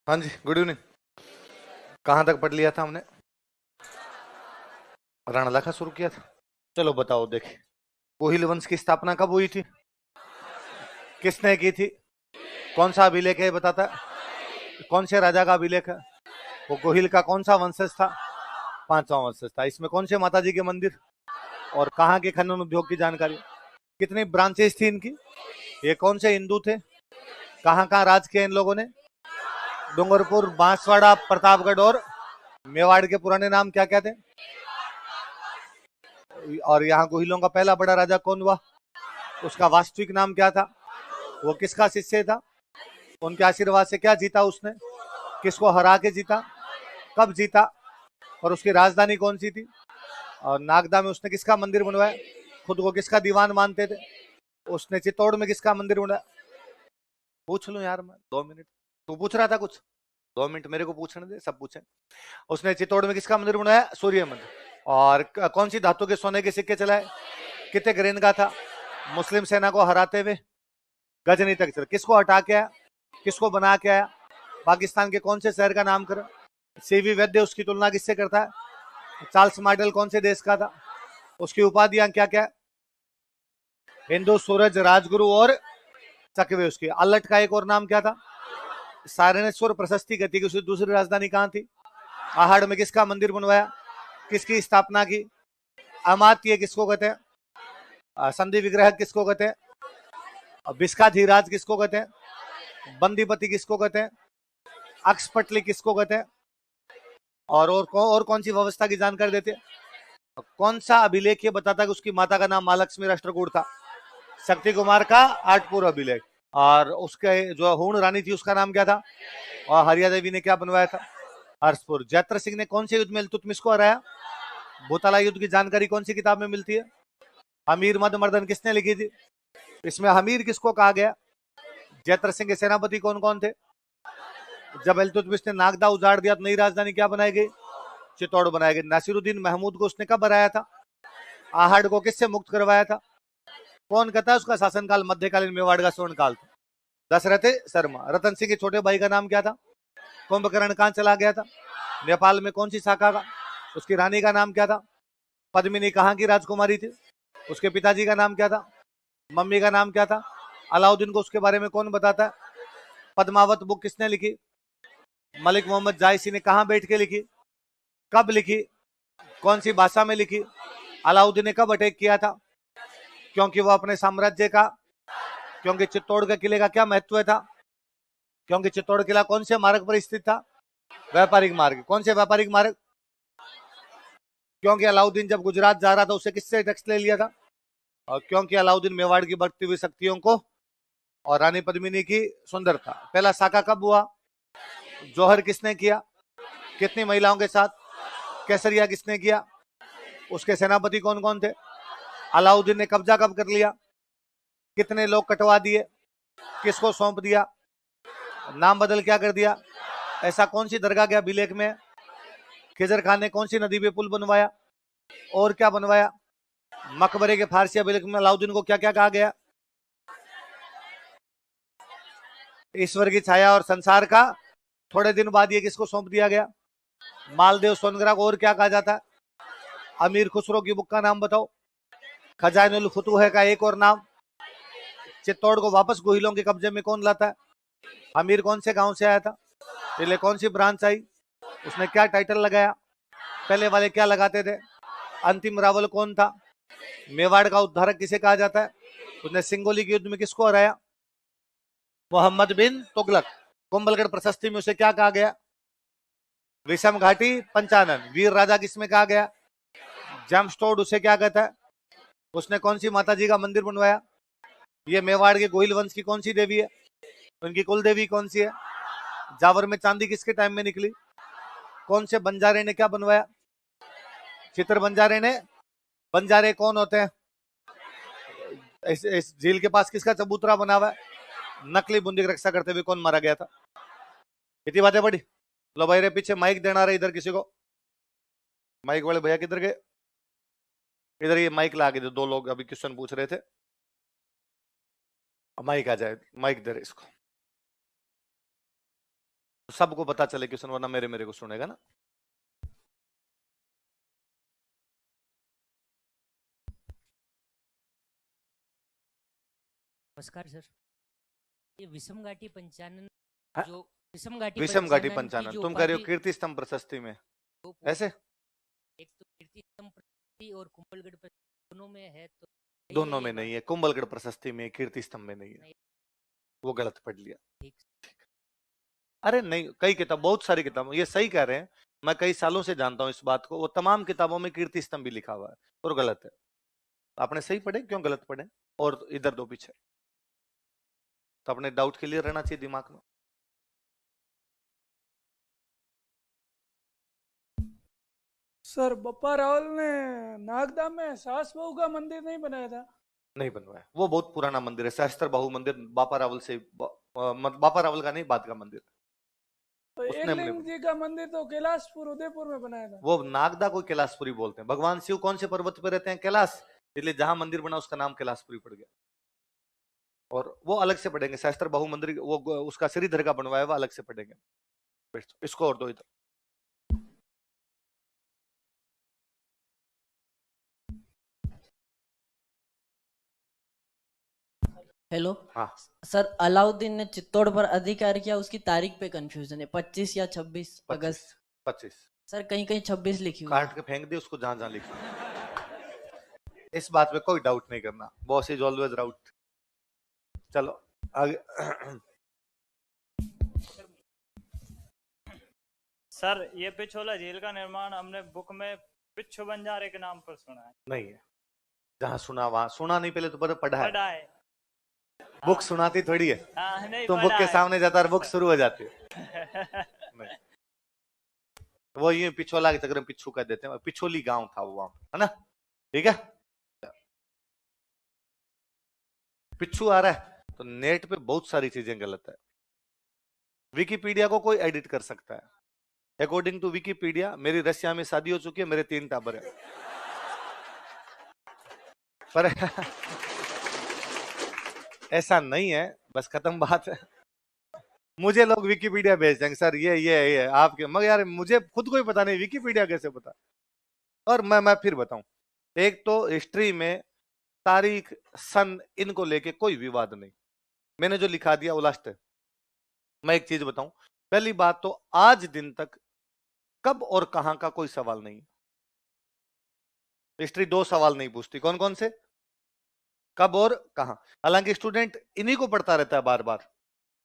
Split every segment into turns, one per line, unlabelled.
हाँ जी, good evening. कहाँ तक पढ़ लिया था हमने? राणा लखा शुरू किया था। चलो बताओ, देखे कोहिल वंश की स्थापना कब हुई थी? किसने की थी? कौन सा अभिलेख है ये बताता है? कौन से राजा का अभिलेख है? वो कोहिल का कौन सा वंशज था? पांचवा वंशज था। इसमें कौन से माता जी के मंदिर और कहाँ के खनन उद्योग की जानकारी? कितनी ब्रांचेस थी इनकी? ये कौन से हिंदू थे? कहाँ कहाँ राज किया इन लोगों ने? डूंगरपुर, बांसवाड़ा, प्रतापगढ़ और मेवाड़ के पुराने नाम क्या क्या थे? और यहाँ गोहिलों का पहला बड़ा राजा कौन हुआ? उसका वास्तविक नाम क्या था? वो किसका शिष्य था? उनके आशीर्वाद से क्या जीता उसने? किसको हरा के जीता? कब जीता? और उसकी राजधानी कौन सी थी? और नागदा में उसने किसका मंदिर बनवाया? खुद को किसका दीवान मानते थे? उसने चित्तौड़ में किसका मंदिर बनवाया? पूछ लूं यार मैं 2 मिनट? तू पूछ रहा था कुछ? 2 मिनट मेरे को पूछने दे, सब पूछे। उसने चित्तौड़ में किसका मंदिर बनवाया? सूर्य मंदिर। और कौन सी धातु के सोने के सिक्के चलाए? कितने ग्रेन का था? मुस्लिम सेना को हराते हुए गजनी तक चला। किसको हटा के आया? किसको बना के आया? पाकिस्तान के कौन से शहर का नाम कर? सीवी वैद्य उसकी तुलना किससे करता है? चार्ल्स मार्डल कौन से देश का था? उसकी उपाधियां क्या क्या? हिंदू, सूरज, राजगुरु और चकवे। उसकी अल्लट का एक और नाम क्या था? सारणेश्वर प्रशस्ति गति की उसकी दूसरी राजधानी कहाँ थी? आहड़ में किसका मंदिर बनवाया? किसकी स्थापना की? अमात्य किसको कहते हैं? संधि विग्रह किसको कहते हैं? बिस्का धीराज किसको कहते हैं? बंदीपति किसको कहते हैं? अक्षपटली किसको कहते हैं? और कौन सी व्यवस्था की जानकारी देते हैं? कौन सा अभिलेख ये बताता है कि उसकी माता का नाम महालक्ष्मी राष्ट्रकूट था? शक्ति कुमार का आठपुर अभिलेख। और उसके जो हूण रानी थी उसका नाम क्या था? और हरिया देवी ने क्या बनवाया था? हर्षपुर। जैत्र सिंह ने कौन से युद्ध में इल्तुतमिश को हराया? भूतला युद्ध की जानकारी कौन सी किताब में मिलती है? हमीर मद मर्दन किसने लिखी थी? इसमें हमीर किसको कहा गया? जैत्र सिंह के सेनापति कौन कौन थे? जब इल्तुतमिश ने नागदा उजाड़ दिया तो नई राजधानी क्या बनाई गई? चित्तौड़ बनाई गई। नासिरुद्दीन महमूद को उसने कब हराया था? आहड़ को किससे मुक्त करवाया था? कौन कहता है उसका शासनकाल मध्यकालीन मेवाड़ का स्वर्ण काल था? दशरथ शर्मा। रतन सिंह के छोटे भाई का नाम क्या था? कुंभकर्ण कहां चला गया था? नेपाल में कौन सी शाखा का? उसकी रानी का नाम क्या था? पद्मिनी कहाँ की राजकुमारी थी? उसके पिताजी का नाम क्या था? मम्मी का नाम क्या था? अलाउद्दीन को उसके बारे में कौन बताता है? पद्मावत बुक किसने लिखी? मलिक मोहम्मद जायसी ने कहां बैठ के लिखी? कब लिखी? कौन सी भाषा में लिखी? अलाउद्दीन ने कब अटैक किया था? क्योंकि वो अपने साम्राज्य का क्योंकि चित्तौड़ के किले का क्या महत्व था? क्योंकि चित्तौड़ किला कौन से मार्ग पर स्थित था? व्यापारिक मार्ग। कौन से व्यापारिक मार्ग? क्योंकि अलाउद्दीन जब गुजरात जा रहा था उसे किससे टैक्स ले लिया था? और क्योंकि अलाउद्दीन मेवाड़ की बढ़ती हुई शक्तियों को और रानी पद्मिनी की सुंदरता। पहला साका कब हुआ? जौहर किसने किया? कितनी महिलाओं के साथ? केसरिया किसने किया? उसके सेनापति कौन कौन थे? अलाउद्दीन ने कब्जा कब कर लिया? कितने लोग कटवा दिए? किसको सौंप दिया? नाम बदल क्या कर दिया? ऐसा कौन सी दरगाह के अभिलेख में? खिजर खान ने कौन सी नदी पे पुल बनवाया? और क्या बनवाया? मकबरे के फारसी अभिलेख में अलाउद्दीन को क्या क्या कहा गया? ईश्वर की छाया और संसार का। थोड़े दिन बाद ये किसको सौंप दिया गया? मालदेव सोनग्रा को। और क्या कहा जाता है? अमीर खुसरो की बुक का नाम बताओ। खजानुल फुतूह का एक और नाम। चित्तौड़ को वापस गोहिलों के कब्जे में कौन लाता है? अमीर कौन से गांव से आया था? पहले कौन सी ब्रांच आई? उसने क्या टाइटल लगाया? पहले वाले क्या लगाते थे? अंतिम रावल कौन था? मेवाड़ का उद्धारक किसे कहा जाता है? उसने सिंगोली के युद्ध में किसको हराया? मोहम्मद बिन तुगलक। कुंभलगढ़ प्रशस्ति में उसे क्या कहा गया? विषम घाटी पंचानन। वीर राजा किसमें कहा गया? जैमस्टोड उसे क्या कहता है? उसने कौन सी माता जी का मंदिर बनवाया? ये मेवाड़ के गोहिल वंश की कौन सी देवी है? उनकी कुल देवी कौन सी है? जावर में चांदी किसके टाइम में निकली? कौन से बंजारे ने क्या बनवाया? चित्र बंजारे ने। बंजारे कौन होते हैं? इस झील के पास किसका चबूतरा बना हुआ है? नकली बूंदी की रक्षा करते हुए कौन मारा गया था? इतनी बातें पड़ी। लो भाई रे, पीछे माइक देना रहे इधर किसी को। माइक वाले भैया किधर गए? इधर ये माइक ला के दो लोग अभी क्वेश्चन पूछ रहे थे। माइक आ जाए, माइक दे रहे इसको। सबको पता चले कि सुन, वरना मेरे मेरे को सुनेगा ना।
नमस्कार सर, ये विषम घाटी पंचानन,
हाँ?
जो विषम घाटी
विषम घाटी
की
पंचानन,
जो
तुम कह रहे हो
उपाधि,
कीर्ति स्तंभ प्रशस्ति में
दो
ऐसे?
एक तो कीर्ति स्तंभ प्रशस्ति और कुंभलगढ़ प्रशस्ति दोनों में है, तो सही है
दोनों
ये
में
बात?
नहीं है, कुंभलगढ़ प्रशस्ति में, कीर्ति स्तंभ में नहीं है।
नहीं।
वो गलत पढ़ लिया।
ठीक।
अरे नहीं, कई किताब, बहुत सारी किताबों, ये सही कह रहे हैं, मैं कई सालों से जानता हूं इस बात को, वो तमाम किताबों में कीर्ति स्तंभ भी लिखा हुआ है और गलत है। आपने सही पढ़े, क्यों गलत पढ़े? और इधर दो पीछे, तो अपने डाउट क्लियर रहना चाहिए दिमाग में।
सर बप्पा रावल ने नागदा में सास बहू का मंदिर नहीं बनाया था?
नहीं बनवाया, वो बहुत पुराना मंदिर है, सहस्त्र बाहु मंदिर, बापा रावल से बापा रावल का नहीं, बाद का मंदिर।
तो
उसने हमने
एकलिंग जी का मंदिर तो कैलाशपुर उदयपुर में बनाया था।
वो नागदा को कैलाशपुरी बोलते हैं। भगवान शिव कौन से पर्वत पे रहते हैं? कैलाश, इसलिए जहां मंदिर बना उसका नाम कैलाशपुरी पड़ गया। और वो अलग से पढ़ेंगे, सहस्त्र बाहु मंदिर, वो उसका श्रीधर का बनवाया हुआ, अलग से पढ़ेंगे। इसको और दो इधर।
हेलो।
हाँ,
सर, अलाउद्दीन ने चित्तौड़ पर अधिकार किया, उसकी तारीख पे कंफ्यूजन है, 25 या 26 अगस्त।
25।
सर कहीं कहीं 26 लिखी हुई है।
काट के फेंक दे उसको जहां जहां लिखा। इस बात पे कोई डाउट नहीं करना, बॉस इज ऑलवेज राउट। चलो आगे।
सर ये पिछोला झील का निर्माण हमने बुक में पिछू बंजारे के नाम पर सुना है।
नहीं है, जहां सुना वहां सुना नहीं, पहले तो पढ़ा है।
पढ़ा है।
बुक सुनाती थोड़ी है,
हाँ, नहीं
तुम बुक
पढ़ा
के
है।
सामने जाता है, बुक शुरू हो जाती है। नहीं, वो ये पिछोला के चक्कर में पिछू कह देते हैं, पिछोली गांव था वो वहां, है ना? ठीक है, पिछू आ रहा है तो नेट पे बहुत सारी चीजें गलत है। विकिपीडिया को कोई एडिट कर सकता है। अकॉर्डिंग टू विकिपीडिया मेरी रशिया में शादी हो चुकी है, मेरे 3 टाबर है। पर ऐसा नहीं है, बस खत्म बात है। मुझे लोग विकिपीडिया भेज देंगे, सर ये आपके, मगर यार मुझे खुद को ही पता नहीं विकिपीडिया कैसे पता। और मैं फिर बताऊं, एक तो हिस्ट्री में तारीख, सन, इनको लेके कोई विवाद नहीं, मैंने जो लिखा दिया वो लास्ट है। मैं एक चीज बताऊं, पहली बात तो आज दिन तक कब और कहां का कोई सवाल नहीं। हिस्ट्री 2 सवाल नहीं पूछती, कौन कौन से? कब और कहां। हालांकि स्टूडेंट इन्हीं को पढ़ता रहता है बार बार,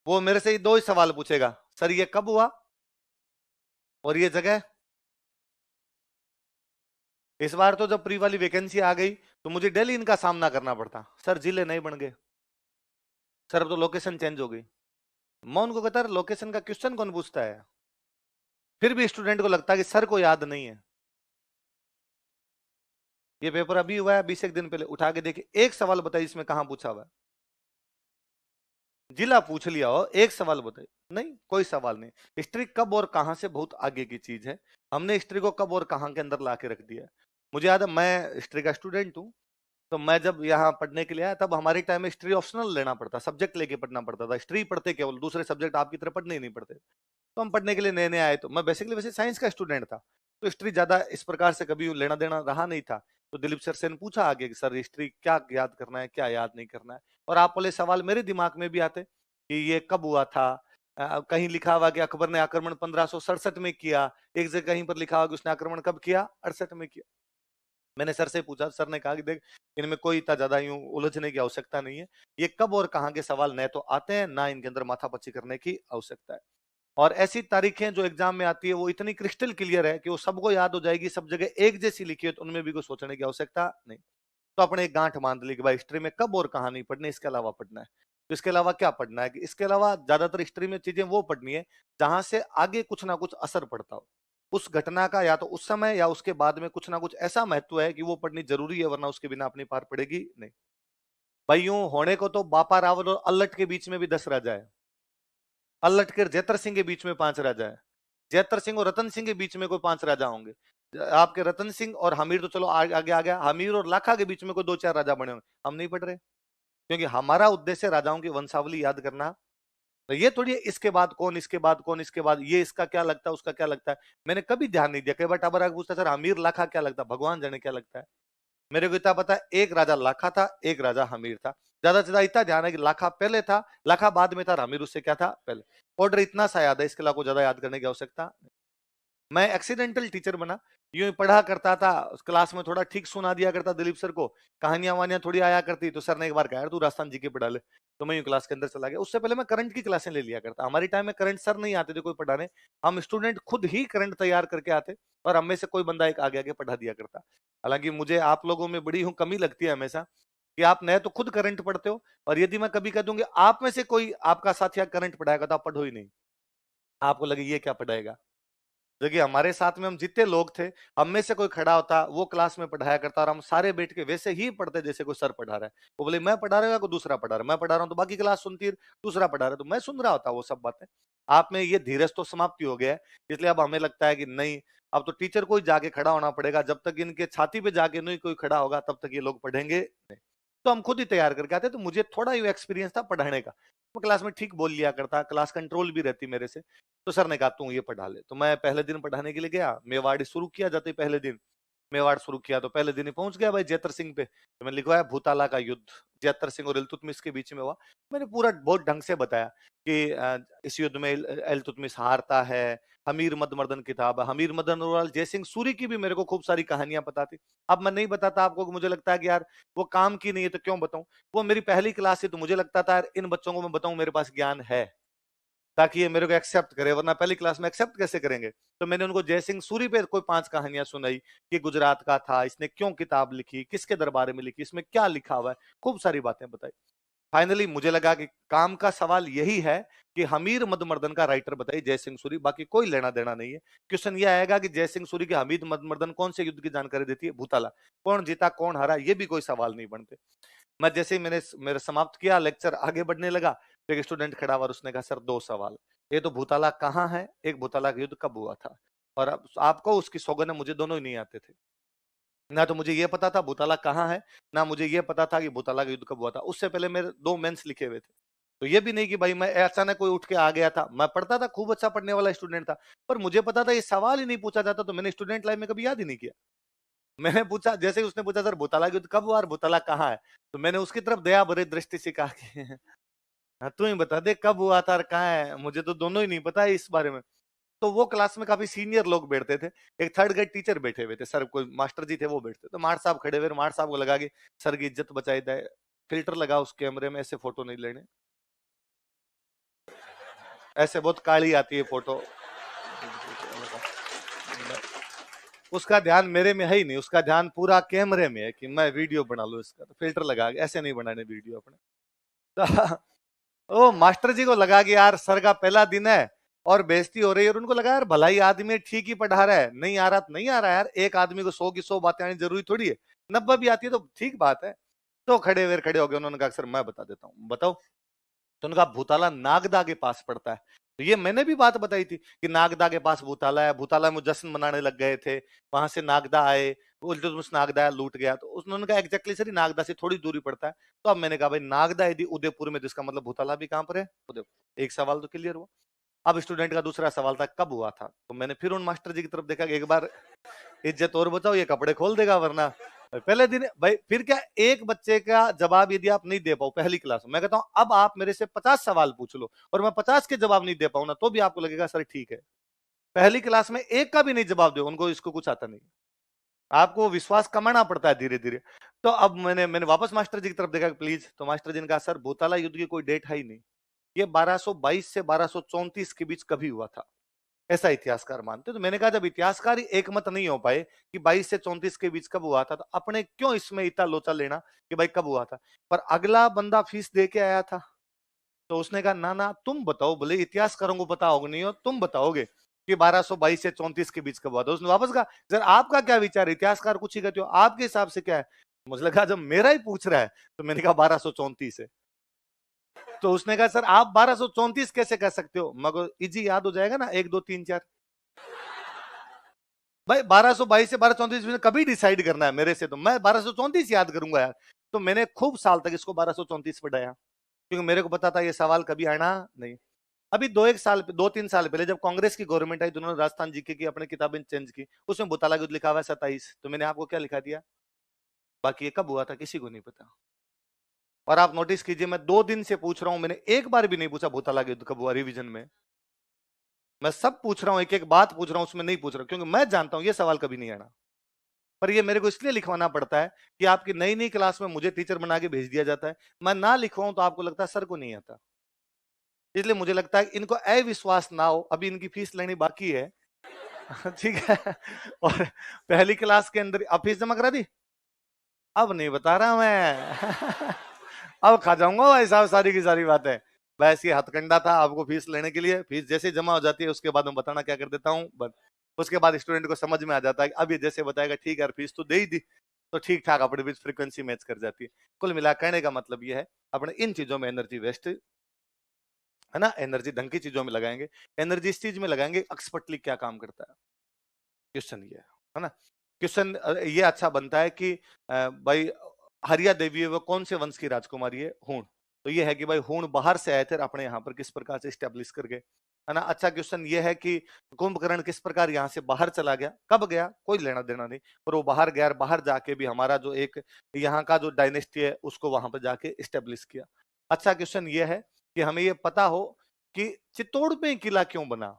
वो मेरे से 2 ही सवाल पूछेगा, सर ये कब हुआ और ये जगह। इस बार तो जब प्री वाली वैकेंसी आ गई तो मुझे डेली इनका सामना करना पड़ता, सर जिले नहीं बन गए, सर अब तो लोकेशन चेंज हो गई। मैं उनको कहता लोकेशन का क्वेश्चन कौन पूछता है? फिर भी स्टूडेंट को लगता है कि सर को याद नहीं है। ये पेपर अभी हुआ है 20 एक दिन पहले, उठा के देखिए, एक सवाल बताइए इसमें कहां पूछा हुआ है। जिला पूछ लिया हो, एक सवाल बताइए, नहीं कोई सवाल नहीं। हिस्ट्री कब और कहां से बहुत आगे की चीज है, हमने हिस्ट्री को कब और कहां के अंदर ला के रख दिया। मुझे याद है, मैं हिस्ट्री का स्टूडेंट हूं, तो मैं जब यहाँ पढ़ने के लिए आया तब हमारे टाइम में हिस्ट्री ऑप्शनल लेना पड़ता, सब्जेक्ट लेके पढ़ना पड़ता था। हिस्ट्री पढ़ते केवल, दूसरे सब्जेक्ट आपकी तरह पढ़ने ही नहीं पड़ते। तो हम पढ़ने के लिए नए नए आए, तो मैं बेसिकली वैसे साइंस का स्टूडेंट था, तो हिस्ट्री ज्यादा इस प्रकार से कभी लेना देना रहा नहीं था। तो दिलीप सर से पूछा आगे कि सर हिस्ट्री क्या याद करना है, क्या याद नहीं करना है। और आप वाले सवाल मेरे दिमाग में भी आते कि ये कब हुआ था। कहीं लिखा हुआ कि अकबर ने आक्रमण 1567 में किया, एक जगह कहीं पर लिखा हुआ कि उसने आक्रमण कब किया, 68 में किया। मैंने सर से पूछा, सर ने कहा कि देख इनमें कोई इतना ज्यादा यूं उलझने की आवश्यकता नहीं है, ये कब और कहां के सवाल न तो आते हैं ना इनके अंदर माथापच्ची करने की आवश्यकता है। और ऐसी तारीखें जो एग्जाम में आती है वो इतनी क्रिस्टल क्लियर है कि वो सबको याद हो जाएगी, सब जगह एक जैसी लिखी है, तो उनमें भी कोई सोचने की आवश्यकता नहीं। तो अपने एक गांठ बांध ली कि भाई हिस्ट्री में कब और कहां नहीं पढ़नी, इसके अलावा पढ़ना है। तो इसके अलावा क्या पढ़ना है कि इसके अलावा ज्यादातर हिस्ट्री में चीजें वो पढ़नी है जहां से आगे कुछ ना कुछ असर पड़ता हो उस घटना का, या तो उस समय या उसके बाद में कुछ ना कुछ ऐसा महत्व है कि वो पढ़नी जरूरी है, वरना उसके बिना अपनी पार पड़ेगी नहीं। भाई यूं होने को तो बापा रावल और अल्लट के बीच में भी 10 राजा है, अल्लट के जैतर सिंह के बीच में 5 राजा है, जैतर सिंह और रतन सिंह के बीच में कोई 5 राजा होंगे। आपके रतन सिंह और हमीर तो चलो आगे आ गया, हमीर और लाखा के बीच में कोई 2-4 राजा बने होंगे, हम नहीं पढ़ रहे, क्योंकि हमारा उद्देश्य राजाओं की वंशावली याद करना तो ये थोड़ी इसके बाद कौन, इसके बाद कौन, इसके बाद ये, इसका क्या लगता है, उसका क्या लगता है, मैंने कभी ध्यान नहीं दिया। कई बार टाबर आके पूछता सर हमीर लाखा क्या लगता है, भगवान जाने क्या लगता है। मेरे को इतना पता है एक राजा लाखा था, एक राजा हमीर था। ज्यादा से ज्यादा इतना ध्यान है कि लाखा पहले था, लाखा बाद में था, हमीर उससे क्या था पहले। ऑर्डर इतना सा याद है, इसके अलावा ज्यादा याद करने की आवश्यकता। मैं एक्सीडेंटल टीचर बना, यूं ही पढ़ा करता था, क्लास में थोड़ा ठीक सुना दिया करता दिलीप सर को, कहानियां वानियां थोड़ी आया करती, तो सर ने एक बार कहा तू राजस्थान जी के पढ़ा ले, तो मैं यूं क्लास के अंदर चला गया। उससे पहले मैं करंट की क्लासें ले लिया करता। हमारी टाइम में करंट सर नहीं आते थे कोई पढ़ाने, हम स्टूडेंट खुद ही करंट तैयार करके आते और हम में से कोई बंदा एक आगे आगे पढ़ा दिया करता। हालांकि मुझे आप लोगों में बड़ी हूँ कमी लगती है हमेशा कि आप नए तो खुद करंट पढ़ते हो, और यदि मैं कभी कह दूंगी आप में से कोई आपका साथी करंट पढ़ाएगा तो आप पढ़ो ही नहीं, आपको लगे ये क्या पढ़ाएगा। देखिए हमारे साथ में हम जितने लोग थे, हम में से कोई खड़ा होता वो क्लास में पढ़ाया करता और हम सारे बैठ के वैसे ही पढ़ते जैसे कोई सर पढ़ा रहा है। वो बोले मैं पढ़ा रहा हूँ या कोई दूसरा पढ़ा रहा है, मैं पढ़ा रहा हूँ तो बाकी क्लास सुनती है, दूसरा पढ़ा रहा है तो मैं सुन रहा होता वो सब बातें। आप में ये धीरज तो समाप्ति हो गया है, इसलिए अब हमें लगता है कि नहीं, अब तो टीचर को ही जाके खड़ा होना पड़ेगा। जब तक इनके छाती पे जाके नहीं कोई खड़ा होगा तब तक ये लोग पढ़ेंगे नहीं। तो हम खुद ही तैयार करके आते। तो मुझे थोड़ा ये एक्सपीरियंस था पढ़ाने का, मैं क्लास में ठीक बोल लिया करता, क्लास कंट्रोल भी रहती मेरे से। तो सर ने कहा तू ये पढ़ा ले, तो मैं पहले दिन पढ़ाने के लिए गया, मेवाड़ शुरू किया। जाते ही पहले दिन मेवाड़ शुरू किया तो पहले दिन ही पहुंच गया भाई जैतर सिंह पे। तो मैंने लिखवाया भूताला का युद्ध जैतर सिंह और इल्तुतमिश के बीच में हुआ। मैंने पूरा बहुत ढंग से बताया कि इस युद्ध में इल्तुतमिश हारता है, हमीर मदमर्दन किताब है, हमीर मदन और जय सिंह सूरी की भी मेरे को खूब सारी कहानियां पता थी। अब मैं नहीं बताता आपको, मुझे लगता है कि यार वो काम की नहीं है तो क्यों बताऊं। वो मेरी पहली क्लास है तो मुझे लगता था यार इन बच्चों को मैं बताऊं मेरे पास ज्ञान है, ताकि ये मेरे को एक्सेप्ट करे, वरना पहली क्लास में एक्सेप्ट कैसे करेंगे। तो मैंने उनको जयसिंह सूरी पे कोई 5 कहानियां सुनाई कि गुजरात का था, इसने क्यों किताब लिखी, किसके दरबार में लिखी, इसमें क्या लिखा हुआ है, खूब सारी बातें बताई। फाइनली मुझे लगा कि काम का सवाल यही है कि हमीर मदमर्दन का राइटर बताइए जयसिंह सूरी, बाकी कोई लेना देना नहीं है। क्वेश्चन ये आएगा कि जयसिंह सूरी के हमीर मदमर्दन कौन से युद्ध की जानकारी देती है, भूताला, कौन जीता कौन हारा, ये भी कोई सवाल नहीं बनते। मैं जैसे ही मैंने मेरे समाप्त किया, लेक्चर आगे बढ़ने लगा, तो एक स्टूडेंट खड़ा हुआ, उसने कहा सर 2 सवाल, ये तो भूताला कहाँ है, एक भूताला का युद्ध कब हुआ था। और अब आपको उसकी सौगंध है, मुझे दोनों ही नहीं आते थे, ना तो मुझे ये पता था भूताला कहाँ है, ना मुझे ये पता था कि भूताला का युद्ध कब हुआ था। उससे पहले मेरे 2 मेंस लिखे हुए थे। तो ये भी नहीं कि भाई मैं अचानक कोई उठ के आ गया था, मैं पढ़ता था, खूब अच्छा पढ़ने वाला स्टूडेंट था, पर मुझे पता था ये सवाल ही नहीं पूछा जाता, तो मैंने स्टूडेंट लाइफ में कभी याद ही नहीं किया। मैंने पूछा, जैसे ही उसने पूछा सर भूताला का युद्ध कब हुआ और भूताला कहाँ है, तो मैंने उसकी तरफ दया भरी दृष्टि से कहा कि हाँ, तू ही बता दे कब हुआ था और कहाँ है, मुझे तो दोनों ही नहीं पता है इस बारे में। तो वो क्लास में काफी सीनियर लोग बैठते थे, एक थर्ड ग्रेड टीचर बैठे हुए थे, सर कोई मास्टर जी थे वो बैठते, तो मार साहब खड़े हुए, मार साहब को लगा कि सर की इज्जत बचाई जाए, फिल्टर लगा उस कैमरे में, ऐसे फोटो नहीं लेने, ऐसे बहुत काली आती है फोटो। उसका ध्यान मेरे में है ही नहीं, उसका ध्यान पूरा कैमरे में है कि मैं वीडियो बना लूं इसका, तो फिल्टर लगा के ऐसे नहीं बनाने वीडियो अपने। तो ओ मास्टर जी को लगा कि यार सर का पहला दिन है और बेइज्जती हो रही है, और उनको लगा यार भलाई आदमी ठीक ही पढ़ा रहा है, नहीं आ रहा तो नहीं आ रहा यार, एक आदमी को 100 की 100 बातें आनी जरूरी थोड़ी है, 90 भी आती है तो ठीक बात है। तो खड़े हो गए, उन्होंने कहा सर मैं बता देता हूँ, बताओ। तो उन्होंने कहा भूताला नागदा के पास पड़ता है। तो ये मैंने भी बात बताई थी कि नागदा के पास भूताला है, भूताला में जश्न मनाने लग गए थे, वहां से नागदा आए, उस नागदा लूट गया। तो उन्होंने कहा एग्जैक्टली सर नागदा से थोड़ी दूरी पड़ता है। तो अब मैंने कहा भाई नागदा यदि उदयपुर में, तो इसका मतलब भूताला भी कहां पर है, उदयपुर। एक सवाल तो क्लियर हुआ। अब स्टूडेंट का दूसरा सवाल था कब हुआ था, तो मैंने फिर उन मास्टर जी की तरफ देखा कि एक बार इज्जत और बचाओ, ये कपड़े खोल देगा वरना पहले दिन भाई। फिर क्या एक बच्चे का जवाब यदि आप नहीं दे पाओ पहली क्लास में, मैं कहता हूं अब आप मेरे से 50 सवाल पूछ लो और मैं 50 के जवाब नहीं दे पाऊं ना, तो भी आपको लगेगा सर ठीक है। पहली क्लास में एक का भी नहीं जवाब दो, उनको इसको कुछ आता नहीं, आपको विश्वास कमाना पड़ता है धीरे धीरे। तो अब मैंने वापस मास्टर जी की तरफ देखा प्लीज, तो मास्टर जी ने कहा सर भूताला युद्ध की कोई डेट है ही नहीं, ये 1222 से 1234 के बीच कभी हुआ था, ऐसा इतिहासकार मानते। तो मैंने कहा जब इतिहासकार ही एक मत नहीं हो पाए कि 22 से 34 के बीच कब हुआ था, तो अपने क्यों इसमें इतना लोचा लेना कि भाई कब हुआ था। पर अगला बंदा फीस दे के आया था, तो उसने कहा ना ना तुम बताओ, बोले इतिहासकारों को पता होगा नहीं हो, तुम बताओगे कि 1222 से 34 के बीच कब हुआ था। उसने वापस कहा सर आपका क्या विचार, इतिहासकार कुछ ही कहते हो, आपके हिसाब से क्या है। मुझे लगा जब मेरा ही पूछ रहा है, तो मैंने कहा 1234 है। तो उसने कहा सर आप 1234 कैसे कह सकते हो, मगर इजी याद हो जाएगा ना 1 2 3 4। भाई 1222 से 1234 में कभी डिसाइड करना है मेरे से, तो मैं 1234 याद करूंगा यार। तो मैंने खूब साल तक इसको 1234 पढ़ाया, क्योंकि मेरे को पता था ये सवाल कभी आना नहीं। अभी 2-3 साल पहले जब कांग्रेस की गवर्नमेंट आई तो उन्होंने राजस्थान जीके की अपनी किताबें चेंज की, उसमें भूताला युद्ध लिखा हुआ है 27, तो मैंने आपको क्या लिखा दिया, बाकी ये कब हुआ था किसी को नहीं पता। और आप नोटिस कीजिए, मैं 2 दिन से पूछ रहा हूं, मैंने एक बार भी नहीं पूछा भूताला युद्ध कब हुआ रिवीजन में। मैं सब पूछ रहा हूं, एक एक बात पूछ रहा हूं, उसमें नहीं पूछ रहा क्योंकि मैं जानता हूं ये सवाल कभी नहीं आना। पर ये मेरे को इसलिए लिखवाना पड़ता है कि आपकी नई नई क्लास में मुझे टीचर बना के भेज दिया जाता है, मैं ना लिखवाऊं तो आपको लगता है सर को नहीं आता। इसलिए मुझे लगता है इनको अविश्वास ना हो, अभी इनकी फीस लेनी बाकी है ठीक है। और पहली क्लास के अंदर अब फीस जमा करा दी, अब नहीं बता रहा मैं अब खा जाऊंगा भाई साहब सारी की सारी बातें। बस ये हथकंडा था आपको फीस लेने के लिए, फीस जैसे जमा हो जाती है उसके बाद मैं बताना क्या कर देता हूँ, बस उसके बाद स्टूडेंट को समझ में आ जाता है कि अब ये जैसे बताएगा ठीक है फीस तो दे ही दी, तो ठीक ठाक अपने बीच फ्रीक्वेंसी मैच कर जाती है। कुल मिला कहने का मतलब ये है, अपने इन चीजों में एनर्जी वेस्ट है ना, एनर्जी ढंग की चीजों में लगाएंगे, एनर्जी इस चीज में लगाएंगे एक्सपर्टली क्या काम करता है। क्वेश्चन ये है ना, क्वेश्चन ये अच्छा बनता है कि भाई हरिया देवी है वो कौन से वंश की राजकुमारी है, हूण, तो ये है कि भाई हूण बाहर से आए थे अपने यहाँ पर किस प्रकार से स्टेब्लिश कर गए, है ना। अच्छा क्वेश्चन ये है कि कुंभकर्ण किस प्रकार यहाँ से बाहर चला गया, कब गया कोई लेना देना नहीं, पर वो बाहर गया, बाहर जाके भी हमारा जो एक यहाँ का जो डायनेस्टी है उसको वहां पर जाके स्टेब्लिश किया। अच्छा क्वेश्चन ये है कि हमें ये पता हो कि चित्तौड़ पे किला क्यों बना,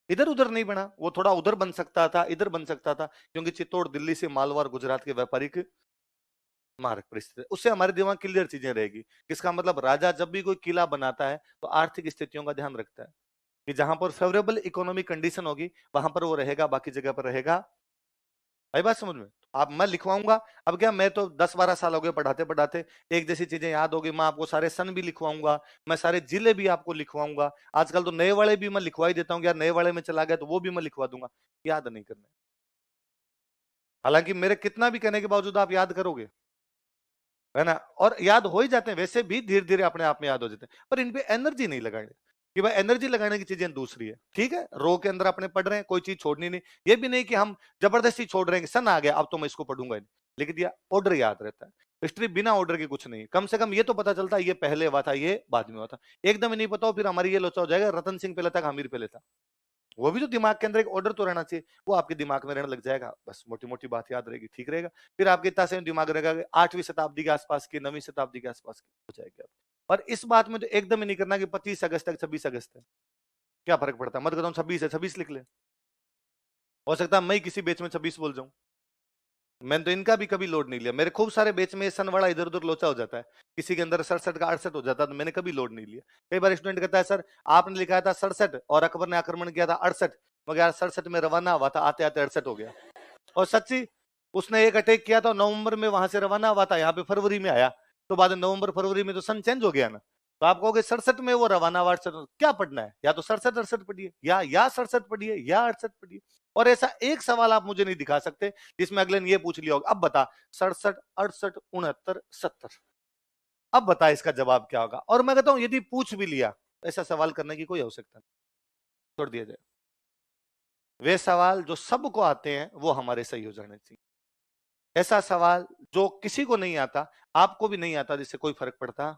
इधर उधर नहीं बना, वो थोड़ा उधर बन सकता था इधर बन सकता था, क्योंकि चित्तौड़ दिल्ली से मालवा और गुजरात के व्यापारिक मार्ग पर स्थित है, उससे हमारे दिमाग क्लियर चीजें रहेगी। इसका मतलब राजा जब भी कोई किला बनाता है तो आर्थिक स्थितियों का ध्यान रखता है कि जहां पर फेवरेबल इकोनॉमिक कंडीशन होगी वहां पर वो रहेगा, बाकी जगह पर रहेगा। भाई बात समझ में, आप मैं लिखवाऊंगा, अब क्या मैं तो 10-12 साल हो गए पढ़ाते पढ़ाते, एक जैसी चीजें याद होगी, मैं आपको सारे सन भी लिखवाऊंगा, मैं सारे जिले भी आपको लिखवाऊंगा, आजकल तो नए वाले भी मैं लिखवा ही देता हूँ, यार नए वाले में चला गया तो वो भी मैं लिखवा दूंगा, याद नहीं करना। हालांकि मेरे कितना भी कहने के बावजूद आप याद करोगे, है ना, और याद हो ही जाते हैं वैसे भी, धीरे धीरे अपने आप में याद हो जाते हैं, पर इन पे एनर्जी नहीं लगाएंगे कि भाई एनर्जी लगाने की चीजें दूसरी है, ठीक है, रो के अंदर अपने पढ़ रहे हैं, कोई चीज छोड़नी नहीं, ये भी नहीं कि हम जबरदस्ती छोड़ रहे हैं, सन आ गया अब तो मैं इसको पढ़ूंगा ही नहीं, लेकिन ये ऑर्डर याद रहता है। हिस्ट्री बिना ऑर्डर के कुछ नहीं, कम से कम ये तो पता चलता है ये पहले हुआ था ये बाद में हुआ था, एकदम ही नहीं पता हो फिर हमारी ये लोचा हो जाएगा रतन सिंह पहले था हमीर पहले था, वो भी तो दिमाग के अंदर एक ऑर्डर तो रहना चाहिए, वो आपके दिमाग में रहने लग जाएगा, बस मोटी मोटी बात याद रहेगी, ठीक रहेगा, फिर आपके इतना से दिमाग रहेगा 8वीं शताब्दी के आसपास की 9वीं शताब्दी के आसपास की हो जाएगी आप। और इस बात में तो एकदम ही नहीं करना कि 25 अगस्त तक 26 अगस्त है, क्या फर्क पड़ता है, मत कहता हूँ 26 है 26 लिख ले, हो सकता है मैं किसी बेच में 26 बोल जाऊं, मैंने तो इनका भी कभी लोड नहीं लिया, मेरे खूब सारे बेच में सन वाला इधर उधर लोचा हो जाता है, किसी के अंदर 67 का 68 हो जाता है, तो मैंने कभी लोड नहीं लिया। कई बार स्टूडेंट कहता है सर आपने लिखा था 67 और अकबर ने आक्रमण किया था 68, मगर यार 67 में रवाना हुआ था, आते आते 68 हो गया, और सच्ची उसने एक अटैक किया था नवंबर में वहां से रवाना हुआ था, यहाँ पे फरवरी में आया, तो बाद में नवंबर फरवरी में तो सन चेंज हो गया ना, तो आप कहोगे 67 में वो रवाना हुआ, क्या पढ़ना है, या तो 67-68 पढ़िए या 67 पढ़िए या 68 पढ़िए, और ऐसा एक सवाल आप मुझे नहीं दिखा सकते जिसमें अगले ने ये पूछ लिया होगा अब बता 67 68 69 70, अब बता इसका जवाब क्या होगा, और मैं कहता हूं यदि पूछ भी लिया ऐसा सवाल करने की कोई आवश्यकता नहीं, छोड़ दिया जाए, वे सवाल जो सबको आते हैं वो हमारे सही हो जाने चाहिए, ऐसा सवाल जो किसी को नहीं आता आपको भी नहीं आता जिससे कोई फर्क पड़ता,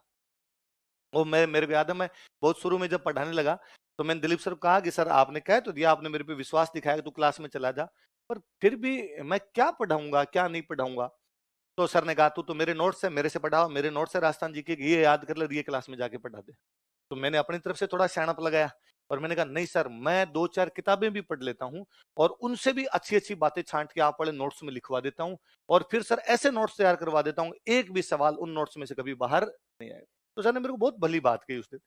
वो मेरे को याद है, मैं बहुत शुरू में जब पढ़ाने लगा तो मैंने दिलीप सर को कहा कि सर आपने कह तो दिया, आपने मेरे पे विश्वास दिखाया कि तू क्लास में चला जा, पर फिर भी मैं क्या पढ़ाऊंगा क्या नहीं पढ़ाऊंगा, तो सर ने कहा तू तो मेरे नोट्स है मेरे से पढ़ाओ, मेरे नोट्स है राजस्थान जी के, ये याद कर ले ये क्लास में जाके पढ़ा दे, तो मैंने अपनी तरफ से थोड़ा सियाणप लगाया और मैंने कहा नहीं सर मैं 2-4 किताबें भी पढ़ लेता हूँ और उनसे भी अच्छी अच्छी बातें छांट के आप वाले नोट्स में लिखवा देता हूँ, और फिर सर ऐसे नोट्स तैयार करवा देता हूँ एक भी सवाल उन नोट्स में से कभी बाहर नहीं आएगा। तो सर ने मेरे को बहुत भली बात कही उस दिन,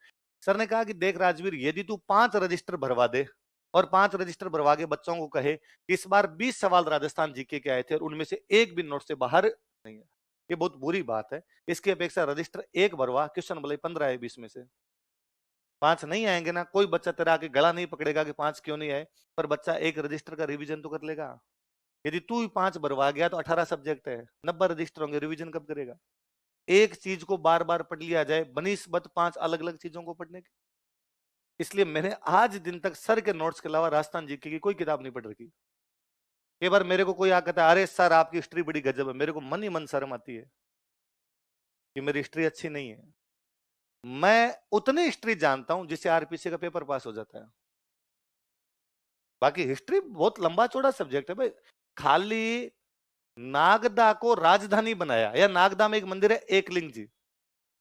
सर ने कहा कि देख राजवीर यदि तू 5 रजिस्टर भरवा दे और 5 रजिस्टर भरवा के बच्चों को कहे कि इस बार 20 सवाल राजस्थान जीके के आए थे और उनमें से एक भी नोट से बाहर नहीं है, ये बहुत बुरी बात है, इसकी अपेक्षा रजिस्टर 1 भरवा, क्वेश्चन बोले 15 है 20 में से 5 नहीं आएंगे ना, कोई बच्चा तेरा आके गला नहीं पकड़ेगा कि 5 क्यों नहीं आए, पर बच्चा एक रजिस्टर का रिवीजन तो कर लेगा, यदि तू ही 5 भरवा गया तो 18 सब्जेक्ट है, 90 रजिस्टर होंगे, रिवीजन कब करेगा, एक चीज को बार बार पढ़ लिया जाए बनिस्बत 5 अलग अलग चीजों को पढ़ने की, इसलिए मैंने आज दिन तक सर के नोट्स के अलावा राजस्थान जीके की कोई किताब नहीं पढ़ रखी। कई बार मेरे को कोई आ कहता है अरे सर आपकी हिस्ट्री बड़ी गजब है, मेरे को मन ही मन शर्म आती है कि मेरी हिस्ट्री अच्छी नहीं है, मैं उतनी हिस्ट्री जानता हूं जिससे आरपीसी का पेपर पास हो जाता है। बाकी हिस्ट्री बहुत लंबा चौड़ा सब्जेक्ट है भाई। खाली नागदा को राजधानी बनाया, या नागदा में एक मंदिर है एकलिंग जी,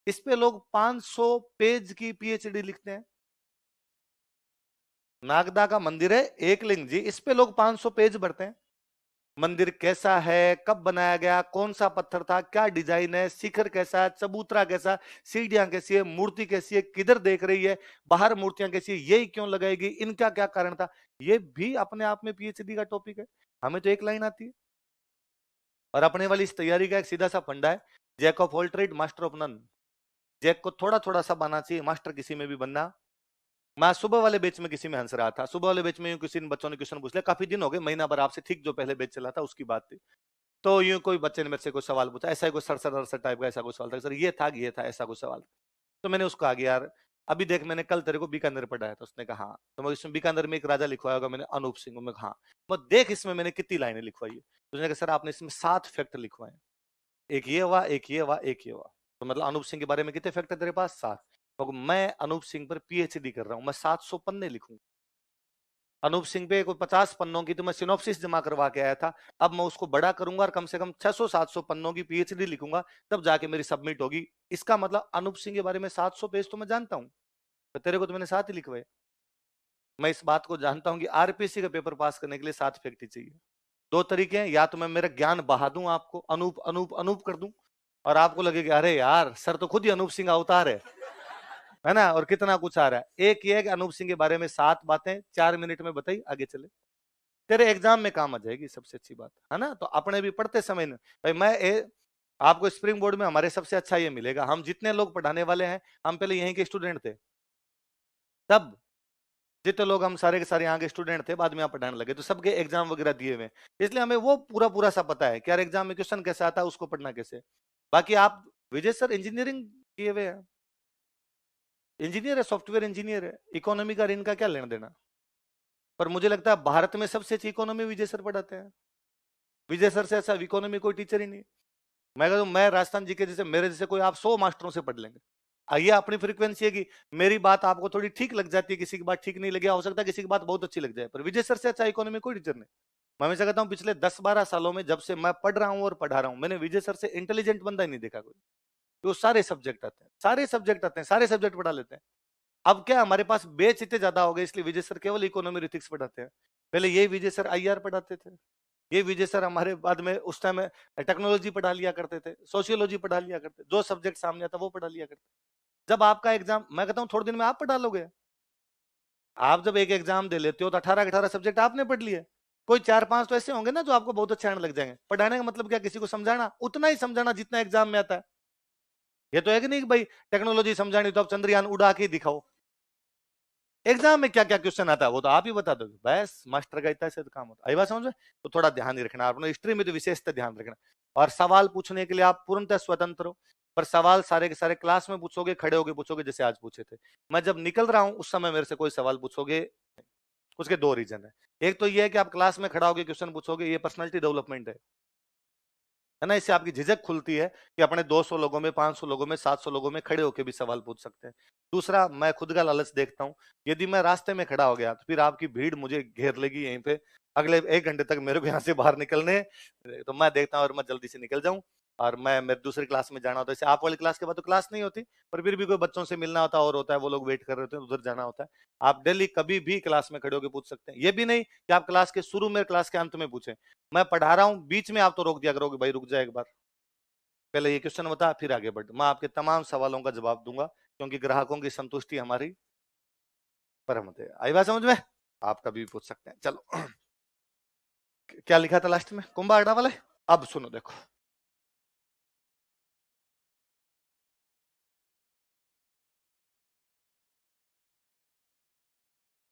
इस पे लोग 500 पेज की पीएचडी लिखते हैं। नागदा का मंदिर है एकलिंग जी, इस पे लोग 500 पेज भरते हैं। मंदिर कैसा है, कब बनाया गया, कौन सा पत्थर था, क्या डिजाइन है, शिखर कैसा है, चबूतरा कैसा, सीढ़ियां कैसी है, मूर्ति कैसी है, किधर देख रही है, बाहर मूर्तियां कैसी है, यही क्यों लगाएगी, इनका क्या कारण था। ये भी अपने आप में पीएचडी का टॉपिक है। हमें तो एक लाइन आती है। और अपने वाली इस तैयारी का एक सीधा सा फंडा है, jack of all trade master of none. Jack को थोड़ा थोड़ा सा बनना चाहिए, मास्टर किसी में भी बनना। मैं सुबह वाले बैच में किसी में हंस रहा था, सुबह वाले बैच में यूं किसी ने बच्चों ने क्वेश्चन पूछ लिया, काफी दिन हो गए, महीना भर आपसे, ठीक जो पहले बैच चला था उसकी बात थी। तो यूं कोई बच्चे ने मेरे से कोई सवाल पूछा, ऐसा ही कोई सड़सड़ अड़सड़ टाइप का ऐसा कोई सवाल था, सर ये था ऐसा कोई सवाल। तो मैंने उसको आगे, यार अभी देख मैंने कल तेरे को बीकानेर पढ़ाया था। उसने कहा हाँ। तो मैं इसमें बीकानेर में एक राजा लिखवाया होगा मैंने, अनूप सिंह। मैं कहा हाँ। मैं देख इसमें मैंने कितनी लाइनें लिखवाई है। तो उसने कहा सर आपने इसमें 7 फैक्ट लिखवाए, एक ये हुआ, एक ये हुआ, एक ये हुआ। तो मतलब अनूप सिंह के बारे में कितने फैक्ट है तेरे पास? 7। तो मैं अनूप सिंह पर पीएचडी कर रहा हूं, मैं 700 पन्ने लिखूंगा। अनूप सिंह पे कोई 50 पन्नों की तो मैं सिनॉप्सिस जमा करवा के आया था, अब मैं उसको बड़ा करूंगा और कम से कम 600-700 पन्नों की पीएचडी लिखूंगा, तब जाके मेरी सबमिट होगी। इसका मतलब अनूप सिंह के बारे में 700 पेज तो मैं जानता हूं, तो तेरे को तो मैंने 7 ही लिखवाए। मैं इस बात को जानता हूं कि आरपीएससी का पेपर पास करने के लिए 7 फैक्ट ही चाहिए। 2 तरीके हैं, या तो मैं मेरा ज्ञान बहा दूं आपको, अनूप अनूप अनूप कर दूं, और आपको लगेगा अरे यार सर तो खुद ही अनूप सिंह अवतार है ना, और कितना कुछ आ रहा है। एक ये है कि अनूप सिंह के बारे में 7 बातें 4 मिनट में बताई, आगे चले, तेरे एग्जाम में काम आ जाएगी, सबसे अच्छी बात है ना। तो अपने भी पढ़ते समय न, भाई आपको स्प्रिंग बोर्ड में हमारे सबसे अच्छा ये मिलेगा, हम जितने लोग पढ़ाने वाले हैं, हम पहले यहीं के स्टूडेंट थे, तब जितने लोग हम सारे के सारे यहाँ के स्टूडेंट थे, बाद में आप पढ़ाने लगे, तो सबके एग्जाम वगैरह दिए हुए, इसलिए हमें वो पूरा पूरा सा पता है कि यार एग्जाम में क्वेश्चन कैसे आता है, उसको पढ़ना कैसे। बाकी आप विजय सर इंजीनियरिंग किए हुए हैं, इंजीनियर है, सॉफ्टवेयर इंजीनियर है, इकोनॉमी का इनका क्या लेना देना। पर मुझे लगता है भारत में सबसे अच्छी इकोनॉमी विजय सर पढ़ाते हैं। विजय सर से ऐसा इकोनॉमी कोई टीचर ही नहीं। मैं कहता हूं मैं राजस्थान जी के जैसे मेरे जैसे कोई आप 100 मास्टरों से पढ़ लेंगे। ये अपनी फ्रीक्वेंसी है कि मेरी बात आपको थोड़ी ठीक लग जाती है, किसी की बात ठीक नहीं लगे, हो सकता है किसी की बात बहुत अच्छी लग जाए, पर विजय सर से अच्छा इकोनॉमी कोई टीचर नहीं। मैं हमेशा कहता हूं पिछले 10-12 सालों में जब से मैं पढ़ रहा हूं और पढ़ा रहा हूं, मैंने विजय सर से इंटेलिजेंट बंदा ही नहीं देखा कोई। वो सारे सब्जेक्ट आते हैं, सारे सब्जेक्ट आते हैं, सारे सब्जेक्ट पढ़ा लेते हैं। अब क्या हमारे पास बेच इतने ज्यादा हो गए, इसलिए विजय सर केवल इकोनॉमी रिथिक्स पढ़ाते हैं। पहले ये विजय सर आईआर पढ़ाते थे, ये विजय सर हमारे बाद में उस टाइम टेक्नोलॉजी पढ़ा लिया करते थे, सोशियोलॉजी पढ़ा लिया करते, जो सब्जेक्ट सामने आता वो पढ़ा लिया करते। जब आपका एग्जाम, मैं कहता हूँ थोड़े दिन में आप पढ़ा लोगे। आप जब एक एग्जाम दे लेते हो तो 18-18 सब्जेक्ट आपने पढ़ लिए, कोई 4-5 तो ऐसे होंगे ना जो आपको बहुत अच्छे आने लग जाएंगे। पढ़ाने का मतलब क्या, किसी को समझाना, उतना ही समझाना जितना एग्जाम में आता है। ये तो है कि नहीं कि भाई टेक्नोलॉजी समझानी तो आप चंद्रयान उड़ा के दिखाओ, एग्जाम में क्या क्या क्वेश्चन आता है वो तो आप ही बता दोगे, बस मास्टर का इतना से तो काम होता है। आई बात समझ में? तो थोड़ा ध्यान ही रखना, आपने हिस्ट्री में तो विशेषता ध्यान रखना। और सवाल पूछने के लिए आप पूर्णतः स्वतंत्र हो, पर सवाल सारे के सारे क्लास में पूछोगे, खड़े होके पूछोगे, जैसे आज पूछे थे। मैं जब निकल रहा हूं उस समय मेरे से कोई सवाल पूछोगे, उसके 2 रीजन है। एक तो ये है कि आप क्लास में खड़ा होकर क्वेश्चन पूछोगे, ये पर्सनैलिटी डेवलपमेंट है ना, इससे आपकी झिझक खुलती है कि अपने 200 लोगों में, 500 लोगों में, 700 लोगों में खड़े होकर भी सवाल पूछ सकते हैं। दूसरा, मैं खुद का लालच देखता हूं, यदि मैं रास्ते में खड़ा हो गया तो फिर आपकी भीड़ मुझे घेर लेगी यहीं पे, अगले 1 घंटे तक मेरे को यहाँ से बाहर निकलने, तो मैं देखता हूँ और मैं जल्दी से निकल जाऊं। और मैं मेरे दूसरी क्लास में जाना होता है, जैसे आप वाली क्लास के बाद तो क्लास नहीं होती, पर फिर भी कोई बच्चों से मिलना होता है, और होता है वो लोग वेट कर रहे होते हैं, उधर जाना होता है। आप डेली कभी भी क्लास में खड़े होकर पूछ सकते हैं, ये भी नहीं कि आप क्लास के शुरू में, क्लास के अंत में पूछें। मैं पढ़ा रहा हूँ, बीच में आप तो रोक दिया करोगे, भाई रुक जाए एक बार, पहले ये क्वेश्चन बता फिर आगे बढ़। मैं आपके तमाम सवालों का जवाब दूंगा, क्योंकि ग्राहकों की संतुष्टि हमारी परम है। आई बात समझ में? आप कभी भी पूछ सकते हैं। चलो क्या लिखा था लास्ट में, कुंभारडा वाले? अब सुनो देखो,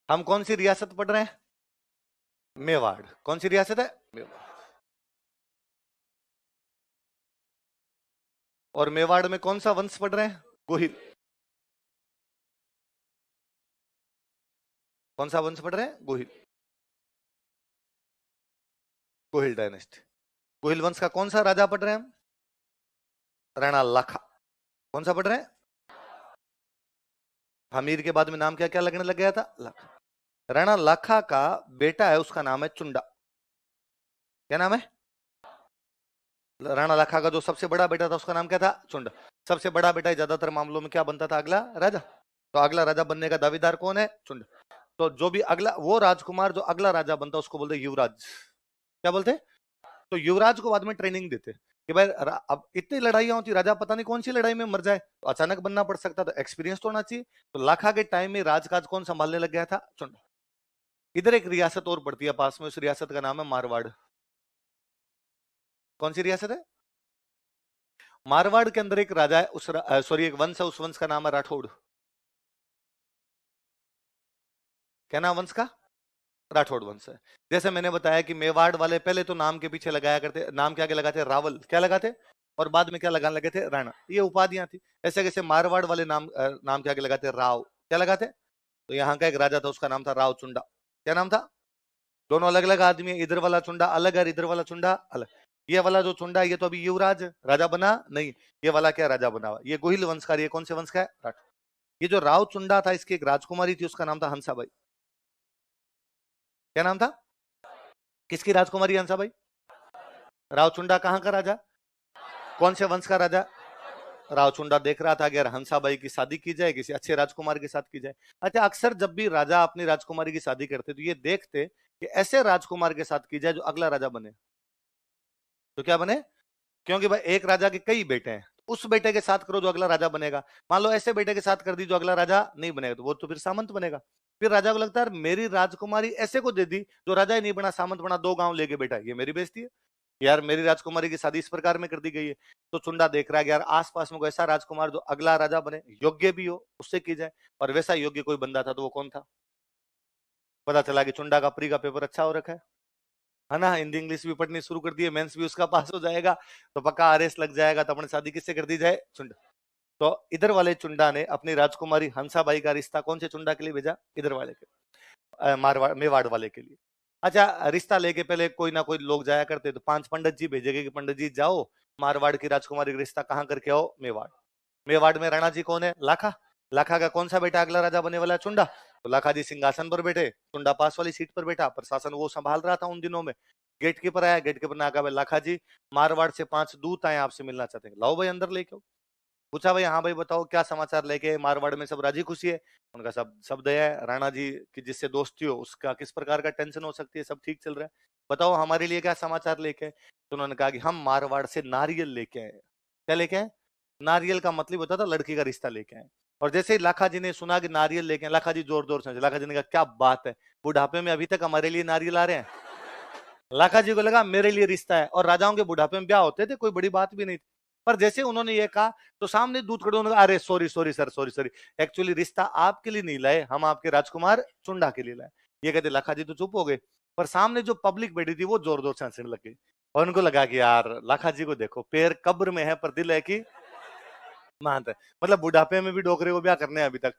हम कौन सी रियासत पढ़ रहे हैं? मेवाड़। कौन सी रियासत है? मेवाड़। और मेवाड़ में कौन सा वंश पढ़ रहे हैं? गोहिल। कौन सा वंश पढ़ रहे हैं? गोहिल। गोहिल डायनेस्टी। गोहिल वंश का कौन सा राजा पढ़ रहे हैं हम? राणा लाखा। कौन सा पढ़ रहे हैं? हमीर के बाद में नाम क्या क्या लगने लग गया था? लाखा। राणा लाखा का बेटा है, उसका नाम है चुंडा। क्या नाम है? राणा लाखा का जो सबसे बड़ा बेटा था उसका नाम क्या था? चुंडा। सबसे बड़ा बेटा ज्यादातर मामलों में क्या बनता था? अगला राजा। तो अगला राजा बनने का दावेदार कौन है? चुंडा। तो जो भी अगला वो राजकुमार जो अगला राजा बनता उसको बोलते युवराज। क्या बोलते? तो युवराज को बाद में ट्रेनिंग देते कि भाई अब इतनी लड़ाइयां होती, राजा पता नहीं कौन सी लड़ाई में मर जाए तो अचानक बनना पड़ सकता, तो एक्सपीरियंस तो होना चाहिए। तो लाखा के टाइम में राजकाज कौन संभालने लग गया था? चुंडा। इधर एक रियासत और पड़ती है पास में, उस रियासत का नाम है मारवाड़। कौन सी रियासत है? मारवाड़ के अंदर एक राजा है, उस सॉरी एक वंश है, उस वंश का नाम है राठौड़। क्या नाम वंश का? राठौड़ वंश है। जैसे मैंने बताया कि मेवाड़ वाले पहले तो नाम के पीछे लगाया करते, नाम क्या क्या लगाते? रावल। क्या लगाते? और बाद में क्या लगाने लगे थे? राणा। ये उपाधियां थी। ऐसे कैसे मारवाड़ वाले नाम क्या क्या लगाते? राव। क्या लगाते? तो यहाँ का एक राजा था, उसका नाम था राव चुंडा। क्या नाम था? दोनों अलग अलग आदमी है, इधर वाला चुंडा अलग है, इधर वाला चुंडा अलग। ये वाला जो चुंडा ये तो अभी युवराज राजा बना नहीं, ये वाला क्या राजा बना हुआ? ये गोहिल वंश का। ये कौन से वंश का है? राठौर। ये जो राव चुंडा था इसकी एक राजकुमारी थी, उसका नाम था हंसाबाई। क्या नाम था? किसकी राजकुमारी? हंसाबाई। राव चुंडा कहां का राजा? कौन से वंश का राजा? राव चुंडा देख रहा था अगर हंसाबाई की शादी की जाए किसी अच्छे राजकुमार के साथ की जाए। अच्छा, अक्सर जब भी राजा अपनी राजकुमारी की शादी करते तो ये देखते कि ऐसे राजकुमार के साथ की जाए जो अगला राजा बने। तो क्या बने? क्योंकि भाई एक राजा के कई बेटे हैं, उस बेटे के साथ करो जो अगला राजा बनेगा। मान लो ऐसे बेटे के साथ कर दी जो अगला राजा नहीं बनेगा, तो वो तो फिर सामंत बनेगा। फिर राजा को लगता है मेरी राजकुमारी ऐसे को दे दी जो राजा ही नहीं बना, सामंत बना, 2 गांव लेके बैठा, ये मेरी बेइज्जती है यार। मेरी राजकुमारी की शादी इस प्रकार में कर दी गई है। तो चुंडा देख रहा है यार आसपास में कोई ऐसा राजकुमार जो अगला राजा बने, योग्य भी हो, उससे की जाए। और वैसा योग्य कोई बंदा था, तो वो कौन था? पता चला कि चुंडा का प्री का पेपर अच्छा हो रखा है ना, हिंदी इंग्लिश भी पढ़नी शुरू कर दी है, मेंस भी उसका पास हो जाएगा, तो पक्का आरएस लग जाएगा। तो अपने शादी किससे कर दी जाए? चुंडा। तो इधर वाले चुंडा ने अपनी राजकुमारी हंसाबाई का रिश्ता कौन से चुंडा के लिए भेजा? इधर वाले के, मारवाड़ मेवाड़ वाले के लिए। अच्छा, रिश्ता लेके पहले कोई ना कोई लोग जाया करते, तो 5 पंडित जी भेजेगे कि पंडित जी जाओ मारवाड़ की राजकुमारी का रिश्ता कहाँ करके आओ? मेवाड़। मेवाड़ में राणा जी कौन है? लाखा। लाखा का कौन सा बेटा अगला राजा बने वाला है? चुंडा। तो लाखा जी सिंहासन पर बैठे, चुंडा पास वाली सीट पर बैठा, प्रशासन वो संभाल रहा था उन दिनों में। गेट कीपर आया, गेट कीपर ने आका भाई लाखा जी मारवाड़ से 5 दूत आए आपसे मिलना चाहते हैं, लाओ भाई अंदर लेके आओ। पूछा भाई हाँ भाई बताओ क्या समाचार लेके? मारवाड़ में सब राजी खुशी है? उनका सब सब दया है, राणा जी की जिससे दोस्ती हो उसका किस प्रकार का टेंशन हो सकती है, सब ठीक चल रहा है, बताओ हमारे लिए क्या समाचार लेके आए? तो उन्होंने कहा कि हम मारवाड़ से नारियल लेके आए। क्या लेके आए? नारियल का मतलब होता था लड़की का रिश्ता लेके आए। और जैसे ही लाखा जी ने सुना कि नारियल लेके आए, लाखा जी जोर जोर से, लाखा जी ने कहा क्या बात है, बुढ़ापे में अभी तक हमारे लिए नारियल आ रहे हैं। लाखा जी को लगा मेरे लिए रिश्ता है, और राजाओं के बुढ़ापे में ब्याह होते थे, कोई बड़ी बात भी नहीं थी। पर जैसे उन्होंने ये कहा तो सामने दूध खड़े, उन्होंने कहा अरे sorry sorry sir, sorry sorry, actually रिश्ता आपके लिए नहीं लाए, हम आपके राजकुमार चुंडा के लिए लाए। ये कहते लाखा जी तो चुप हो गए, पर सामने जो पब्लिक बैठी थी वो जोर जोर से हंसने लग गई। और उनको लगा कि यार लाखा जी को देखो, पैर कब्र में है पर दिल है कि मानते हैं, मतलब बुढ़ापे में भी डोकरे को ब्याह करने हैं अभी तक।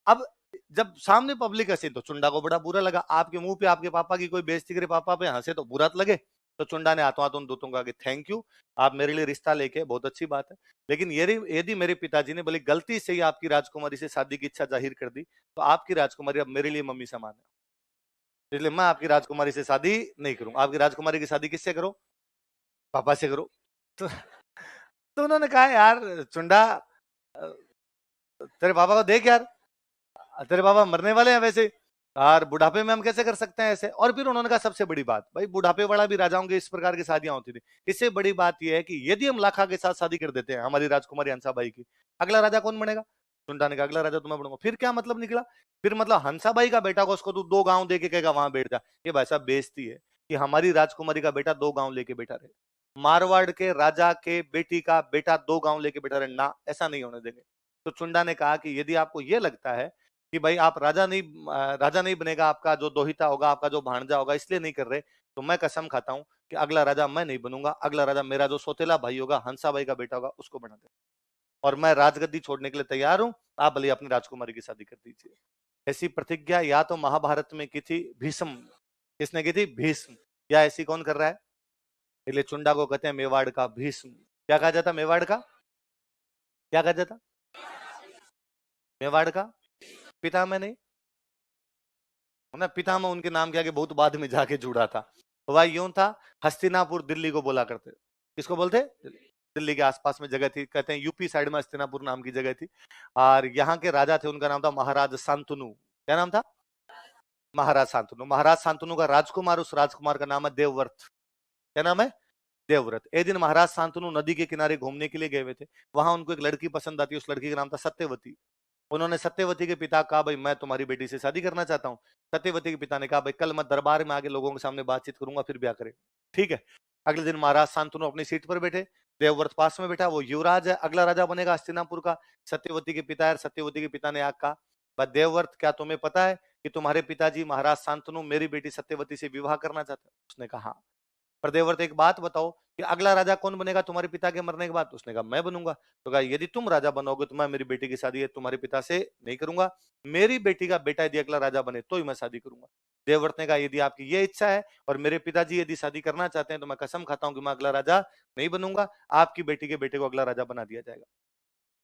अब जब सामने पब्लिक हंसी तो चुंडा को बड़ा बुरा लगा, आपके मुंह पे आपके पापा की कोई बेइज्जती करे, पापा पे हंसे तो बुरा लगे। तो चुंडा ने हाथों हाथ उन दूतों को कहा कि थैंक यू, आप मेरे लिए रिश्ता लेके, बहुत अच्छी बात है, लेकिन यदि मेरे पिताजी ने भले गलती से ही आपकी राजकुमारी से शादी की इच्छा जाहिर कर दी, तो आपकी राजकुमारी अब मेरे लिए मम्मी समान है, इसलिए मैं आपकी राजकुमारी से शादी नहीं करूंगा। आपकी राजकुमारी की शादी किससे करो? पापा से करो। तो, तो उन्होंने कहा यार चुंडा, तेरे पापा को देख यार, तेरे पापा मरने वाले हैं वैसे, और बुढ़ापे में हम कैसे कर सकते हैं ऐसे। और फिर उन्होंने कहा सबसे बड़ी बात, भाई बुढ़ापे वाला भी राजाओं के इस प्रकार की शादियां होती थी, इससे बड़ी बात यह है कि यदि हम लाखा के साथ शादी कर देते हैं हमारी राजकुमारी हंसाबाई की, अगला राजा कौन बनेगा? चुंडा ने कहा अगला राजा तुम्हें बनूंगा। फिर क्या मतलब निकला? फिर मतलब हंसाबाई का बेटा को उसको तू 2 गांव दे के कहेगा वहां बैठ जा, ये भाई साहब बेइज्जती है कि हमारी राजकुमारी का बेटा 2 गांव लेके बैठा रहे, मारवाड़ के राजा के बेटी का बेटा 2 गांव लेके बैठा रहे ना, ऐसा नहीं होने देंगे। तो चुंडा ने कहा कि यदि आपको यह लगता है कि भाई आप राजा नहीं बनेगा, आपका जो दोहिता होगा, आपका जो भांजा होगा, इसलिए नहीं कर रहे, तो मैं कसम खाता हूं कि अगला राजा मैं नहीं बनूंगा, अगला राजा मेरा जो सौतेला भाई होगा, हंसाबाई का बेटा होगा, उसको बना दे, और मैं राजगद्दी छोड़ने के लिए तैयार हूं, आप भले अपनी राजकुमारी की शादी कर दीजिए। ऐसी प्रतिज्ञा या तो महाभारत में की थी भीष्म, किसने की थी? भीष्म। या ऐसी कौन कर रहा है? इसलिए चुंडा को कहते हैं मेवाड़ का भीष्म। क्या कहा जाता मेवाड़ का? क्या कहा जाता मेवाड़ का? पिता में नहीं ना, पिता में उनके नाम के आगे बहुत बाद में जाके जुड़ा था। तो वह यूं था, हस्तिनापुर दिल्ली को बोला करते। किसको बोलते? दिल्ली के आसपास में जगह थी, कहते हैं यूपी साइड में हस्तिनापुर नाम की जगह थी। और यहाँ के राजा थे, उनका नाम था महाराज शांतनु। क्या नाम था? महाराज शांतनु। महाराज शांतनु का राजकुमार, उस राजकुमार का नाम है देवव्रत। क्या नाम है? देवव्रत। एक दिन महाराज शांतनु नदी के किनारे घूमने के लिए गए हुए थे। वहां उनको एक लड़की पसंद आती, उस लड़की का नाम था सत्यवती। उन्होंने सत्यवती के पिता कहा, भाई मैं तुम्हारी बेटी से शादी करना चाहता हूँ। सत्यवती के पिता ने कहा, भाई कल मैं दरबार में आगे लोगों के सामने बातचीत करूंगा, फिर ब्याह करें। ठीक है। अगले दिन महाराज शांतनु अपनी सीट पर बैठे, देवव्रत पास में बैठा, वो युवराज है, अगला राजा बनेगा हस्तिनापुर का। सत्यवती के पिता है, सत्यवती के पिता ने आग कहा, भाई देवव्रत क्या तुम्हें पता है कि तुम्हारे पिताजी महाराज शांतनु मेरी बेटी सत्यवती से विवाह करना चाहते हैं? उसने कहा हाँ। पर देवव्रत एक बात बताओ कि अगला राजा कौन बनेगा तुम्हारे पिता के मरने के बाद? उसने कहा मैं बनूंगा। तो कहा यदि तुम राजा बनोगे तो मैं मेरी बेटी की शादी तुम्हारे पिता से नहीं करूंगा, मेरी बेटी का बेटा यदि अगला राजा बने तो ही मैं शादी करूंगा। देवव्रत ने कहा यदि आपकी ये इच्छा है और मेरे पिताजी यदि शादी करना चाहते हैं तो मैं कसम खाता हूं कि मैं अगला राजा नहीं बनूंगा, आपकी बेटी के बेटे को अगला राजा बना दिया जाएगा।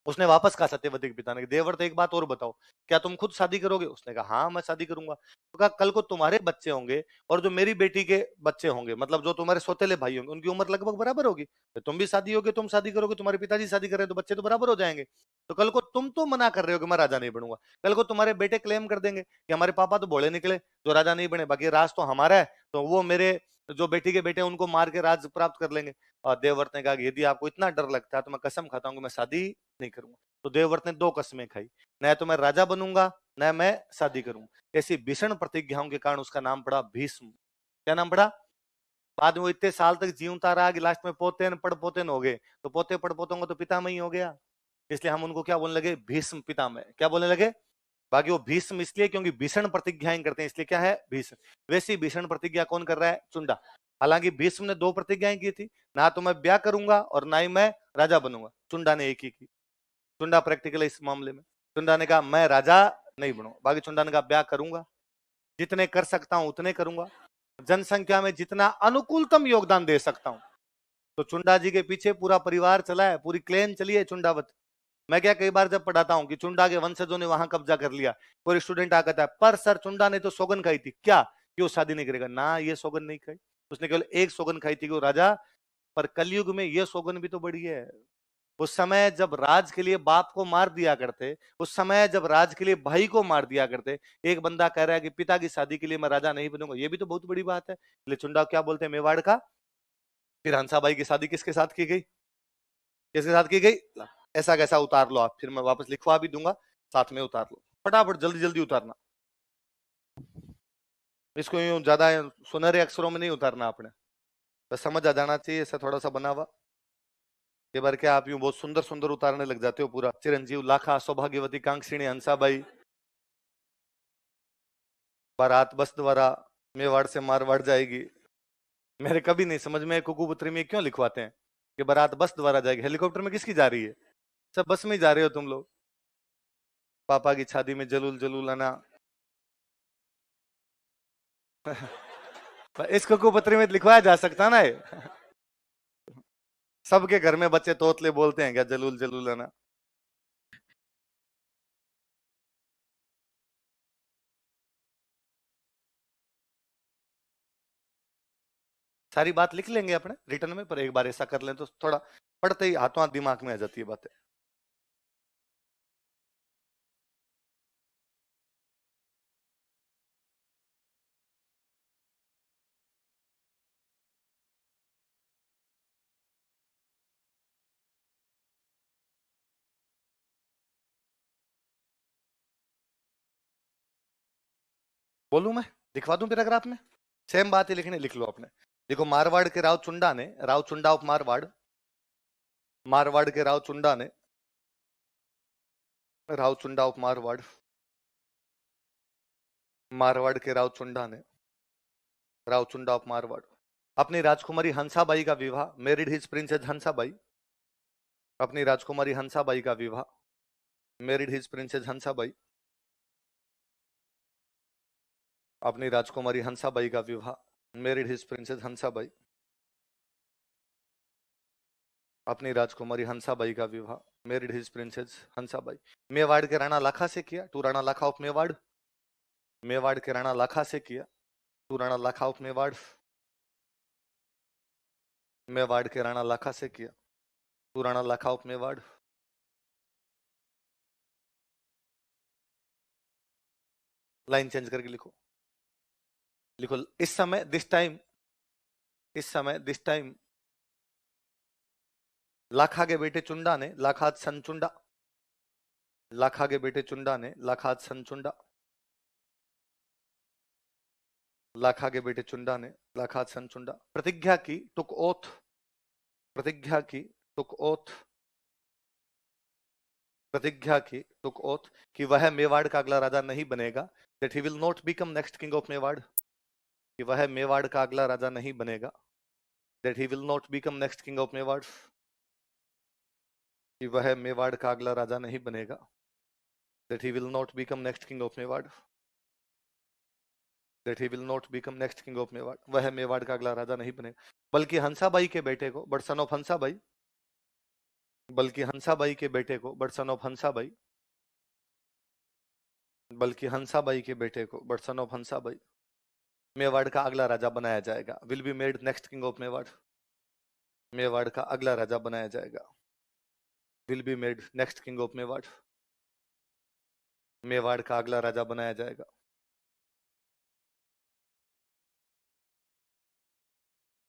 उसने वापस कहा सत्यवती के पिता ने, देवव्रत एक बात और बताओ, क्या तुम खुद शादी करोगे? उसने कहा हाँ मैं शादी करूंगा। तो कहा कल को तुम्हारे बच्चे होंगे और जो मेरी बेटी के बच्चे होंगे, मतलब जो तुम्हारे सौतेले भाई होंगे, उनकी उम्र लगभग बराबर होगी। तो तुम भी शादी होगी, तुम शादी करोगे, तुम्हारे पिताजी शादी कर रहे हैं, तो बच्चे तो बराबर हो जाएंगे। तो कल को तुम तो मना कर रहे हो कि मैं राजा नहीं बनूंगा, कल को तुम्हारे बेटे क्लेम कर देंगे कि हमारे पापा तो भोले निकले जो राजा नहीं बने, बाकी राज तो हमारा है, तो वो मेरे जो बेटी के बेटे उनको मार के राज प्राप्त कर लेंगे। और देवव्रत ने कहा यदि आपको इतना डर लगता है तो मैं कसम खाता हूं कि मैं शादी नहीं करूंगा। तो देवव्रत ने दो कसमें खाई, न तो मैं राजा बनूंगा न मैं शादी करूंगा। ऐसी भीषण प्रतिज्ञाओं के कारण उसका नाम पड़ा भीष्म। क्या नाम पड़ा? बाद में वो इतने साल तक जीवता रहा कि लास्ट में पोतेन पड़पोतेन हो गए, तो पोते पड़पोतों का तो पितामह ही हो गया, इसलिए हम उनको क्या बोलने लगे? भीष्म पितामह। क्या बोलने लगे? बाकी वो भीष्म इसलिए क्योंकि भीषण प्रतिज्ञाएं करते हैं, इसलिए क्या है? भीष्म। वैसी भीषण प्रतिज्ञा कौन कर रहा है? चुंडा। हालांकि भीष्म ने दो प्रतिज्ञाएं की थी, ना तो मैं ब्याह करूंगा और ना ही मैं राजा बनूंगा। चुंडा ने एक ही की। चुंडा प्रैक्टिकल है इस मामले में। चुंडा ने कहा मैं राजा नहीं बनूंगा, बाकी चुंडा ने कहा ब्याह करूंगा, जितने कर सकता हूं उतने करूंगा, जनसंख्या में जितना अनुकूलतम योगदान दे सकता हूं। तो चुंडा जी के पीछे पूरा परिवार चला है, पूरी क्लेन चली है चुंडावत। मैं क्या कई बार जब पढ़ाता हूं कि चुंडा के वंशजों ने वहां कब्जा कर लिया, कोई स्टूडेंट आ कहता है पर सर चुंडा ने तो सौगन खाई थी, क्या कि वो शादी नहीं करेगा? ना, ये सौगन नहीं खाई, उसने केवल एक सौगन खाई थी कि वो राजा। पर कलयुग में ये सौगन भी तो बड़ी है। उस समय जब राज के लिए बाप को मार दिया करते, उस समय जब राज के लिए भाई को मार दिया करते, एक बंदा कह रहा है कि पिता की शादी के लिए मैं राजा नहीं बनूंगा, ये भी तो बहुत बड़ी बात है। इसलिए चुंडा क्या बोलते हैं मेवाड़ का? फिर हंसाबाई की शादी किसके साथ की गई? किसके साथ की गई? ऐसा कैसा उतार लो आप, फिर मैं वापस लिखवा भी दूंगा, साथ में उतार लो फटाफट, जल्दी जल्दी उतारना। इसको यूं ज्यादा सुनहरे अक्षरों में नहीं उतारना आपने, बस समझ आ जाना चाहिए, ऐसा थोड़ा सा बना हुआ। ये बार क्या आप यूं बहुत सुंदर सुंदर उतारने लग जाते हो पूरा, चिरंजीव लाखा सौभाग्यवती कांक्षिणी हंसाबाई, बारात बस द्वारा मेवाड़ से मारवाड़ जाएगी। मेरे कभी नहीं समझ में कुकुपुत्री में क्यों लिखवाते हैं कि बारात बस द्वारा जाएगी, हेलीकॉप्टर में किसकी जा रही है? सब बस में ही जा रहे हो तुम लोग। पापा की शादी में जलूल जलूल आना इस कुकुपुत्री में लिखवाया जा सकता ना है। सबके घर में बच्चे तोतले बोलते हैं क्या जलूल जलूल आना? सारी बात लिख लेंगे अपने रिटर्न में, पर एक बार ऐसा कर लें तो थोड़ा पढ़ते ही हाथों हाथ दिमाग में आ जाती है बातें। बोलूं मैं? दिखवा दूं पैराग्राफ में? सेम बात ही लिखनी, लिख लो अपने। देखो, मारवाड़ के राव चुंडा ने, राव चुंडा ऑफ मारवाड़, मारवाड़ के राव चुंडा ने, राव चुंडा ऑफ मारवाड़, मारवाड़ के राव चुंडा ने, राव चुंडा ऑफ मारवाड़, अपनी राजकुमारी हंसाबाई का विवाह, मैरिड हिज प्रिंसेस हंसाबाई, अपनी राजकुमारी हंसाबाई का विवाह, मैरिड हिज प्रिंसेस हंसाबाई, अपनी राजकुमारी हंसाबाई का विवाह, मैरिड हिज प्रिंसेस हंसाबाई, अपनी राजकुमारी हंसाबाई का विवाह, married his princess Hansabai. Mewar के राणा लाखा से किया, टू राणा लाखा ऑफ मेवाड़। मेवाड़ के राणा लाखा से किया, टू राणा लाखा ऑफ मेवाड़। मेवाड़ के राणा लाखा से किया, to Rana Lakha of Mewar. Line change करके लिखो, लिखो इस समय, दिस टाइम, इस समय, दिस टाइम लाखा के बेटे चुंडा ने लाखात सन चुंडा, लाखा के बेटे चुंडा ने लाखात सन चुंडा, लाखा के बेटे चुंडा ने लाखात सन चुंडा प्रतिज्ञा की, टुक ओथ, प्रतिज्ञा की, टुक ओथ, प्रतिज्ञा की, टुक ओथ कि वह मेवाड़ का अगला राजा नहीं बनेगा, that he will not become next king of Mewar, कि वह मेवाड़ का अगला राजा नहीं बनेगा, that he will not become next king of Mewar, कि वह मेवाड़ का अगला राजा नहीं बनेगा, that he will not become next king of Mewar, that he will not become next king of Mewar, वह मेवाड़ का अगला राजा नहीं बनेगा, बल्कि हंसाबाई के बेटे को, बट सन ऑफ हंसाबाई, बल्कि हंसाबाई के बेटे को, बट सन ऑफ हंसाबाई, बल्कि हंसाबाई के बेटे को, but son of Hansabai, Mewar का अगला राजा बनाया जाएगा, will be made next king of Mewar, Mewar का अगला राजा बनाया जाएगा, will be made next king of Mewar, Mewar का अगला राजा बनाया जाएगा।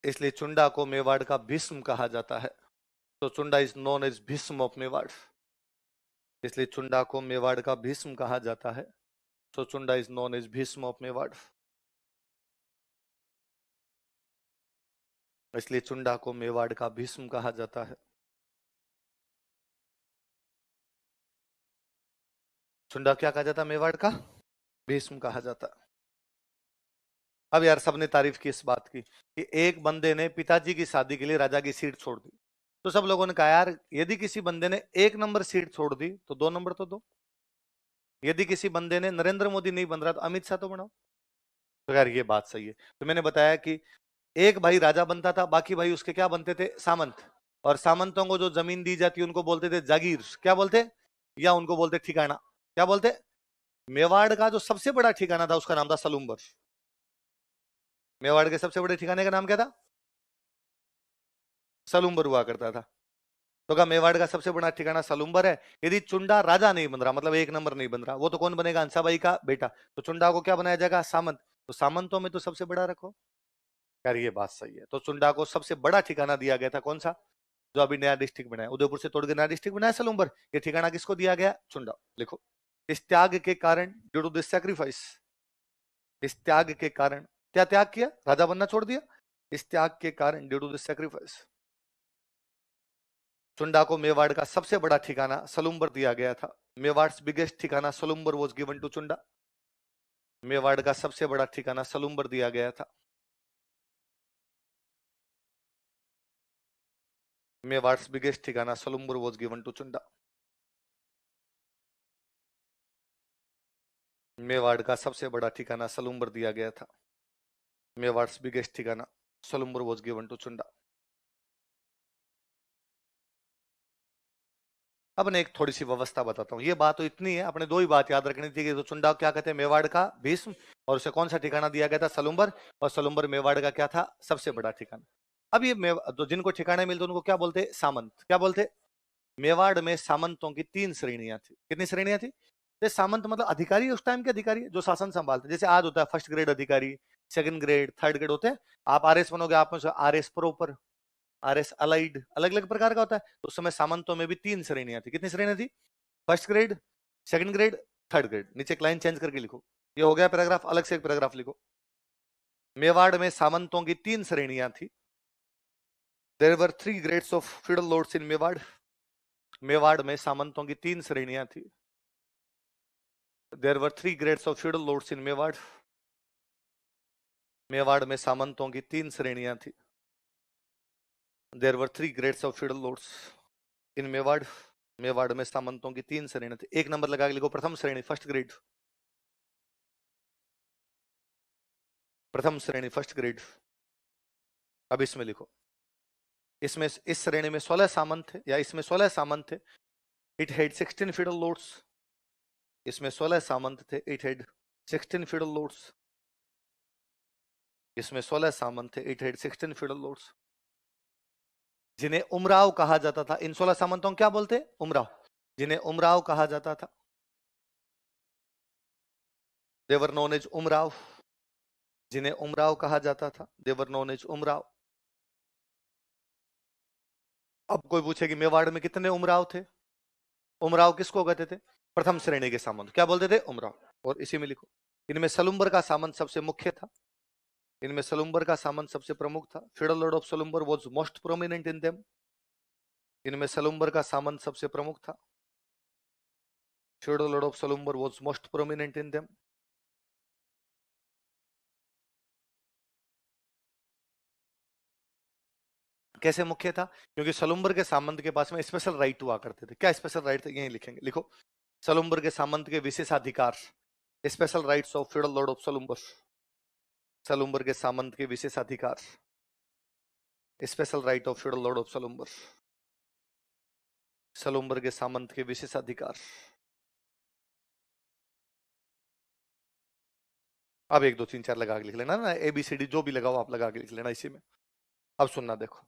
इसलिए चुंडा को मेवाड़ का भीष्म कहा जाता है, तो Chunda is known as Bhishma of Mewar, इसलिए चुंडा को मेवाड़ का भीष्म कहा जाता है, तो Chunda is known as Bhishma of Mewar, इसलिए चुंडा को मेवाड़ का भीष्म कहा जाता है। चुंडा क्या कहा जाता, मेवाड़ का भीष्म कहा जाता। अब यार सबने तारीफ की इस बात की कि एक बंदे ने पिताजी की शादी के लिए राजा की सीट छोड़ दी, तो सब लोगों ने कहा यार यदि किसी बंदे ने 1 नंबर सीट छोड़ दी तो 2 नंबर तो दो, यदि किसी बंदे ने नरेंद्र मोदी नहीं बन रहा तो अमित शाह तो बनाओ। तो यार ये बात सही है। तो मैंने बताया कि एक भाई राजा बनता था, बाकी भाई उसके क्या बनते थे, सामंत, और सामंतों को जो जमीन दी जाती उनको बोलते थे जागीर, क्या बोलते, या उनको बोलते ठिकाना, क्या बोलते। मेवाड़ का जो सबसे बड़ा ठिकाना था उसका नाम था सलूम्बर। मेवाड़ के सबसे बड़े ठिकाने का नाम क्या था, सलूम्बर हुआ करता था। तो क्या मेवाड़ का सबसे बड़ा ठिकाना सलूम्बर है। यदि चुंडा राजा नहीं बन रहा, मतलब 1 नंबर नहीं बन रहा, वो तो कौन बनेगा, हंसाबाई का बेटा, तो चुंडा को क्या बनाया जाएगा, सामंत, तो सामंतों में तो सबसे बड़ा रखो। यार ये बात सही है। तो चुंडा को सबसे बड़ा ठिकाना दिया गया था, कौन सा, जो अभी नया डिस्ट्रिक्ट बनाया, उदयपुर से तोड़ के नया डिस्ट्रिक्ट बनाया सलूम्बर, ये ठिकाना किसको दिया गया, चुंडा। लिखो, इस त्याग के कारण, ड्यू टू दिस सैक्रिफाइस, इस त्याग के कारण, क्या त्याग किया, राजा बनना छोड़ दिया, इस त्याग के कारण, due to this sacrifice, Chunda को मेवाड़ का सबसे बड़ा ठिकाना सलूम्बर दिया गया था। मेवाड़्स बिगेस्ट ठिकाना Salumbar was given to Chunda, Mewar का सबसे बड़ा ठिकाना सलूम्बर दिया गया था। मेवाड़्स बिगेस्ट ठिकाना Salumbar was given to Chunda, Mewar का सबसे बड़ा ठिकाना सलूम्बर दिया गया था। मेवाड़्स बिगेस्ट ठिकाना Salumbar was given to Chunda. अब मैं एक थोड़ी सी व्यवस्था बताता हूँ। ये बात तो इतनी है, अपने 2 ही बात याद रखनी थी कि तो चुंडा क्या कहते हैं, मेवाड़ का भीष्म, और उसे कौन सा ठिकाना दिया गया था, सलूम्बर, और सलूम्बर मेवाड़ का क्या था, सबसे बड़ा ठिकाना। अब ये तो जिनको ठिकाने मिलते उनको क्या बोलते, सामंत, क्या बोलते। मेवाड़ में सामंतों की 3 श्रेणियां थी। कितनी श्रेणियां थी, तो सामंत मतलब अधिकारी, उस टाइम के अधिकारी जो शासन संभालते, जैसे आज होता है 1st ग्रेड अधिकारी, 2nd ग्रेड, 3rd ग्रेड होते हैं। आप आरएस बनोगे, आप में आरएस प्रॉपर, आरएस अलाइड, अलग अलग प्रकार का होता है। तो उस समय सामंतों में भी 3 श्रेणियां थी। कितनी श्रेणियां थी, 1st grade, 2nd grade, 3rd grade. नीचे एक लाइन चेंज करके लिखो, ये हो गया पैराग्राफ, अलग से एक पैराग्राफ लिखो। मेवाड़ में सामंतों की 3 श्रेणियां थी। There were 3 grades of feudal lords in Mewar, Mewar में सामंतों की 3 श्रेणियां थी। There were 3 grades of feudal lords in Mewar, Mewar में सामंतों की 3 श्रेणियां थी। There were 3 grades of feudal lords in Mewar, Mewar में सामंतों की 3 श्रेणियां थी। 1 नंबर लगा के लिखो, प्रथम श्रेणी, 1st ग्रेड, प्रथम श्रेणी 1st ग्रेड। अब इसमें लिखो, इसमें इस श्रेणी में 16 सामंत थे, या इसमें 16 सामंत थे। It had 16 feudal lords. इसमें 16 सामंत थे। It had 16 feudal lords. इसमें 16 सामंत थे। It had 16 feudal lords. जिन्हें उमराव कहा जाता था, इन 16 सामंतों को क्या बोलते? उमराव। जिन्हें उमराव कहा जाता था, they were known as Umrao. जिन्हें उमराव कहा जाता था, they were known as Umrao. अब कोई पूछे कि मेवाड़ में कितने उमराव थे? उमराव किसको कहते थे? प्रथम श्रेणी के सामंत। क्या बोलते थे? उमराव। और इसी में लिखो, इनमें सलुम्बर का सामंत सबसे मुख्य था। इनमें सलुम्बर का सामंत सबसे प्रमुख था। Feudal Lord of Salumbar was most prominent in them. इनमें सलुम्बर का सामंत सबसे प्रमुख था। Feudal Lord of Salumbar was most prominent in them. कैसे मुख्य था? क्योंकि सलुम्बर के सामंत के पास में स्पेशल राइट हुआ करते थे। क्या स्पेशल राइट थे? यही लिखेंगे, लिखो, सलुम्बर के सामंत के विशेषाधिकार, special rights of feudal Lord of Salumbar. Salumbar के सामंत के विशेषाधिकार, special right of feudal Lord of Salumbar. Salumbar के सामंत के विशेषाधिकार। अब 1 2 3 4 लगा के लिख लेना ना, ABCD जो भी लगाओ आप लगा के लिख लेना इसी में। अब सुनना, देखो,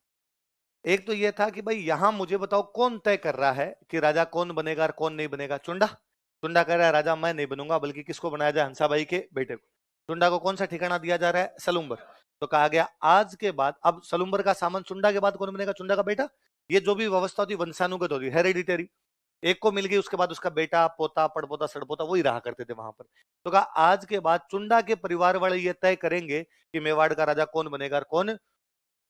एक तो यह था कि भाई यहां मुझे बताओ कौन तय कर रहा है कि राजा कौन बनेगा और कौन नहीं बनेगा? चुंडा। चुंडा कह रहा है राजा मैं नहीं बनूंगा, बल्कि किसको बनाया जाए? हंसाबाई के बेटे को। चुंडा को कौन सा ठिकाना दिया जा रहा है? सलुम्बर। तो कहा गया आज के बाद अब सलुम्बर का सामंत चुंडा के बाद कौन बनेगा? चुंडा का बेटा। ये जो भी व्यवस्था होती वंशानुगत होती, हेरिडिटरी। एक को मिल गई, उसके बाद उसका बेटा, पोता, पड़पोता, सड़पोता वही रहा करते थे वहां पर। तो कहा आज के बाद चुंडा के परिवार वाले ये तय करेंगे कि मेवाड़ का राजा कौन बनेगा और कौन।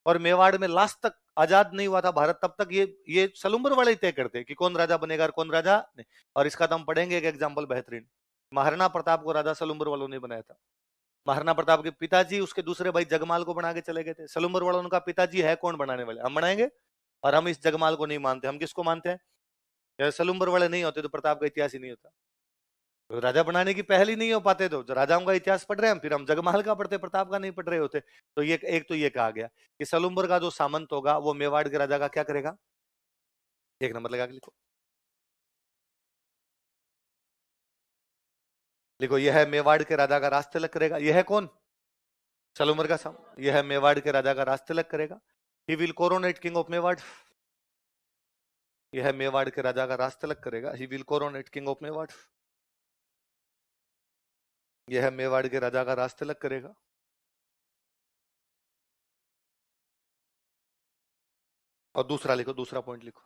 और मेवाड़ में लास्ट तक आजाद नहीं हुआ था भारत, तब तक ये सलुम्बर वाले ही तय करते कि कौन राजा बनेगा और कौन राजा नहीं। और इसका तो हम पढ़ेंगे एक एग्जाम्पल बेहतरीन। महाराणा प्रताप को राजा सलुम्बर वालों ने बनाया था। महाराणा प्रताप के पिताजी उसके दूसरे भाई जगमाल को बना के चले गए थे। सलुम्बर वालों का पिताजी है कौन बनाने वाले? हम बनाएंगे। और हम इस जगमाल को नहीं मानते। हम किसको मानते हैं? यार सलुम्बर वाले नहीं होते तो प्रताप का इतिहास ही नहीं होता। तो राजा बनाने की पहल ही नहीं हो पाते, तो राजाओं का इतिहास पढ़ रहे हैं हम, फिर हम जगमाल का पढ़ते, प्रताप का नहीं पढ़ रहे होते। तो ये एक तो ये कहा गया कि सलुम्बर का जो सामंत होगा वो मेवाड़ के राजा का क्या करेगा? 1 नंबर लगा के लिखो, लिखो, यह है मेवाड़ के राजा का राज तिलक करेगा। यह है कौन? सलुम्बर का सामंत। यह है मेवाड़ के राजा का राज तिलक करेगा। He will coronet king of Mewar. यह है मेवाड़ के राजा का राज तिलक करेगा। He will coronet king of Mewar. यह है मेवाड़ के राजा का राज तिलक करेगा। और दूसरा लिखो, दूसरा पॉइंट लिखो।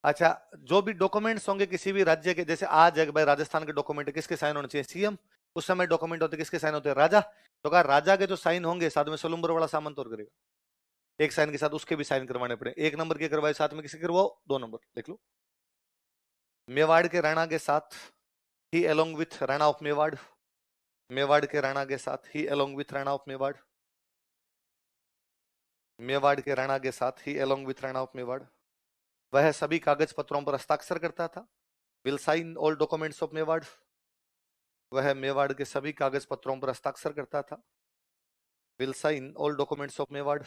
अच्छा, जो भी डॉक्यूमेंट्स होंगे किसी भी राज्य के, जैसे आज एक भाई राजस्थान के डॉक्यूमेंट किसके साइन होने चाहिए? सीएम। उस समय डॉक्यूमेंट होते किसके साइन होते हैं? राजा। तो कहा राजा के जो साइन होंगे साथ में सलुम्बर वाला सामंत और करेगा। एक साइन के साथ उसके भी साइन करवाने पड़े। 1 नंबर के करवाए, साथ में किसी करवाओ 2 नंबर लिख लो। मेवाड़ के राणा के साथ ही along with Rana of Mewar. Mewar के राणा के साथ ही along with Rana of Mewar. Mewar के राणा के साथ ही along with Rana of Mewar. वह सभी कागज पत्रों पर हस्ताक्षर करता था। Will sign all documents of Mewar. वह मेवाड़ के सभी कागज पत्रों पर हस्ताक्षर करता था। Will sign all documents of Mewar.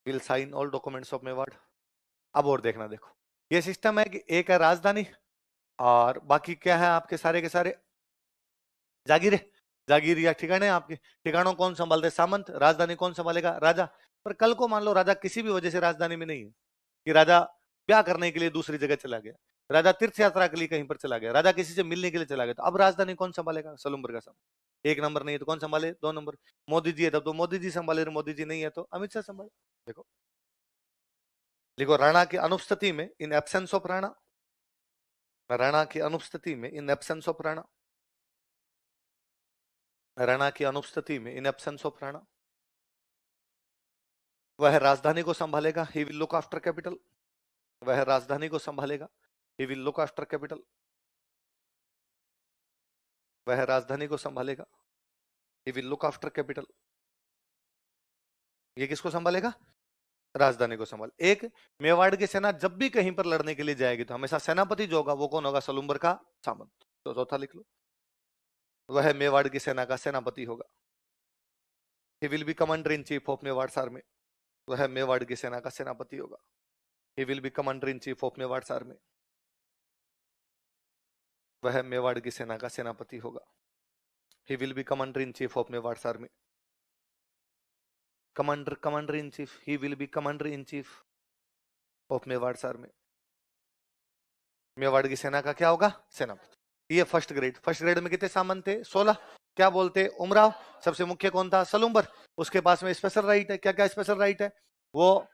Will sign all documents of Mewar. अब और देखना, देखो, ये सिस्टम है कि एक है राजधानी और बाकी क्या है आपके सारे के सारे जागीर। जागीर या ठिकाने आपके। ठिकानों कौन संभालते? सामंत। राजधानी कौन संभालेगा? राजा। पर कल को मान लो राजा किसी भी वजह से राजधानी में नहीं है, कि राजा ब्याह करने के लिए दूसरी जगह चला गया, राजा तीर्थ यात्रा के लिए कहीं पर चला गया, राजा किसी से मिलने के लिए चला गया, तो अब राजधानी कौन संभालेगा? सलुम्बर का संभाल। 1 नंबर नहीं है तो कौन संभाले? 2 नंबर। मोदी जी है तब तो मोदी जी संभाले, मोदी जी नहीं है तो अमित शाह संभाले। देखो, लिखो, राणा की अनुपस्थिति में, in absence of Rana. Rana की अनुपस्थिति में, in absence of Rana. Rana की अनुपस्थिति में, इन एब्सेंस ऑफ राणा, वह राजधानी को संभालेगा। He will look after capital. वह राजधानी को संभालेगा। He will look after capital. वह राजधानी को संभालेगा। He will look after capital. ये किसको संभालेगा? राजधानी को संभाल। एक, मेवाड़ की सेना जब भी कहीं पर लड़ने के लिए जाएगी तो हमेशा सेनापति जो होगा वो कौन होगा? सलुम्बर का सामंत। तो चौथा लिख लो, वह मेवाड़ की सेना का सेनापति होगा। He will be commander in chief of Mewar army, वह मेवाड़ की सेना का सेनापति होगा। He will be commander in chief of Mewar army, वह मेवाड़ की सेना का सेनापति होगा। He will be commander in chief of Mewar army, commander in chief, he will be commander in chief of Mewar army, Mewar की सेना का क्या होगा, सेनापति। ये फर्स्ट ग्रेड में कितने सामंत थे, 16। क्या बोलते, उमराव। सबसे मुख्य कौन था, सलूम्बर। उसके पास में स्पेशल राइट है, क्या क्या स्पेशल राइट है, वो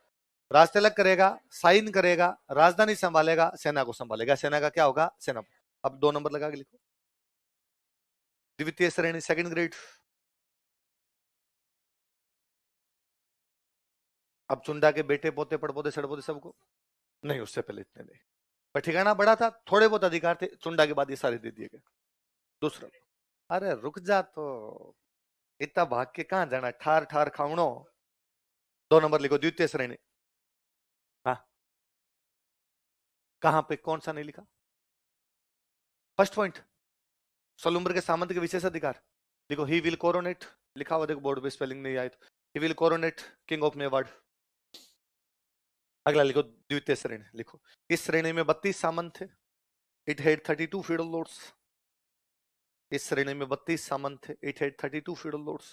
राजतिलक करेगा, साइन करेगा, राजधानी संभालेगा, सेना को संभालेगा। सेना का क्या होगा, सेनापति। अब 2 नंबर लगा के लिखो। द्वितीय श्रेणी सेकंड ग्रेड। अब चुंडा के बेटे पोते पड़पोते सड़पोते सबको नहीं, उससे पहले इतने नहीं, पर ठिकाना बड़ा था, थोड़े बहुत अधिकार थे, चुंडा के बाद ये सारे दे दिए गए। दूसरा, अरे रुक जा, तो इतना भाग के कहां जाना, ठार ठार खावणो। 2 नंबर लिखो, द्वितीय श्रेणी। हाँ, कहां पे, कौन सा नहीं लिखा, फर्स्ट पॉइंट, सलूम्बर के सामंत के विशेष अधिकार लिखो। ही विल कोरोनेट, लिखा हुआ देखो बोर्ड पे, स्पेलिंग नहीं आए तो। He will coronet king of Mewar. अगला लिखो, द्वितीय श्रेणी लिखो। इस श्रेणी में 32 सामंत थे। It had 32 feudal lords। इस श्रेणी में 32 सामंत थे। It had 32 feudal lords।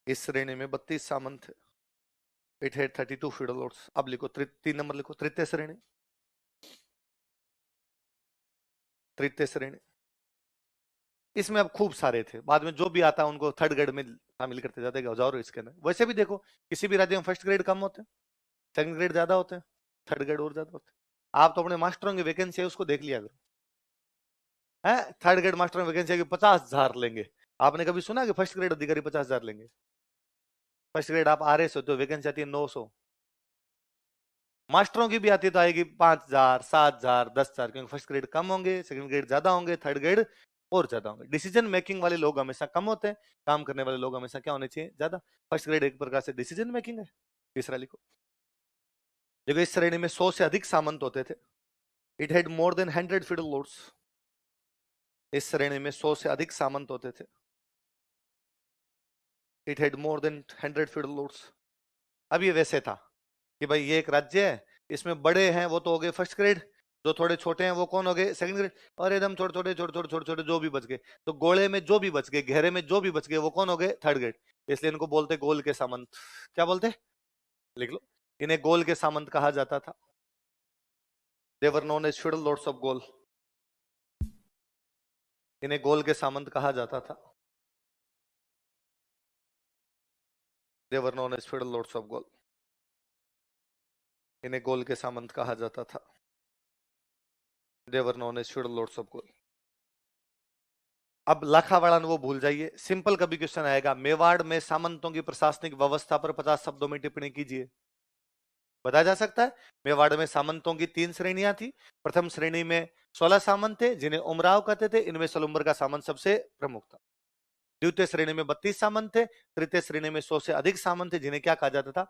इस श्रेणी में 32 सामंत थे। It had 32 feudal lords। अब लिखो 3 नंबर लिखो, तृतीय श्रेणी। तृतीय श्रेणी, इसमें अब खूब सारे थे, बाद में जो भी आता उनको थर्ड ग्रेड में शामिल करते जाते हैं। हजारों इसके अंदर। वैसे भी देखो, किसी भी राज्य में फर्स्ट ग्रेड कम होते हैं, सेकंड ग्रेड ज्यादा होते हैं, थर्ड ग्रेड और ज्यादा होते हैं। आप तो अपने मास्टरों की वैकेंसी है उसको देख लिया करो, है थर्ड ग्रेड मास्टर में वैकेंसी है कि 50,000 लेंगे। आपने कभी सुना कि फर्स्ट ग्रेड अधिकारी 50,000 लेंगे? फर्स्ट ग्रेड आप आ रहे हो तो वैकेंसी आती है 900। मास्टरों की भी आती है तो आएगी 5,000, 7,000, 10,000, क्योंकि फर्स्ट ग्रेड कम होंगे, सेकंड ग्रेड ज्यादा होंगे, थर्ड ग्रेड और ज्यादा होंगे। डिसीजन मेकिंग वाले लोग हमेशा कम होते हैं, काम करने वाले लोग हमेशा क्या होने चाहिए, ज्यादा। फर्स्ट ग्रेड एक प्रकार से डिसीजन मेकिंग है। तीसरा लिखो, देखो इस श्रेणी में 100 से अधिक सामंत होते थे। It had more than 100 feudal lords। इस श्रेणी में 100 से अधिक सामंत होते थे। It had more than 100 feudal lords। अब ये वैसे था कि भाई ये एक राज्य है, इसमें बड़े हैं वो तो हो गए फर्स्ट ग्रेड, जो थोड़े छोटे हैं वो कौन हो गए, सेकंड ग्रेड, और एकदम छोटे छोटे छोटे छोटे छोटे छोटे जो भी बच गए, तो गोले में जो भी बच गए, घेरे में जो भी बच गए, वो कौन हो गए, थर्ड ग्रेड। इसलिए इनको बोलते गोल के सामंत। क्या बोलते, लिख लो, इन्हें गोल के सामंत कहा जाता था। They were known as feudal lords of Gol. इन्हें गोल के सामंत कहा जाता था। They were known as feudal lords of Gol. इन्हें गोल के सामंत कहा जाता था। They were known as feudal lords of Gol. अब लाखावाड़ान वो भूल जाइए, सिंपल कभी क्वेश्चन आएगा, मेवाड़ में सामंतों की प्रशासनिक व्यवस्था पर 50 शब्दों में टिप्पणी कीजिए। बताया जा सकता है। मेवाड़ में सामंतों की 3 श्रेणियां थी। प्रथम श्रेणी में 16 सामंत थे जिन्हें उमराव कहते थे, इनमें सलूम्बर का सामंत सबसे प्रमुख था। द्वितीय श्रेणी में 32 सामंत थे। तृतीय श्रेणी में 100 से अधिक सामंत थे जिन्हें क्या कहा जाता था,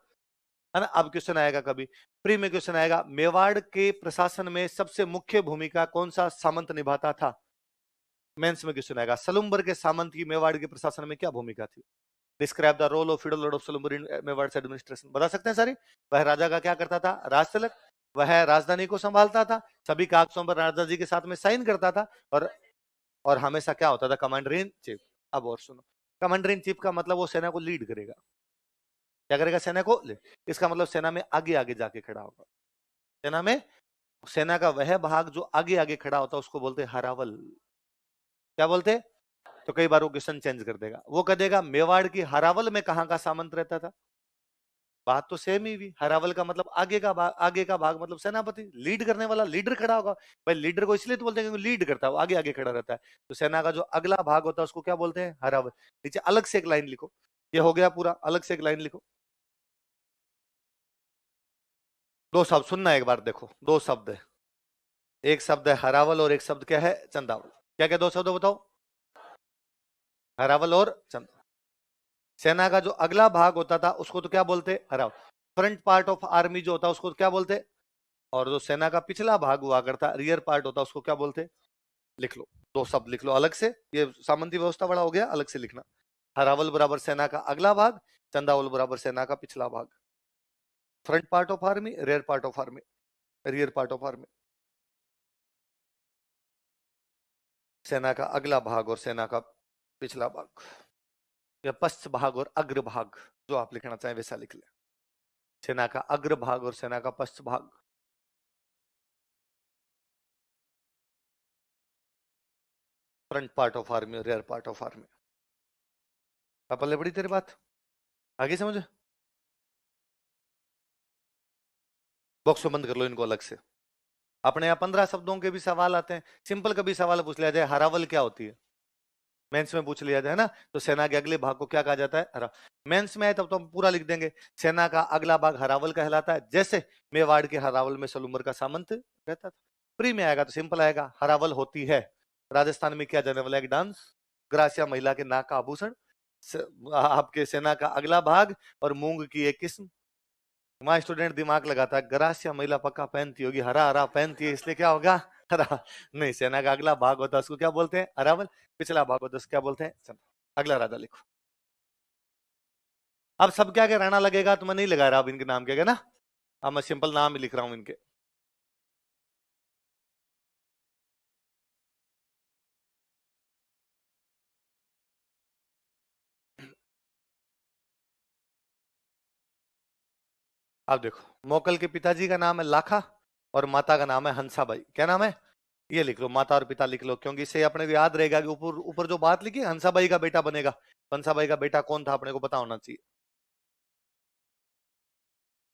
है ना। अब क्वेश्चन आएगा, कभी प्री में क्वेश्चन आएगा, मेवाड़ के प्रशासन में सबसे मुख्य भूमिका कौन सा सामंत निभाता था। मेंस में क्वेश्चन आएगा, सलूम्बर के सामंत की मेवाड़ के प्रशासन में क्या भूमिका थी। Describe the role of feudal lord of Salumbar in Mewar administration. बता सकते हैं सारे। वह राजा का क्या करता था, राजतिलक। वह राजधानी को संभालता था, सभी कागजों पर राजा जी के साथ में साइन करता था, और हमेशा क्या होता था, कमांडर इन चीफ। अब और सुनो, कमांडर इन चीफ का मतलब वो सेना को लीड करेगा। क्या करेगा, सेना को। इसका मतलब सेना में आगे आगे जाके खड़ा होगा। सेना में, सेना का वह भाग जो आगे आगे खड़ा होता है उसको बोलते हैं हरावल। क्या बोलते, तो कई बार वो क्वेश्चन चेंज कर देगा, वो कह देगा मेवाड़ की हरावल में कहां का सामंत रहता था। बात तो सेम ही हुई। हरावल का मतलब आगे का भाग मतलब सेनापति, लीड करने वाला, लीडर खड़ा होगा। भाई लीडर को इसलिए तो बोलते हैं क्योंकि लीड करता है, वो आगे आगे खड़ा रहता है। तो सेना का जो अगला भाग होता है उसको क्या बोलते हैं, हरावल। नीचे अलग से एक लाइन लिखो, ये हो गया पूरा, अलग से एक लाइन लिखो। 2 शब्द सुनना एक बार, देखो 2 शब्द है, एक शब्द है हरावल और एक शब्द क्या है, चंदावल। क्या क्या 2 शब्द बताओ, हरावल और चंदावल। सेना का जो अगला भाग होता था उसको तो क्या बोलते, हरावल। फ्रंट पार्ट ऑफ आर्मी जो होता है उसको क्या बोलते, और जो सेना का पिछला भाग हुआ करता, रियर पार्ट होता है उसको क्या बोलते, लिख लो। दो शब्द लिख लो अलग से, ये सामंती व्यवस्था बड़ा हो गया, अलग से लिखना। हरावल बराबर सेना का अगला भाग, चंदावल बराबर सेना का पिछला भाग। Front part of army, rear part of army, rear part of army. सेना का अगला भाग और सेना का पिछला भाग, या पश्च भाग और अग्र भाग, जो आप लिखना चाहें वैसा लिख ले। सेना का अग्र भाग और सेना का पश्च भाग। फ्रंट पार्ट ऑफ आर्मी और रेयर पार्ट ऑफ आर्मी। अब पल्ले बड़ी तेरी बात आगे समझे। बॉक्स को बंद कर लो इनको अलग से। अपने यहाँ 15 शब्दों के भी सवाल आते हैं। सिंपल कभी सवाल पूछ लिया जाए हरावल क्या होती है, मेंस में पूछ लिया जाए ना, तो सेना के अगले भाग को क्या कहा जाता है, हरा। मेंस में आए तब तो हम पूरा लिख देंगे। सेना का अगला भाग हरावल कहलाता है, जैसे मेवाड़ के हरावल में सलूमर का सामंत रहता था। प्री में आएगा तो सिंपल आएगा, हरावल होती है राजस्थान में किया जाने वाला एक डांस, ग्रासिया महिला के नाक का आभूषण, आपके सेना का अगला भाग और मूंग की एक किस्म। वहां स्टूडेंट दिमाग लगाता है, ग्रासिया महिला पक्का पहनती होगी, हरा हरा पहनती है इसलिए क्या होगा हरा। नहीं, सेना का अगला भाग होता है उसको क्या बोलते हैं, हरावल। पिछला भाग होता है उसको क्या बोलते हैं, चलो अगला राजा लिखो। अब सब क्या के राणा लगेगा तो मैं नहीं लगा रहा अब इनके नाम क्या ना, अब मैं सिंपल नाम ही लिख रहा हूं इनके। अब देखो, मोकल के पिताजी का नाम है लाखा और माता का नाम है हंसाबाई। क्या नाम है, ये लिख लो, माता और पिता लिख लो, क्योंकि इससे अपने को याद रहेगा कि ऊपर ऊपर जो बात लिखी हंसाबाई का बेटा बनेगा। हंसाबाई का बेटा कौन था अपने को पता होना चाहिए।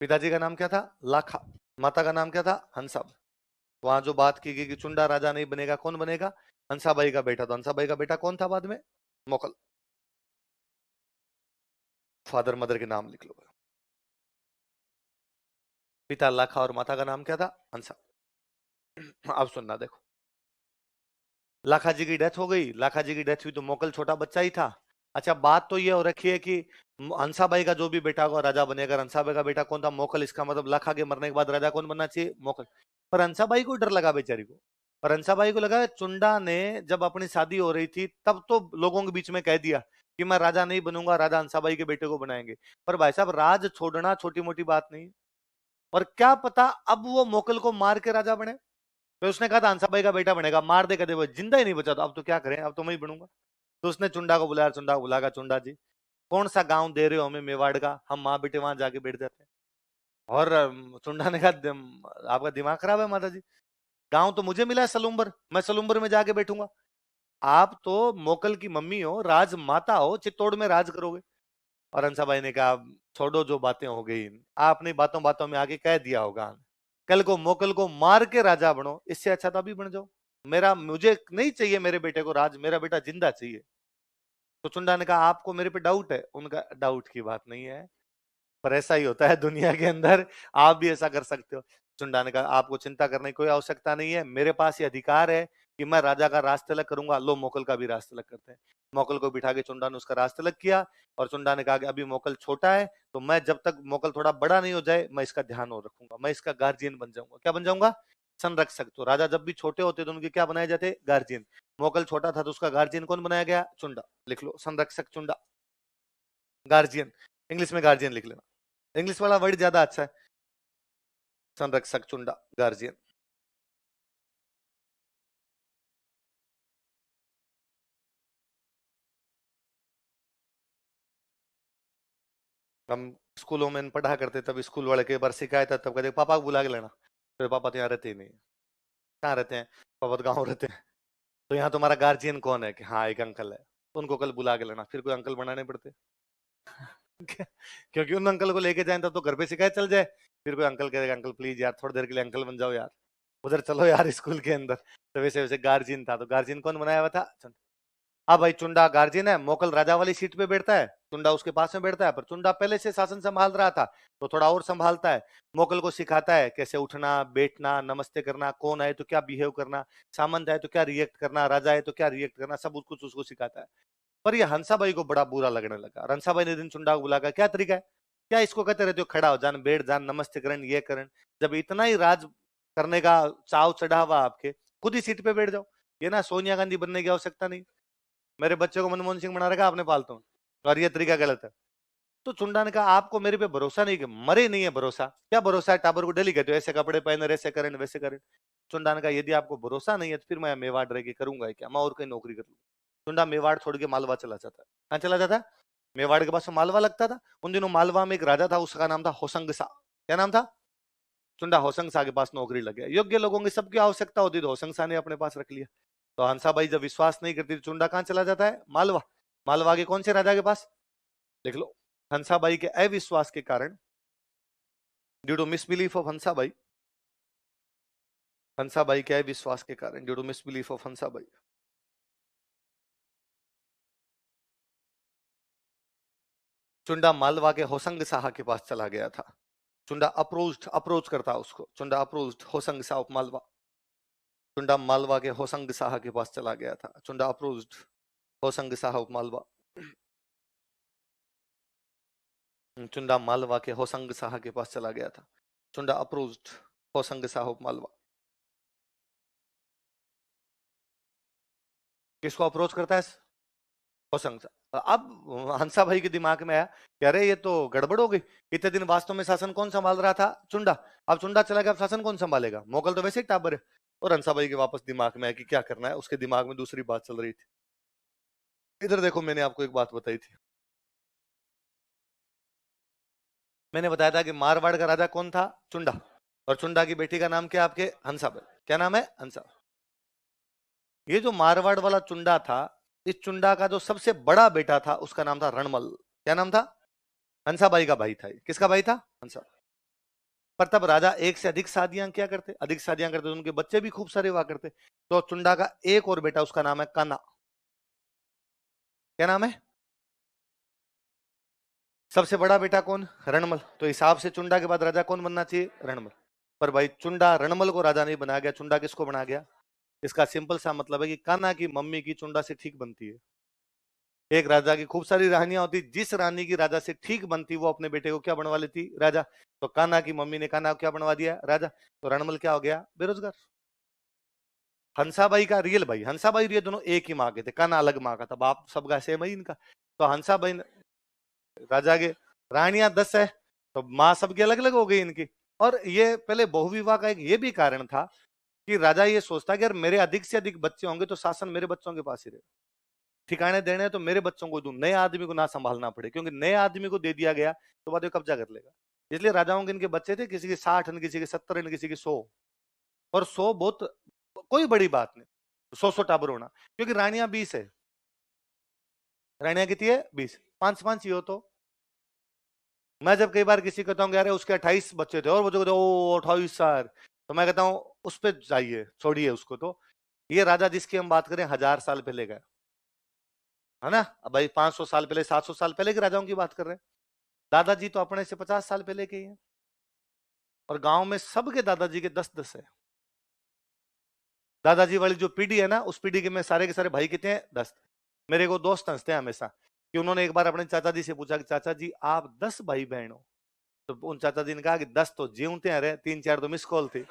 पिताजी का नाम क्या था, लाखा, माता का नाम क्या था, हंसा। वहां जो बात की गई कि चुंडा राजा नहीं बनेगा, कौन बनेगा, हंसाबाई का बेटा। तो हंसाबाई का बेटा कौन था बाद में, मोकल। फादर मदर के नाम लिख लो। पिता लाखा और माता का नाम क्या था, हंसा। अब सुनना देखो, लाखा जी की डेथ हो गई, लाखा जी की डेथ हुई तो मोकल छोटा बच्चा ही था। अच्छा, बात तो ये हो रखी है कि हंसाबाई का जो भी बेटा होगा राजा बनेगा। हंसाबाई का बेटा कौन था, मोकल। इसका मतलब लाखा के मरने के बाद राजा कौन बनना चाहिए, मोकल। पर हंसाबाई को डर लगा बेचारी को, पर हंसाबाई को लगा चुंडा ने जब अपनी शादी हो रही थी तब तो लोगों के बीच में कह दिया कि मैं राजा नहीं बनूंगा, राजा हंसाबाई के बेटे को बनाएंगे। पर भाई साहब, राज छोड़ना छोटी मोटी बात नहीं, और क्या पता अब वो मोकल को मार के राजा बने। तो उसने कहा था हंसाबाई का बेटा बनेगा, मार दे कदे वो जिंदा ही नहीं बचा, तो अब तो क्या करें, अब तो मैं ही बनूंगा। तो उसने चुंडा को बुलाया, चुंडा को बुलाकर, चुंडा जी कौन सा गांव दे रहे हो हमें मेवाड़ का, हम माँ बेटे वहां जाके बैठ जाते हैं। और चुंडा ने कहा आपका दिमाग खराब है माता जी, गांव तो मुझे मिला है सलूम्बर, मैं सलूम्बर में जाके बैठूंगा। आप तो मोकल की मम्मी हो, राज माता हो, चित्तौड़ में राज करोगे। और हंसाबाई ने कहा छोड़ो जो बातें हो गई, आपने बातों बातों में आगे कह दिया होगा, कल को मोकल को मार के राजा बनो, इससे अच्छा तो अभी बन जाओ। मुझे नहीं चाहिए मेरे बेटे को राज, मेरा बेटा जिंदा चाहिए। तो चुंडा ने कहा आपको मेरे पे डाउट है। उनका डाउट की बात नहीं है, पर ऐसा ही होता है दुनिया के अंदर, आप भी ऐसा कर सकते हो। चुंडा ने कहा आपको चिंता करने की कोई आवश्यकता नहीं है, मेरे पास ये अधिकार है कि मैं राजा का राज तिलक करूंगा। लो मोकल का भी राज तिलक करते हैं। मोकल को बिठा के चुंडा ने उसका राज तिलक किया, और चुंडा ने कहा कि अभी मोकल छोटा है, तो मैं जब तक मोकल थोड़ा बड़ा नहीं हो जाए मैं इसका ध्यान और रखूंगा, मैं इसका गार्जियन बन जाऊंगा। क्या बन जाऊंगा, संरक्षक। तो राजा जब भी छोटे होते तो उनके क्या बनाए जाते, गार्जियन। मोकल छोटा था तो उसका गार्जियन कौन बनाया गया, चुंडा। लिख लो, संरक्षक चुंडा, गार्जियन। इंग्लिश में गार्जियन लिख लेना, इंग्लिश वाला वर्ड ज्यादा अच्छा है, संरक्षक चुंडा, गार्जियन। हम स्कूलों में पढ़ा करते, तब स्कूल वाले के बार शिकायत है, तब कहते पापा को बुला के लेना, तो पापा तो यहाँ रहते ही नहीं। कहाँ रहते हैं, पापा तो गाँव रहते हैं। तो यहाँ तुम्हारा गार्जियन कौन है, कि हाँ एक अंकल है, तो उनको कल बुला के लेना। फिर कोई अंकल बनाने पड़ते क्योंकि उन अंकल को लेके जाए तब तो घर पे शिकायत चल जाए। फिर कोई अंकल कहेगा अंकल प्लीज यार थोड़ी देर के लिए अंकल बन जाओ यार, उधर चलो यार स्कूल के अंदर। तो वैसे वैसे गार्जियन था, तो गार्जियन कौन बनाया हुआ था, अब भाई चुंडा गार्जियन है, मोकल राजा वाली सीट पे बैठता है, चुंडा उसके पास में बैठता है। पर चुंडा पहले से शासन संभाल रहा था तो थोड़ा और संभालता है, मोकल को सिखाता है कैसे उठना बैठना, नमस्ते करना, कौन आए तो क्या बिहेव करना, सामंत आए तो क्या रिएक्ट करना, राजा आए तो क्या रिएक्ट करना, सब कुछ उसको सिखाता है। पर ये हंसाबाई को बड़ा बुरा लगने लगा। हंसाबाई ने दिन चुंडा को बुलाकर, क्या तरीका है, क्या इसको कहते रहते हो खड़ा हो जान, बैठ जान, नमस्ते करण, ये करण, जब इतना ही राज करने का चाव चढ़ा हुआ आपके, खुद ही सीट पे बैठ जाओ। ये ना सोनिया गांधी बनने की आवश्यकता नहीं, मेरे बच्चे को मनमोहन सिंह बना रखा आपने पालतू, और ये तरीका गलत है। तो चुंडा ने कहा आपको मेरे पे भरोसा नहीं, कि मरे नहीं है भरोसा, क्या भरोसा है, टाबर को डेली कहते हो ऐसे कपड़े पहने, ऐसे करें वैसे करें। चुंडा ने कहा यदि आपको भरोसा नहीं है तो फिर मैं मेवाड़ रह के करूंगा क्या, मैं और कहीं नौकरी कर लूँ। चुंडा मेवाड़ छोड़ के मालवा चला जाता है। कहाँ चला जाता है? मेवाड़ के पास मालवा लगता था। उन दिनों मालवा में एक राजा था, उसका नाम था होसंग सा। क्या नाम था? चुंडा होसंग सा के पास नौकरी लग गया। योग्य लोगों की सबकी आवश्यकता होती, तो होसंग सा ने अपने पास रख लिया। तो हंसाबाई जब विश्वास नहीं करती तो चुंडा कहाँ चला जाता है? मालवा। मालवा के कौन से राजा के पास? देख लो, हंसाबाई के अविश्वास के कारण, due to misbelief of Hansabai, Hansabai के अविश्वास के कारण, due to misbelief of Hansabai, Chunda Malwa के होसंग शाह के पास चला गया था। चुंडा अप्रोच करता उसको, चुंडा अप्रोच होसंग शाह ऑफ मालवा। चुंडा मालवा के होसंग शाह के पास चला गया था। Chunda approach Hoshang Shah of Malwa. चुंडा मालवा के होसंग शाह के पास चला गया था। Chunda approach Hoshang Shah of Malwa. किसको अप्रोच करता है? होसंग शाह। अब हंसा भाई के दिमाग में आया कि अरे ये तो गड़बड़ हो गई, इतने दिन वास्तव में शासन कौन संभाल रहा था? चुंडा। अब चुंडा चला गया, अब शासन कौन संभालेगा? मोगल तो वैसे ही टाबर है। और हंसा भाई के वापस दिमाग में आया कि क्या करना है। उसके दिमाग में दूसरी बात चल रही थी। इधर देखो, मैंने आपको एक बात बताई थी, मैंने बताया था कि मारवाड़ का राजा कौन था? चुंडा। और चुंडा की बेटी का नाम क्या आपके? हंसाबाई। क्या नाम है? हंसा। ये जो मारवाड़ वाला चुंडा था, इस चुंडा का जो सबसे बड़ा बेटा था उसका नाम था रणमल। क्या नाम था? हंसाबाई का भाई था। किसका भाई था? हंसा। पर तब राजा एक से अधिक शादियां क्या करते, अधिक शादियां करते तो उनके बच्चे भी खूब सारे हुआ करते। तो चुंडा का एक और बेटा, उसका नाम है कान्हा। क्या नाम है? सबसे बड़ा बेटा कौन? रणमल। तो हिसाब से चुंडा के बाद राजा कौन बनना चाहिए? रणमल। पर भाई चुंडा रणमल को राजा नहीं बना गया, चुंडा किसको बना गया? इसका सिंपल सा मतलब है कि कान्हा की मम्मी की चुंडा से ठीक बनती है। एक राजा की खूब सारी रानियां होती, जिस रानी की राजा से ठीक बनती वो अपने बेटे को क्या बनवा लेती? राजा। तो कान्हा की मम्मी ने कान्हा को क्या बनवा दिया? राजा। तो रणमल क्या हो गया? बेरोजगार। हंसाबाई का रियल भाई, हंसाबाई ये दोनों एक ही माँ के थे, कान्हा अलग माँ का था, बाप सबका सेम है इनका। तो हंसाबाई राजा के रानियां 10 है, तो माँ सबकी अलग अलग हो गई इनकी। और ये पहले बहुविवाह का एक ये भी कारण था कि राजा ये सोचता कि यार मेरे अधिक से अधिक बच्चे होंगे तो शासन मेरे बच्चों के पास ही रहे, ठिकाने देने तो मेरे बच्चों को दूं, नए आदमी को ना संभालना पड़े, क्योंकि नए आदमी को दे दिया गया तो बाद में कब्जा कर लेगा। इसलिए राजाओं के इनके बच्चे थे, किसी के 60, किसी के 70, किसी के 100। और 100 बहुत कोई बड़ी बात नहीं, 100 टाबर होना, क्योंकि रानियां 20 है। रानियां कितनी है? 20। 5 ही हो तो। मैं जब कई बार किसी कहता हूँ यार उसके 28 बच्चे थे, और वो जो कहते ओ 28 साल, तो मैं कहता हूँ उस पर जाइए, छोड़िए उसको। तो ये राजा जिसकी हम बात करें 1000 साल पहले का है ना। अब भाई 500 साल पहले, 700 साल पहले के राजाओं की बात कर रहे हैं। दादाजी तो अपने से 50 साल पहले के ही हैं। और गांव में सबके दादाजी के 10-10 है। दादाजी वाली जो पीढ़ी है ना, उस पीढ़ी के में सारे के सारे भाई कितने हैं? 10। मेरे को दोस्त हंसते हैं हमेशा कि उन्होंने एक बार अपने चाचा जी से पूछा कि चाचा जी आप 10 भाई बहन हो? तो उन चाचा जी ने कहा कि 10 तो जीवते हैं रे, 3-4 तो मिस कॉल थी।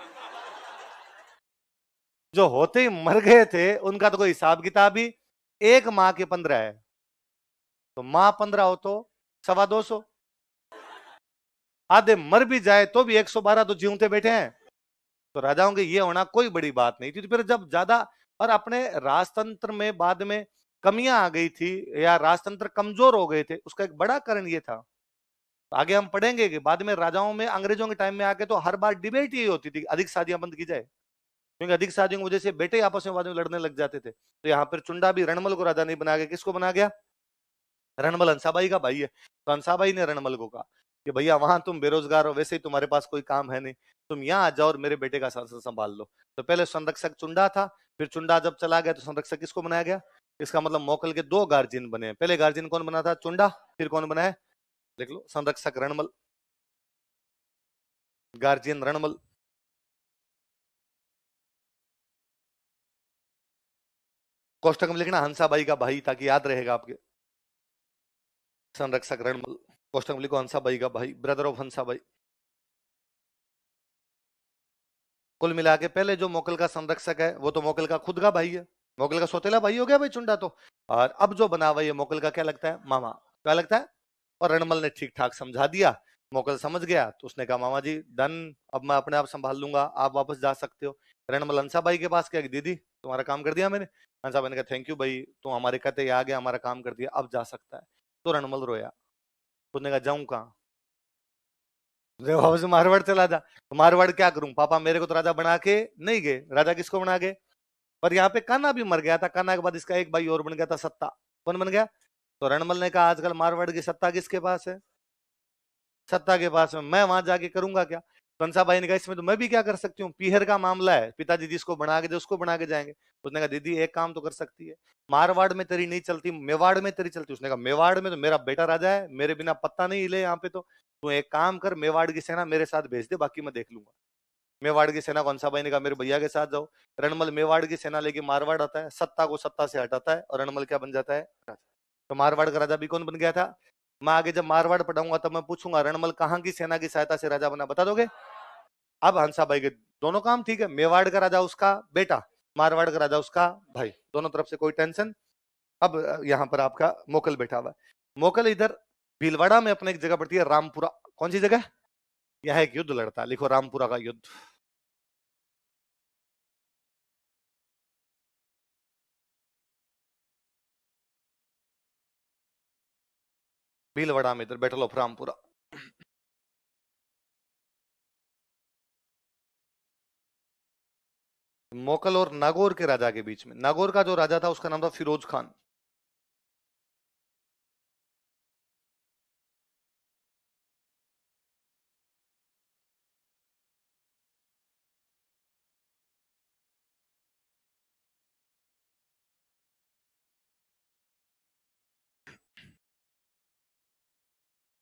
जो होते ही मर गए थे उनका तो कोई हिसाब किताब ही। एक माँ के 15 है, तो माँ 15 हो तो 250। आधे मर भी जाए तो भी 112 तो जीवते बैठे हैं। तो राजाओं के ये होना कोई बड़ी बात नहीं थी। तो फिर जब ज्यादा, और अपने राजतंत्र में बाद में कमियां आ गई थी या राजतंत्र कमजोर हो गए थे, उसका एक बड़ा कारण ये था। आगे हम पढ़ेंगे कि बाद में राजाओं में, अंग्रेजों के टाइम में आके तो हर बार डिबेट ही होती थी, अधिक शादियां बंद की जाए, क्योंकि अधिक शादियों की वजह से बेटे आपस में बाद में लड़ने लग जाते थे। तो यहाँ पर चुंडा भी रणमल को राजा नहीं बना गया, किसको बना गया? रणमल हंसाबाई का भाई है। तो हंसाबाई ने रणमल को कहा कि भैया वहां तुम बेरोजगार हो, वैसे ही तुम्हारे पास कोई काम है नहीं, तुम यहाँ आ जाओ और मेरे बेटे का शासन संभाल लो। तो पहले संरक्षक चुंडा था, फिर चुंडा जब चला गया तो संरक्षक किसको बनाया गया? इसका मतलब मोकल के 2 गार्जियन बने। पहले गार्जियन कौन बना था? चुंडा। फिर कौन बना है? देख लो, संरक्षक रणमल, गार्जियन रणमल। कोष्टक में लिखना हंसाबाई का भाई, ताकि याद रहेगा आपके। संरक्षक रणमल, कोष्टक में लिखो हंसाबाई का भाई, ब्रदर ऑफ हंसाबाई। कुल मिला के पहले जो मोकल का संरक्षक है वो तो मोकल का खुद का भाई है, मोकल का सौतेला भाई हो गया भाई चुंडा तो। और अब जो बना हुआ ये मोकल का क्या लगता है? मामा। क्या लगता है? और रणमल ने ठीक ठाक समझा दिया, मोकल समझ गया, तो उसने कहा मामा जी डन, अब मैं अपने आप संभाल लूंगा, आप वापस जा सकते हो। रणमल हंसा भाई के पास क्या, दीदी तुम्हारा काम कर दिया मैंने। हंसा भाई ने कहा थैंक यू भाई, तुम हमारे कहते आ गया, हमारा काम कर दिया, अब जा सकता है। तो रणमल रोया, उसने कहा जाऊं कहाँ, वापस मारवाड़ चला जा। तो मारवाड़ क्या करूं पापा, मेरे को तो राजा बना के नहीं गए, राजा किसको बना गए? पर यहाँ पे कान्हा भी मर गया था, कान्हा के बाद इसका एक भाई और बन गया था सत्ता। कौन बन गया? तो रणमल ने कहा आजकल मारवाड़ की सत्ता किसके पास है? सत्ता के पास में, मैं वहां जाके करूंगा क्या? कंसा भाई ने कहा इसमें तो मैं भी क्या कर सकती हूँ, पीहर का मामला है, पिताजी जिसको बना के दे उसको बना के जाएंगे। उसने कहा दीदी एक काम तो कर सकती है, मारवाड़ में तेरी नहीं चलती, मेवाड़ में तेरी चलती। उसने कहा मेवाड़ में तो मेरा बेटा राजा है, मेरे बिना पत्ता नहीं हिले यहाँ पे, तो तू एक काम कर, मेवाड़ की सेना मेरे साथ भेज दे, बाकी मैं देख लूंगा। मेवाड़ की सेना, कंसा भाई ने कहा मेरे भैया के साथ जाओ। रणमल मेवाड़ की सेना लेके मारवाड़ आता है, सत्ता को सत्ता से हटाता है, और रणमल क्या बन जाता है? राजा। तो मारवाड़ का राजा भी कौन बन गया था? मैं आगे जब मारवाड़ पढ़ाऊंगा तब मैं पूछूंगा रणमल कहाँ की सेना की सहायता से राजा बना, बता दोगे? अब हंसा भाई के दोनों काम ठीक है, मेवाड़ का राजा उसका बेटा, मारवाड़ का राजा उसका भाई, दोनों तरफ से कोई टेंशन। अब यहाँ पर आपका मोकल बैठा हुआ है। मोकल इधर भीलवाड़ा में अपने एक जगह पड़ती है रामपुरा। कौन सी जगह? यह एक युद्ध लड़ता है, लिखो रामपुरा का युद्ध। भीलवाड़ा में इधर बैटल ऑफ रामपुरा। मोकल और नागौर के राजा के बीच में, नागौर का जो राजा था उसका नाम था फिरोज खान।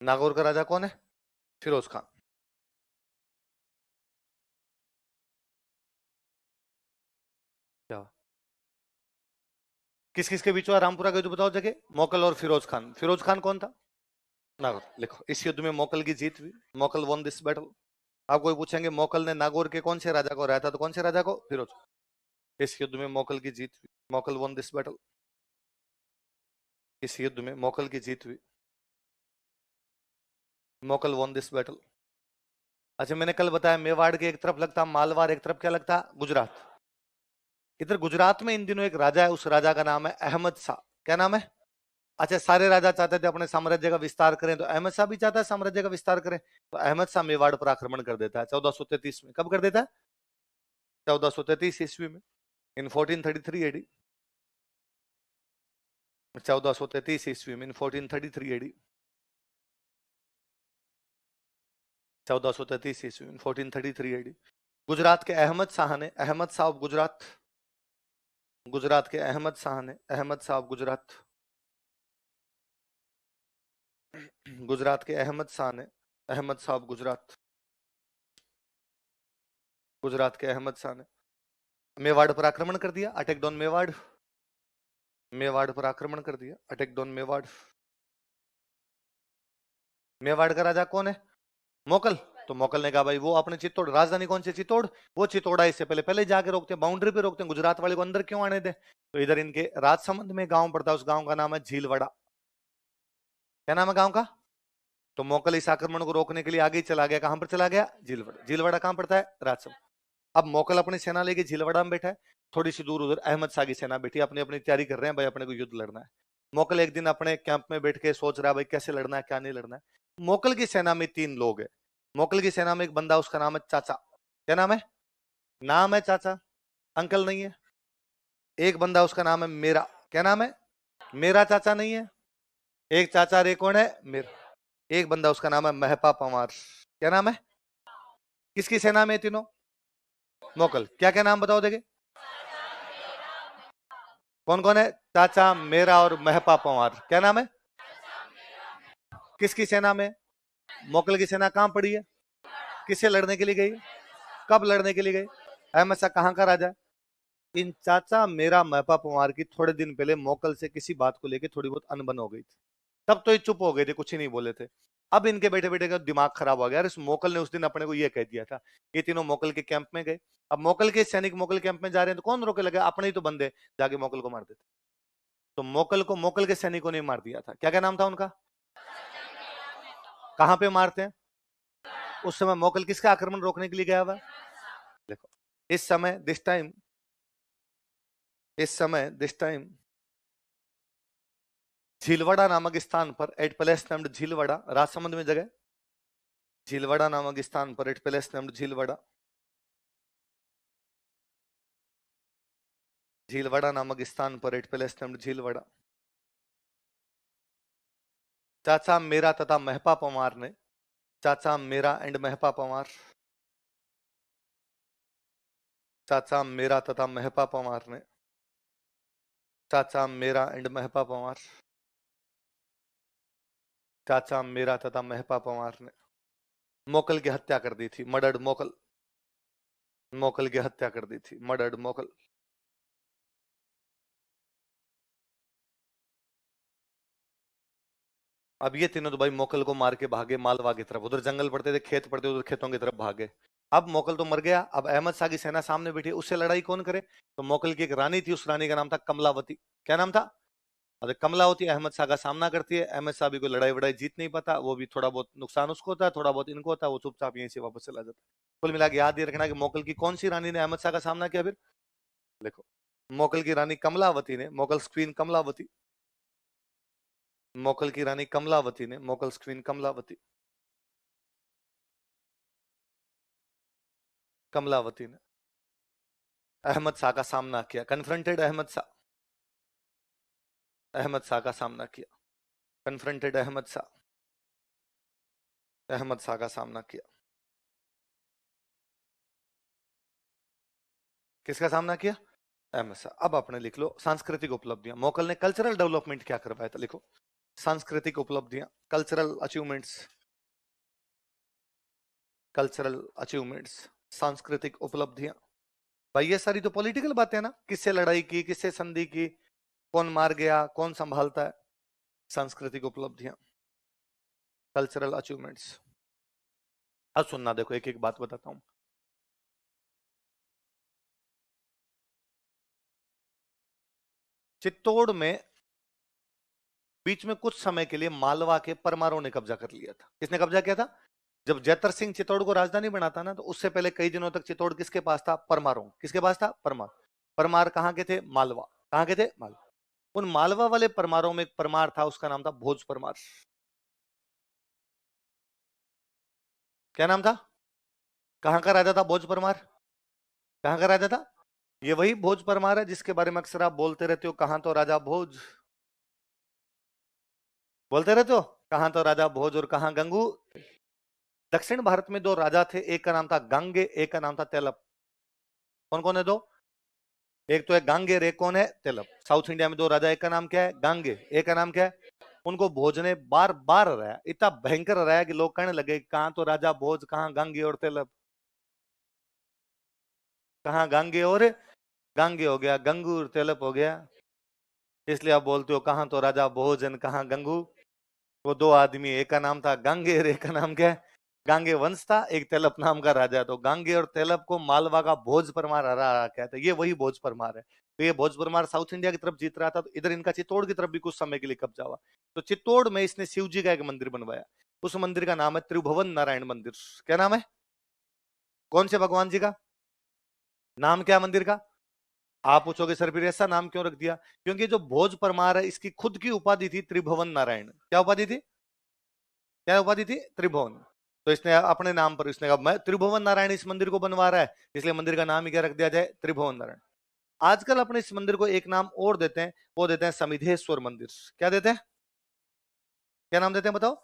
नागौर का राजा कौन है? फिरोज खान। क्या किस किस के बीच हुआ रामपुरा का युद्ध, बताओ जगह? मोकल और फिरोज खान। फिरोज खान कौन था? नागौर। लिखो इस युद्ध में मोकल की जीत हुई, मोकल वॉन दिस बैटल। आप कोई पूछेंगे मोकल ने नागौर के कौन से राजा को हराया था, तो कौन से राजा को? फिरोज। इस युद्ध में मोकल की जीत हुई, मोकल वॉन दिस बैटल। इस युद्ध में मोकल की जीत हुई, मोकल वॉन दिस बैटल। अच्छा मैंने कल बताया मेवाड़ के एक तरफ लगता मालवार, एक तरफ क्या लगता? गुजरात। इधर गुजरात में इन दिनों एक राजा है, उस राजा का नाम है अहमद शाह। क्या नाम है? अच्छा सारे राजा चाहते थे अपने साम्राज्य का विस्तार करें, तो अहमद शाह भी चाहता है साम्राज्य का विस्तार करें, तो अहमद शाह मेवाड़ पर आक्रमण कर देता है 1433 में। कब कर देता है? 1433 ईस्वी में, इन 1433 एडी। 1433 ईस्वी में, इन 1433 एडी। 1433 ईस्वी में, 1433 एडी। गुजरात के अहमद शाह ने, अहमद शाह ऑफ गुजरात, गुजरात के अहमद शाह ने, अहमद शाह ऑफ गुजरात, गुजरात के अहमद शाह ने, अहमद शाह ऑफ गुजरात, गुजरात के अहमद शाह ने मेवाड़ पर आक्रमण कर दिया, अटैक डॉन मेवाड़। मेवाड़ पर आक्रमण कर दिया, अटैक डॉन मेवाड़। मेवाड़ का राजा कौन है? मोकल। तो मोकल ने कहा भाई वो अपने चित्तौड़, राजधानी कौन सी? चित्तौड़, वो चित्तौड़ा इससे पहले पहले जाके रोकते हैं, बाउंड्री पे रोकते हैं, गुजरात वाले को अंदर क्यों आने दे? तो इधर इनके राजसमंद में गांव पड़ता है, उस गांव का नाम है झीलवाड़ा। क्या नाम है गांव का? तो मोकल इस आक्रमण को रोकने के लिए आगे ही चला गया, कहां पर चला गया? झीलवाड़ा। झीलवाड़ा कहां पड़ता है? राजसमंद। अब मोकल अपनी सेना लेके झीलवाड़ा में बैठा है, थोड़ी सी दूर उधर अहमद शाह की सेना बैठी, अपनी अपनी तैयारी कर रहे हैं, भाई अपने को युद्ध लड़ना है। मोकल एक दिन अपने कैंप में बैठ के सोच रहा है भाई कैसे लड़ना है क्या नहीं लड़ना है। मोकल की सेना में 3 लोग है, मोकल की सेना में एक बंदा, उसका नाम है चाचा। क्या नाम है? नाम है चाचा, अंकल नहीं है। एक बंदा उसका नाम है मेरा। क्या नाम है? मेरा चाचा नहीं है। एक चाचा रे कौन है? मेरा। एक बंदा उसका नाम है महपा पंवार। क्या नाम है? किसकी सेना में तीनों? मोकल। क्या क्या नाम बताओ देखे? कौन कौन है? चाचा, मेरा और महपा पंवार। क्या नाम है? किसकी सेना में? मोकल की सेना कहां पड़ी है? किससे लड़ने के लिए गई? कब लड़ने के लिए गई? अहमद शाह कहां का राजा? इन चाचा, मेरा, महपा पंवार की थोड़े दिन पहले मोकल से किसी बात को लेकर थोड़ी बहुत अनबन हो गई थी, तब तो ये चुप हो गए थे, कुछ ही नहीं बोले थे। अब इनके बैठे बैठे का दिमाग खराब हो गया, यार इस मोकल ने उस दिन अपने को ये कह दिया था। ये तीनों मोकल के कैंप में गए। अब मोकल के सैनिक मोकल कैंप में जा रहे हैं तो कौन रोके लगे, अपने ही तो बंदे जाके मोकल को मार देते। तो मोकल को मोकल के सैनिकों ने मार दिया था। क्या क्या नाम था उनका? कहां पे मारते हैं? उस समय मोकल किसका आक्रमण रोकने के लिए गया हुआ? देखो इस समय दिस टाइम झीलवाड़ा नामक स्थान पर एट प्लेस नेम्ड झीलवाड़ा, राजसमंद में जगह, झीलवाड़ा नामक स्थान पर एट प्लेस नेम्ड झीलवाड़ा, झीलवाड़ा नामक स्थान पर एट प्लेस नेम्ड झीलवाड़ा, चाचा मेरा तथा महपा पवार ने, चाचा मेरा एंड महपा पवार, चाचा मेरा तथा महपा पवार ने, चाचा मेरा एंड महपा पवार, चाचा मेरा तथा महपा पवार ने मोकल की हत्या कर दी थी। मर्डर्ड मोकल, मोकल की हत्या कर दी थी। मर्डर्ड मोकल। अब ये तीनों तो भाई मोकल को मार के भागे मालवा की तरफ, उधर जंगल पड़ते थे, खेत पड़ते, उधर खेतों की तरफ भागे। अब मोकल तो मर गया, अब अहमद शाह की सेना सामने बैठी, उससे लड़ाई कौन करे? तो मोकल की एक रानी थी, उस रानी का नाम था कमलावती। क्या नाम था? अरे कमलावती अहमद शाह का सामना करती है। अहमद शाह भी कोई लड़ाई वड़ाई जीत नहीं पाता, वो भी थोड़ा बहुत नुकसान उसको होता है, थोड़ा बहुत इनको होता है, वो चुपचाप यहीं से वापस चला जाता है। कुल मिला के याद ये रखना कि मोकल की कौन सी रानी ने अहमद शाह का सामना किया? फिर देखो, मोकल की रानी कमलावती ने, मोकल क्वीन कमलावती, मोकल की रानी कमलावती ने, मोकल क्वीन कमलावती, कमलावती ने अहमद शाह का सामना किया, कन्फ्रंटेड अहमद शाह, अहमद शाह का सामना किया, कन्फ्रंटेड अहमद शाह, अहमद शाह का सामना किया। किसका सामना किया? अहमद शाह। अब आपने लिख लो सांस्कृतिक उपलब्धियां। मोकल ने कल्चरल डेवलपमेंट क्या करवाया था? लिखो सांस्कृतिक उपलब्धियां, कल्चरल अचीवमेंट्स, कल्चरल अचीवमेंट्स, सांस्कृतिक उपलब्धियां। भाई ये सारी तो पॉलिटिकल बातें हैं ना, किससे लड़ाई की, किससे संधि की, कौन मार गया, कौन संभालता है। सांस्कृतिक उपलब्धियां, कल्चरल अचीवमेंट्स। अब सुनना, देखो एक एक बात बताता हूं। चित्तौड़ में बीच में कुछ समय के लिए मालवा के परमारों ने कब्जा कर लिया था। किसने कब्जा किया था? जब जैतर सिंह चित्तौड़ को राजधानी बनाता ना, तो उससे पहले कई दिनों तक चित्तौड़ किसके पास था? परमारों। किसके पास था? परमार। परमार कहां के थे? मालवा। कहां के थे? मालवा। उन मालवा वाले परमारों में एक परमार था, उसका नाम था भोज परमार। क्या नाम था? कहां का राजा था भोज परमार? कहां का राजा था? ये वही भोज परमार है जिसके बारे में अक्सर आप बोलते रहते हो, कहां तो राजा भोज, बोलते रहते हो कहां तो राजा भोज और कहां गंगू। दक्षिण भारत में दो राजा थे, एक का नाम था गांगे, एक का नाम था तेलप। कौन कौन है दो? एक तो है गांगे, एक कौन है? तेलप। साउथ इंडिया में दो राजा, एक का नाम क्या है? गांगे, एक का नाम क्या है? उनको भोज ने बार बार हराया, इतना भयंकर हराया कि लोग कहने लगे कहां तो राजा भोज, कहां गांगे और तेलप, कहां गांगे और गांगे हो गया, गंगू और तेलप हो गया। इसलिए आप बोलते हो कहां तो राजा भोज और कहां गंगू। वो दो आदमी, एक का नाम था गांगे और एक का नाम क्या है? गांगे वंश था, एक तेलप नाम का राजा। तो गांगे और तेलप को मालवा का भोज परमार हरा कहते हैं। ये वही भोज परमार है। तो ये भोज परमार साउथ इंडिया की तरफ जीत रहा था, तो इधर इनका चित्तौड़ की तरफ भी कुछ समय के लिए कब्जा हुआ। तो चित्तौड़ में इसने शिव जी का एक मंदिर बनवाया। उस मंदिर का नाम है त्रिभुवन नारायण मंदिर। क्या नाम है? कौन से भगवान जी का नाम? क्या मंदिर का? आप पूछोगे सर फिर ऐसा नाम क्यों रख दिया? क्योंकि जो भोज परमार है, इसकी खुद की उपाधि थी त्रिभुवन नारायण। क्या उपाधि थी? क्या उपाधि थी? त्रिभुवन। तो इसने अपने नाम पर, इसने कहा मैं त्रिभुवन नारायण इस मंदिर को बनवा रहा है, इसलिए मंदिर का नाम ही क्या रख दिया जाए? त्रिभुवन नारायण। आजकल अपने इस मंदिर को एक नाम और देते हैं, वो देते हैं समिधेश्वर मंदिर। क्या देते हैं? क्या नाम देते हैं बताओ?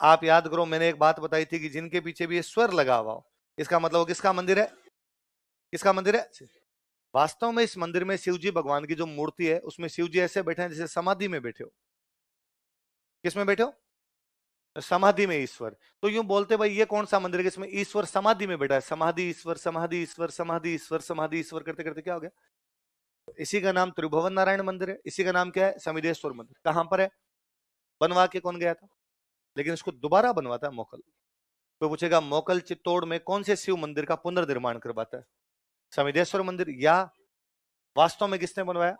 आप याद करो, मैंने एक बात बताई थी कि जिनके पीछे भी ये स्वर लगा हुआ हो, इसका मतलब वो किसका मंदिर है? किसका मंदिर है? वास्तव में इस मंदिर में शिव जी भगवान की जो मूर्ति है, उसमें शिव जी ऐसे बैठे हैं जैसे समाधि में बैठे हो। किस में बैठे हो? समाधि में ईश्वर। तो यूं बोलते भाई ये कौन सा मंदिर है इसमें ईश्वर समाधि में बैठा है? समाधि ईश्वर, समाधि ईश्वर, समाधि ईश्वर, समाधि ईश्वर करते करते क्या हो गया? इसी का नाम त्रिभुवन नारायण मंदिर है। इसी का नाम क्या है? समिधेश्वर मंदिर। कहां पर है? बनवा के कौन गया था? लेकिन इसको दोबारा बनवाता है मोकल। कोई पूछेगा मोकल चित्तौड़ में कौन से शिव मंदिर का पुनर्निर्माण करवाता है? समिधेश्वर मंदिर, या वास्तव में किसने बनवाया?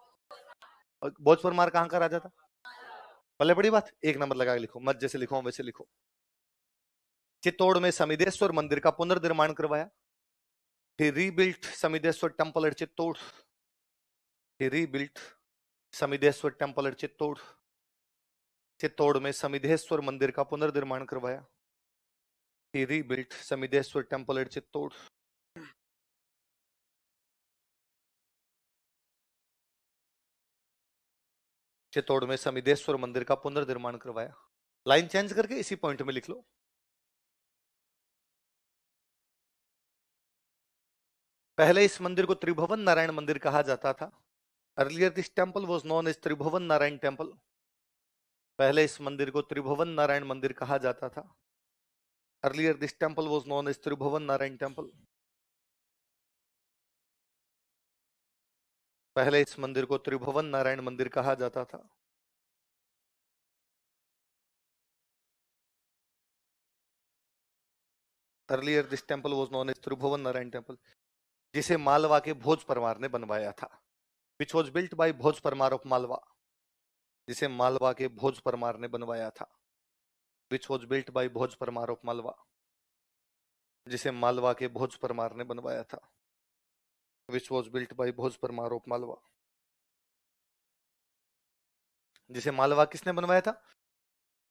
भोज परमार कहां का राजा था? पहले बड़ी बात, एक नंबर लगा के लिखो, मत जैसे लिखो वैसे लिखो। चित्तौड़ में समिधेश्वर मंदिर का पुनर्निर्माण करवाया। He rebuilt Samidheshwar temple at Chittor. He rebuilt Samidheshwar temple at Chittor. Chittor में समिधेश्वर मंदिर का पुनर्निर्माण करवाया। He rebuilt Samidheshwar temple at Chittor. Chittor में समिधेश्वर मंदिर का पुनर्निर्माण करवाया। लाइन चेंज करके इसी पॉइंट में लिख लो। पहले इस मंदिर को त्रिभुवन नारायण मंदिर कहा जाता था। Earlier this temple was known as Tribhuvan Narayan temple. पहले इस मंदिर को त्रिभुवन नारायण मंदिर कहा जाता था। Earlier this temple was known as Tribhuvan Narayan temple. पहले इस मंदिर को त्रिभुवन नारायण मंदिर कहा जाता था। Earlier this temple was known as Tribhuvan Narayan temple, जिसे मालवा के भोज परमार ने बनवाया था। Which was built by Bhoj Parmar of Malwa, जिसे मालवा के भोज परमार ने बनवाया था। Which was built by Bhoj Parmar of Malwa, जिसे मालवा के भोज परमार ने बनवाया था। Which was built by Bhoj Parmar of Malwa, जिसे मालवा किसने बनवाया था?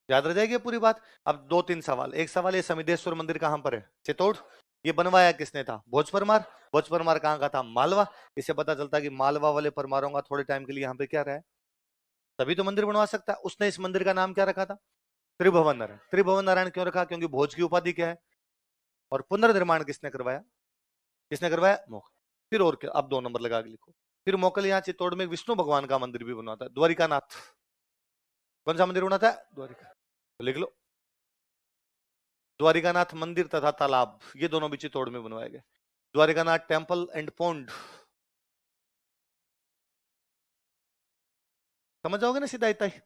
याद रह जाएगी पूरी बात। अब दो तीन सवाल। एक सवाल, ये समिधेश्वर मंदिर कहां पर है? चित्तौड़। ये बनवाया किसने था? भोज परमार। भोज परमार कहां का था? मालवा। इससे पता चलता है कि मालवा वाले परमारों का थोड़े टाइम के लिए यहाँ पे क्या रहा है, तभी तो मंदिर बनवा सकता है। उसने इस मंदिर का नाम क्या रखा था? त्रिभुवन नारायण। त्रिभुवन नारायण क्यों रखा? क्योंकि भोज की उपाधि क्या है। और पुनर्निर्माण किसने करवाया? किसने करवाया? मोकल। फिर और क्या, अब 2 नंबर लगा के लिखो। फिर मोकल यहाँ चित्तौड़ में विष्णु भगवान का मंदिर भी बनवाता है, द्वारिकानाथ। कौन सा मंदिर बनाता है? द्वारिका। तो लिख लो, द्वारिकानाथ मंदिर तथा तालाब, ये दोनों भी चित्तौड़ में बनवाए गए। Dwarikanath temple and pond. समझ जाओगे ना सीधा इतना ही।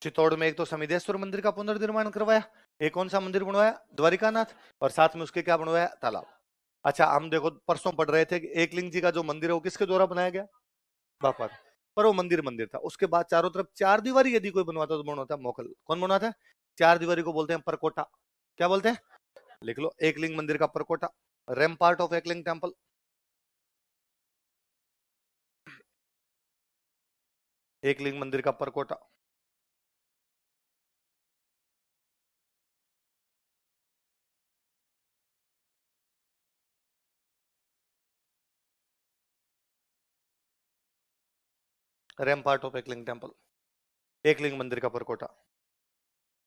चित्तौड़ में एक तो समिधेश्वर मंदिर का पुनर्निर्माण करवाया, एक कौन सा मंदिर बनवाया? द्वारिकानाथ, और साथ में उसके क्या बनवाया? तालाब। अच्छा, हम देखो परसों पढ़ रहे थे कि एकलिंग जी का जो मंदिर है वो किसके द्वारा बनाया गया? बापा। पर वो मंदिर मंदिर था। उसके बाद चारों तरफ 4 दीवारी यदि कोई बनवाता तो बनवाता मोकल। कौन बनवाता है? 4 दीवारी को बोलते हैं परकोटा। क्या बोलते हैं? लिख लो, एकलिंग मंदिर का परकोटा, rampart of Ekling temple. Ekling मंदिर का परकोटा। Rampart of Ekling temple, Ekling मंदिर का परकोटा।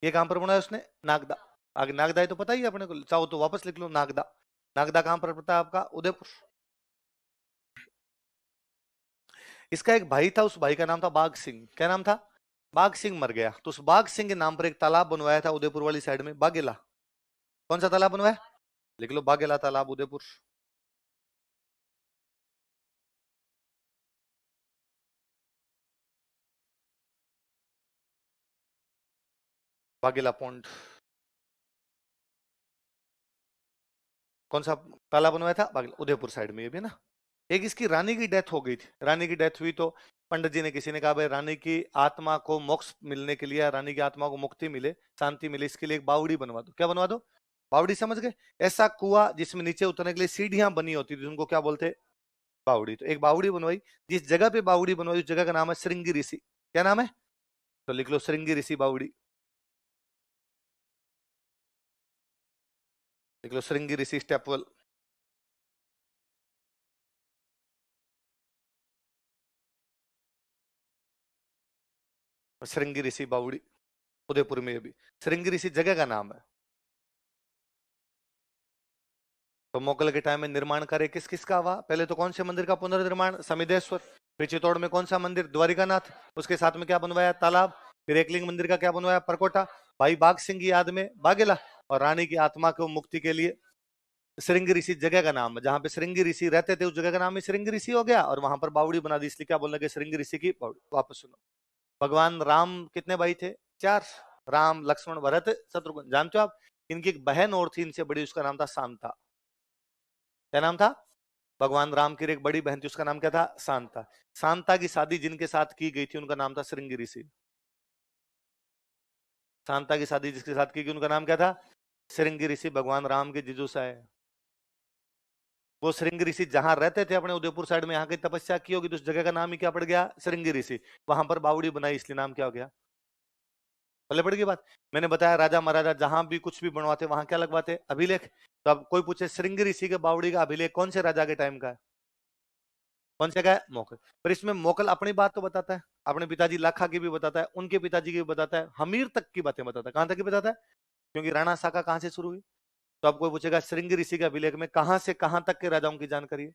ये कहां पर बनाया उसने? नागदा। आगे नागदा है तो पता ही है अपने को, चाहो तो वापस लिख लो नागदा। नागदा कहां पर पड़ता है आपका? उदयपुर। इसका एक भाई था, उस भाई का नाम था बाघ सिंह। क्या नाम था? बाघ सिंह मर गया, तो उस बाघ सिंह के नाम पर एक तालाब बनवाया था उदयपुर वाली साइड में, बागेला। कौन सा तालाब बनवाया? लिख लो, बागेला तालाब, उदयपुर। बागेला पॉन्ड। कौन सा तालाब बनवाया था? बागेला, उदयपुर साइड में। ये भी ना, एक इसकी रानी की डेथ हो गई थी। रानी की डेथ हुई तो पंडित जी ने, किसी ने कहा भाई रानी की आत्मा को मोक्ष मिलने के लिए, रानी की आत्मा को मुक्ति मिले, शांति मिले, इसके लिए एक बावड़ी बनवा दो। क्या बनवा दो? बावड़ी। समझ गए? ऐसा कुआं जिसमें नीचे उतरने के लिए सीढ़ियां बनी होती थी, उनको क्या बोलते? बावड़ी। तो एक बावड़ी बनवाई। जिस जगह पे बावड़ी बनवाई उस जगह का नाम है श्रृंगी ऋषि। क्या नाम है? तो लिख लो, श्रृंगी ऋषि बावड़ी। लिख लो, श्रृंगी ऋषि स्टेपवेल। श्रृंगी ऋषि बावड़ी, उदयपुर में। ये भी श्रृंगी ऋषि जगह का नाम है। तो मोगल के टाइम में निर्माण कार्य किस किस का हुआ? पहले तो कौन से मंदिर का पुनर्निर्माण? समिधेश्वर। फिर चित्तौड़ में कौन सा मंदिर? द्वारिकानाथ। उसके साथ में क्या बनवाया? तालाब। फिर एकलिंग मंदिर का क्या बनवाया? परकोटा। भाई बाघ सिंह की याद में बाघेला, और रानी की आत्मा को मुक्ति के लिए श्रृंगी ऋषि जगह का नाम, जहां पे श्रृंगी ऋषि रहते थे उस जगह का नाम ही श्रृंगी ऋषि हो गया, और वहां पर बावड़ी बना दी, इसलिए क्या बोलने के श्रृंगी ऋषि की बावड़ी। वापस सुनो, भगवान राम कितने भाई थे? 4, राम लक्ष्मण भरत शत्रुघ्न। जानते हो आप, इनकी एक बहन और थी इनसे बड़ी, उसका नाम था शांता। क्या नाम था? भगवान राम की एक बड़ी बहन थी, उसका नाम क्या था? शांता। शांता की शादी जिनके साथ की गई थी उनका नाम था श्रृंगी ऋषि। शांता की शादी जिसके साथ की गई उनका नाम क्या था? श्रृंगी ऋषि, भगवान राम के जीजूसा है वो। श्रृंगी ऋषि जहां रहते थे अपने उदयपुर साइड में, यहाँ की तपस्या की होगी तो उस जगह का नाम ही क्या पड़ गया? श्रृंगी ऋषि। वहां पर बावड़ी बनाई इसलिए नाम क्या हो गया? पहले पड़ गई बात। मैंने बताया राजा महाराजा जहां भी कुछ भी बनवाते वहां क्या लगवाते? अभिलेख। तो अब कोई पूछे श्रृंगी ऋषि के बावड़ी का अभिलेख कौन से राजा के टाइम का है? कौन से का है? मोकल। पर इसमें मोकल अपनी बात तो बताता है, अपने पिताजी लाखा की भी बताता है, उनके पिताजी की भी बताता है, हमीर तक की बातें बताता है। कहां तक की बताता है? क्योंकि राणा शाखा कहां से शुरू हुई। तो अब कोई पूछेगा श्रृंगी ऋषि के अभिलेख में कहां से कहां तक के राजाओं की जानकारी है?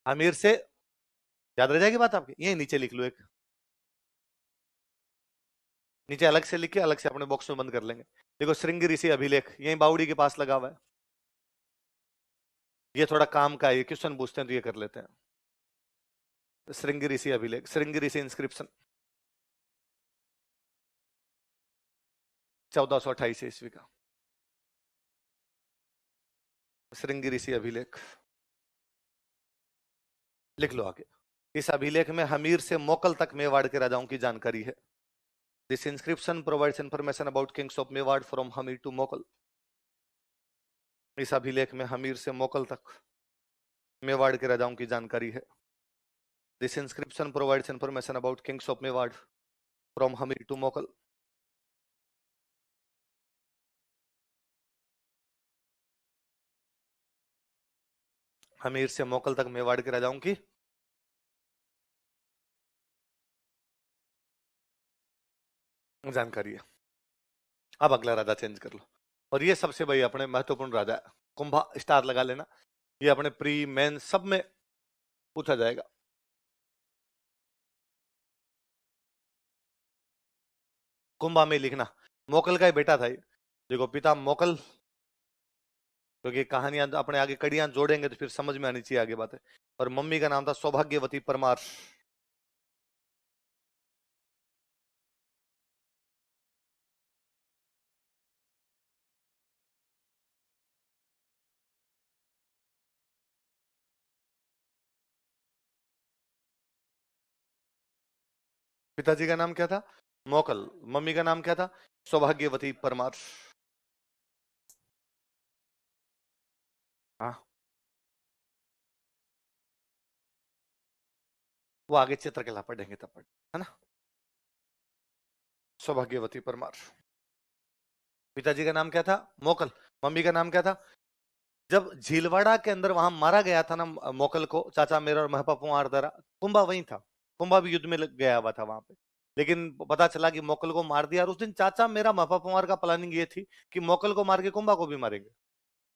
हमीर से। याद रह जाएगी बात आपकी? यही नीचे लिख लो, एक नीचे अलग से लिख के अलग से अपने बॉक्स में बंद कर लेंगे। देखो श्रृंगी ऋषि अभिलेख यही बावड़ी के पास लगा हुआ है। ये थोड़ा काम का है, ये क्वेश्चन पूछते हैं तो ये कर लेते हैं। श्रृंगी ऋषि अभिलेख, श्रृंगी ऋषि इंस्क्रिप्शन 1428 ईस्वी का श्रृंगी ऋषि अभिलेख। लिख लो आगे। इस अभिलेख में हमीर से मोकल तक मेवाड़ के राजाओं की जानकारी है। This inscription provides information about kings of Mewar from Hamir to Mokal. इस अभिलेख में हमीर से मोकल तक मेवाड़ के राजाओं की जानकारी है। This inscription provides information about kings of Mewar from Hamir to Mokal. Hamir से मोकल तक मेवाड़ के राजाओं की जानकारी है। अब अगला राजा चेंज कर लो, और ये सबसे भाई अपने महत्वपूर्ण राजा है। कुंभा स्टार लगा लेना, ये अपने प्री मेन सब में पूछा जाएगा। कुंभा में लिखना, मोकल का ही बेटा था ये। देखो पिता मोकल, क्योंकि कहानियां अपने आगे कड़ियां जोड़ेंगे तो फिर समझ में आनी चाहिए आगे बातें। और मम्मी का नाम था सौभाग्यवती परमार। पिताजी का नाम क्या था? मोकल। मम्मी का नाम क्या था? सौभाग्यवती परमार। हाँ, वो आगे चित्रकला पढ़ेंगे तब पढ़, है ना। सौभाग्यवती परमार। पिताजी का नाम क्या था? मोकल। मम्मी का नाम क्या था? जब झीलवाड़ा के अंदर वहां मारा गया था ना मोकल को, चाचा मेरा और महपा पुआर द्वारा, कुंभा वहीं था। कुंभा भी युद्ध में गया हुआ था वहां पे, लेकिन पता चला कि मोकल को मार दिया। और उस दिन चाचा मेरा महपा पुआर का प्लानिंग ये थी कि मोकल को मार के कुंभा को भी मारेंगे,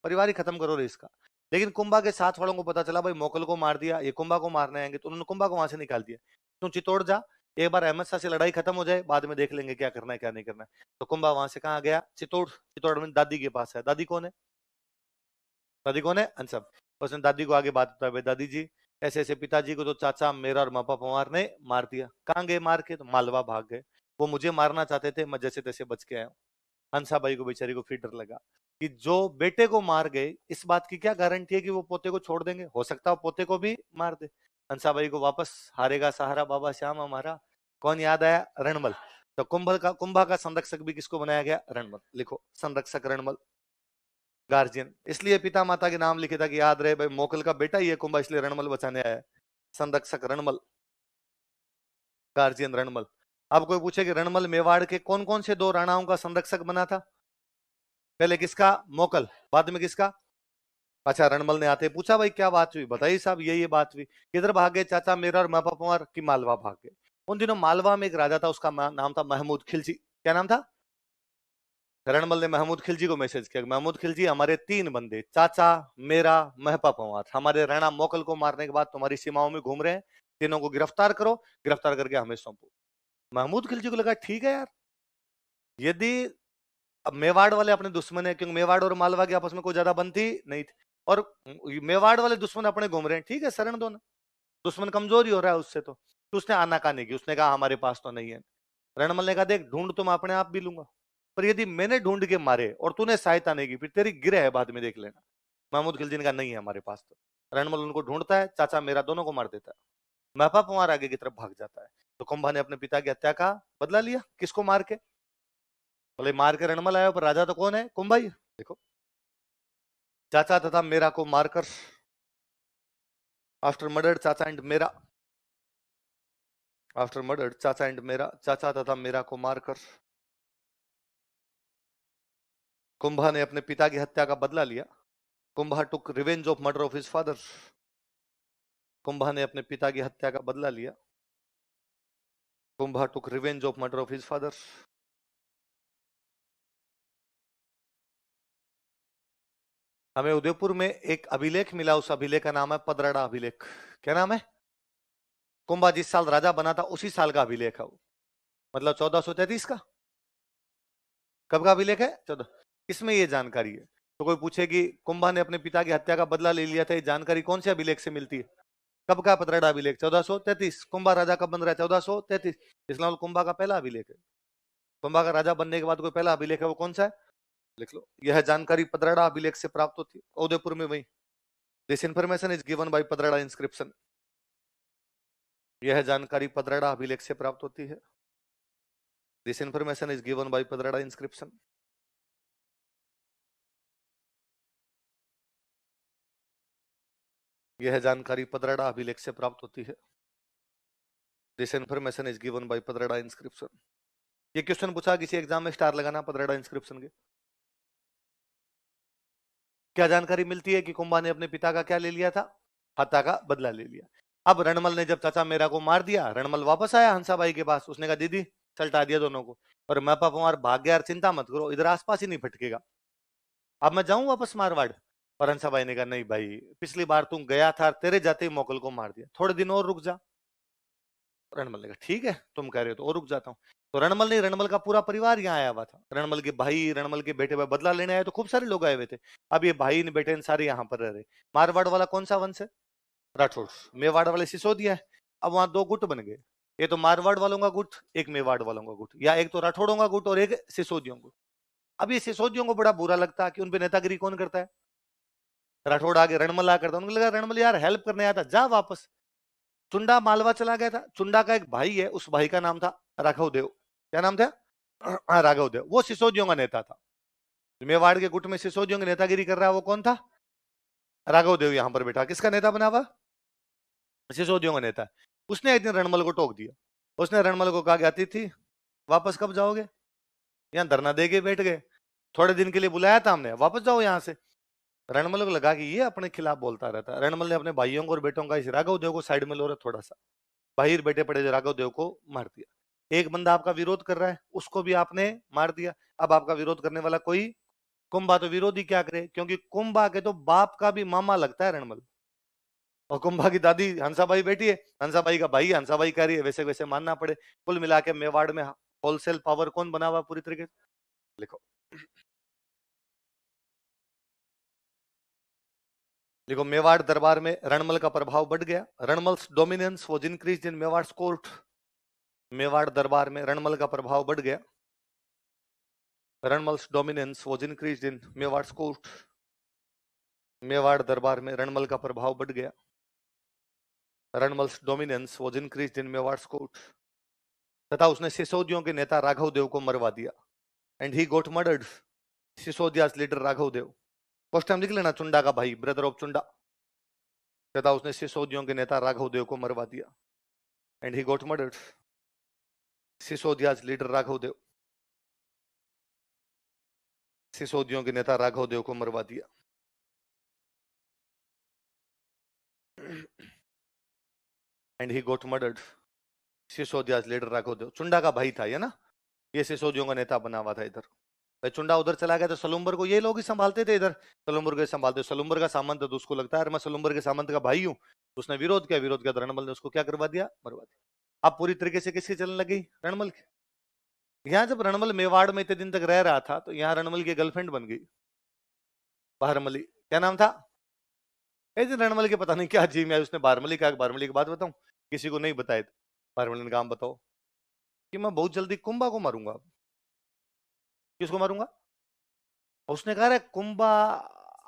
परिवार ही खत्म करो रे इसका। लेकिन कुंभा के साथ वालों को पता चला भाई मोकल को मार दिया, ये कुंभा को मारने आएंगे, तो उन्होंने कुंभा को वहां से निकाल दिया। तू चित्तौड़ जा, एक बार अहमद शाह से लड़ाई खत्म हो जाए, बाद में देख लेंगे क्या करना है क्या नहीं करना है। तो कुंभा वहां से कहाँ गया? चित्तौड़। चित्तौड़ में दादी के पास है। दादी कौन है? दादी कौन है? अंसब। उसने दादी को आगे बात बताया, भाई दादी जी ऐसे ऐसे पिताजी को तो चाचा मेरा और मापा पवार ने मार दिया। कहाँ गए मार के? तो मालवा भाग गए। वो मुझे मारना चाहते थे, मैं जैसे तैसे बच के आया हूँ। हंसा भाई को बेचारी को फिर डर लगा कि जो बेटे को मार गए, इस बात की क्या गारंटी है कि वो पोते को छोड़ देंगे? हो सकता है पोते को भी मार दे। हंसा भाई को वापस हारेगा सहारा बाबा श्याम हमारा। कौन याद आया? रणमल। तो कुंभा का संरक्षक भी किसको बनाया गया? रणमल। लिखो, संरक्षक रणमल, गार्जियन। इसलिए पिता माता के नाम लिखे था कि याद रहे भाई मोकल का बेटा ही है कुंभा, इसलिए रणमल बचाने आया है। संरक्षक रणमल, गार्जियन रणमल। अब कोई पूछे कि रणमल मेवाड़ के कौन कौन से 2 राणाओं का संरक्षक बना था? पहले किसका? मोकल। बाद में किसका? अच्छा, रणमल ने आते पूछा भाई क्या बात हुई? बताइए साहब, ये बात हुई। किधर भाग गए चाचा मेरा और मापा पवार? की मालवा भाग गए। उन दिनों मालवा में एक राजा था, उसका नाम था महमूद खिलजी। क्या नाम था? रणमल ने महमूद खिलजी को मैसेज किया, महमूद खिलजी हमारे 3 बंदे, चाचा मेरा महपा पवार, हमारे राणा मोकल को मारने के बाद तुम्हारी सीमाओं में घूम रहे हैं, तीनों को गिरफ्तार करो, गिरफ्तार करके हमें सौंपो। महमूद खिलजी को लगा ठीक है यार, यदि अब मेवाड़ वाले अपने दुश्मन है, क्योंकि मेवाड़ और मालवा की आपस में कोई ज्यादा बनती नहीं थी, और मेवाड़ वाले दुश्मन अपने घूम रहे हैं, ठीक है शरण दो ना, दुश्मन कमजोरी हो रहा है उससे, तो उसने आनाकानी की, उसने कहा हमारे पास तो नहीं है। रणमल ने कहा देख ढूंढ तो मैं अपने आप भी लूंगा, पर यदि मैंने ढूंढ के मारे और तूने सहायता नहीं की, फिर तेरी गिरह है बाद में देख लेना। महमूद खिलजी ने कहा नहीं है हमारे पास तो। रणमल उनको ढूंढता है, चाचा मेरा दोनों को मार देता है, महपा कुंवर आगे की तरफ भाग जाता है। तो कुंभा ने अपने पिता की हत्या का बदला लिया, किसको मार के? बोले मार के रणमल आया, पर राजा तो कौन है? कुंभा ही। देखो चाचा तथा मेरा को मारकर, आफ्टर मर्डर चाचा एंड मेरा, आफ्टर मर्डर चाचा एंड मेरा, चाचा तथा मेरा को मारकर कुंभा ने अपने पिता की हत्या का बदला लिया। Kumbha took revenge of murder of his father. Kumbha ने अपने पिता की हत्या का बदला लिया। Kumbha took revenge of murder of his father. हमें उदयपुर में एक अभिलेख मिला, उस अभिलेख का नाम है पदराड़ा अभिलेख। क्या नाम है? कुंभा जिस साल राजा बना था उसी साल का अभिलेख है वो, मतलब 1433 का। कब का अभिलेख है? 14। इसमें ये जानकारी है। तो कोई पूछे कि कुंभा ने अपने पिता की हत्या का बदला ले लिया था, ये जानकारी कौन से अभिलेख से मिलती है? कब का पदराड़ा अभिलेख? 1433। कुंभा राजा कब बन रहा है? 1433। इसलिए कुंभा का पहला अभिलेख है। कुंभा का राजा बनने के बाद कोई पहला अभिलेख है, वो कौन सा है? लिख लो। यह जानकारी पदराड़ा अभिलेख से प्राप्त होती है, उदयपुर में वही। This information is given by Padrada inscription. यह जानकारी पदराड़ा अभिलेख से प्राप्त होती है। This information is given by Padrada inscription. यह जानकारी पदराड़ा अभिलेख से प्राप्त होती है। This information is given by Padrada inscription. ये क्वेश्चन पूछा किसी एग्जाम में, स्टार लगाना पदराड़ा इंस्क्रिप्शन के। क्या जानकारी मिलती है कि कुंभा ने अपने पिता का क्या ले लिया था? हत्या का बदला ले लिया। अब रणमल ने जब चाचा मेरा को मार दिया, रणमल वापस आया हंसाबाई के पास, उसने कहा दीदी चलटा दिया दोनों को, और मैं पवार भाग गया, चिंता मत करो, इधर आसपास ही नहीं भटकेगा, अब मैं जाऊं वापस मारवाड़। और हंसाबाई ने कहा नहीं भाई, पिछली बार तुम गया था, तेरे जाते ही मोकल को मार दिया, थोड़े दिन और रुक जा। रणमल ने कहा ठीक है तुम कह रहे हो तो और रुक जाता हूँ। तो रणमल नहीं, रणमल का पूरा परिवार यहाँ आया हुआ था, रणमल के भाई, रणमल के बेटे हुए बदला लेने आए, तो खूब सारे लोग आए हुए थे। अब ये भाई ने बेटे सारे यहाँ पर रह रहे। मारवाड़ वाला कौन सा वंश है? राठौड़। मेवाड़ वाले सिसोदिया है। अब वहां दो गुट बन गए, ये तो मारवाड़ वालों का गुट, एक मेवाड़ वालों का गुट, या एक तो राठौड़ों का गुट और एक सिसोदियों को। अब ये सिसोदियों को बड़ा बुरा लगता है कि उनपे नेतागिरी कौन करता है? राठौड़ आगे रणमल आ करता, उनको लगा रणमल यार हेल्प करने आया था, जा वापस। चुंडा मालवा चला गया था, चुंडा का एक भाई है, उस भाई का नाम था राघव देव। क्या नाम था? राघव देव। वो सिसोदियों का नेता था। मेवाड़ के गुट में सिसोदियों की नेतागिरी कर रहा है, वो कौन था? राघव देव यहां पर बैठा, किसका नेता बना हुआ? सिसोदियों का नेता। उसने एक दिन रणमल को टोक दिया। उसने रणमल को कहा कि अतिथि वापस कब जाओगे? यहाँ धरना दे के बैठ गए, थोड़े दिन के लिए बुलाया था हमने, वापस जाओ यहाँ से। रणमल को लगा कि ये अपने खिलाफ बोलता रहता है। रणमल ने अपने भाइयों को और बेटों का इस राघव देव को साइड में लो, थोड़ा सा बाहर बैठे पड़े जो राघव देव को मार दिया। एक बंदा आपका विरोध कर रहा है, उसको भी आपने मार दिया। अब आपका विरोध करने वाला कोई कुंभा, तो विरोधी क्या करे, क्योंकि कुंभा के तो बाप का भी मामा लगता है रणमल, और कुंभा की दादी हंसाबाई बेटी है, हंसाबाई का भाई, हंसाबाई कह रही है, वैसे वैसे मानना पड़े। कुल मिला के मेवाड़ में होलसेल पावर कौन बना हुआ पूरी तरीके से? लिखो देखो, मेवाड़ दरबार में रणमल का प्रभाव बढ़ गया। Ranmal's dominance was increased in Mewar court. Mewar दरबार में रणमल का प्रभाव बढ़ गया। Ranmal's dominance was increased in Mewar court. Mewar दरबार में रणमल का प्रभाव बढ़ गया। Ranmal's dominance was increased in Mewar court. तथा उसने सिसोदियों के नेता राघव देव को मरवा दिया। And he got murdered. Sisodia's leader Raghav Dev, first time लिख लेना, चुंडा का भाई, ब्रदर ऑफ चुंडा। तथा उसने सिसोदियों के नेता राघव देव को मरवा दिया। And he got murdered. Sisodia's leader Raghav Dev, सिसोदियों के नेता राघव देव को मरवा दिया। And he got murdered. Sisodia's leader Raghav Dev, Chunda का भाई था ये ना, ये सिसोदियों का नेता बना हुआ था इधर। भाई चुंडा उधर चला गया तो सलूम्बर को ये लोग ही संभालते थे, इधर सलूम्बर को संभालते। सलूम्बर का सामंत तो उसको लगता है मैं सलूम्बर के सामंत का भाई हूं, उसने विरोध किया, विरोध किया तो रणमल ने उसको क्या करवा दिया? मरवा दिया। अब पूरी तरीके से किसकी चलने लगी? रणमल की। यहाँ जब रणमल मेवाड़ में इतने दिन तक रह रहा था तो यहाँ रणमल की गर्लफ्रेंड बन गई बारमली। क्या नाम था? एक दिन रणमल के पता नहीं क्या जी में उसने बारमली कहा, बारमली की बात बताऊं, किसी को नहीं बताए थे। बारमली ने काम बताओ कि मैं बहुत जल्दी कुंभा को मारूंगा। किसको मारूंगा? उसने कहा रे कुंभा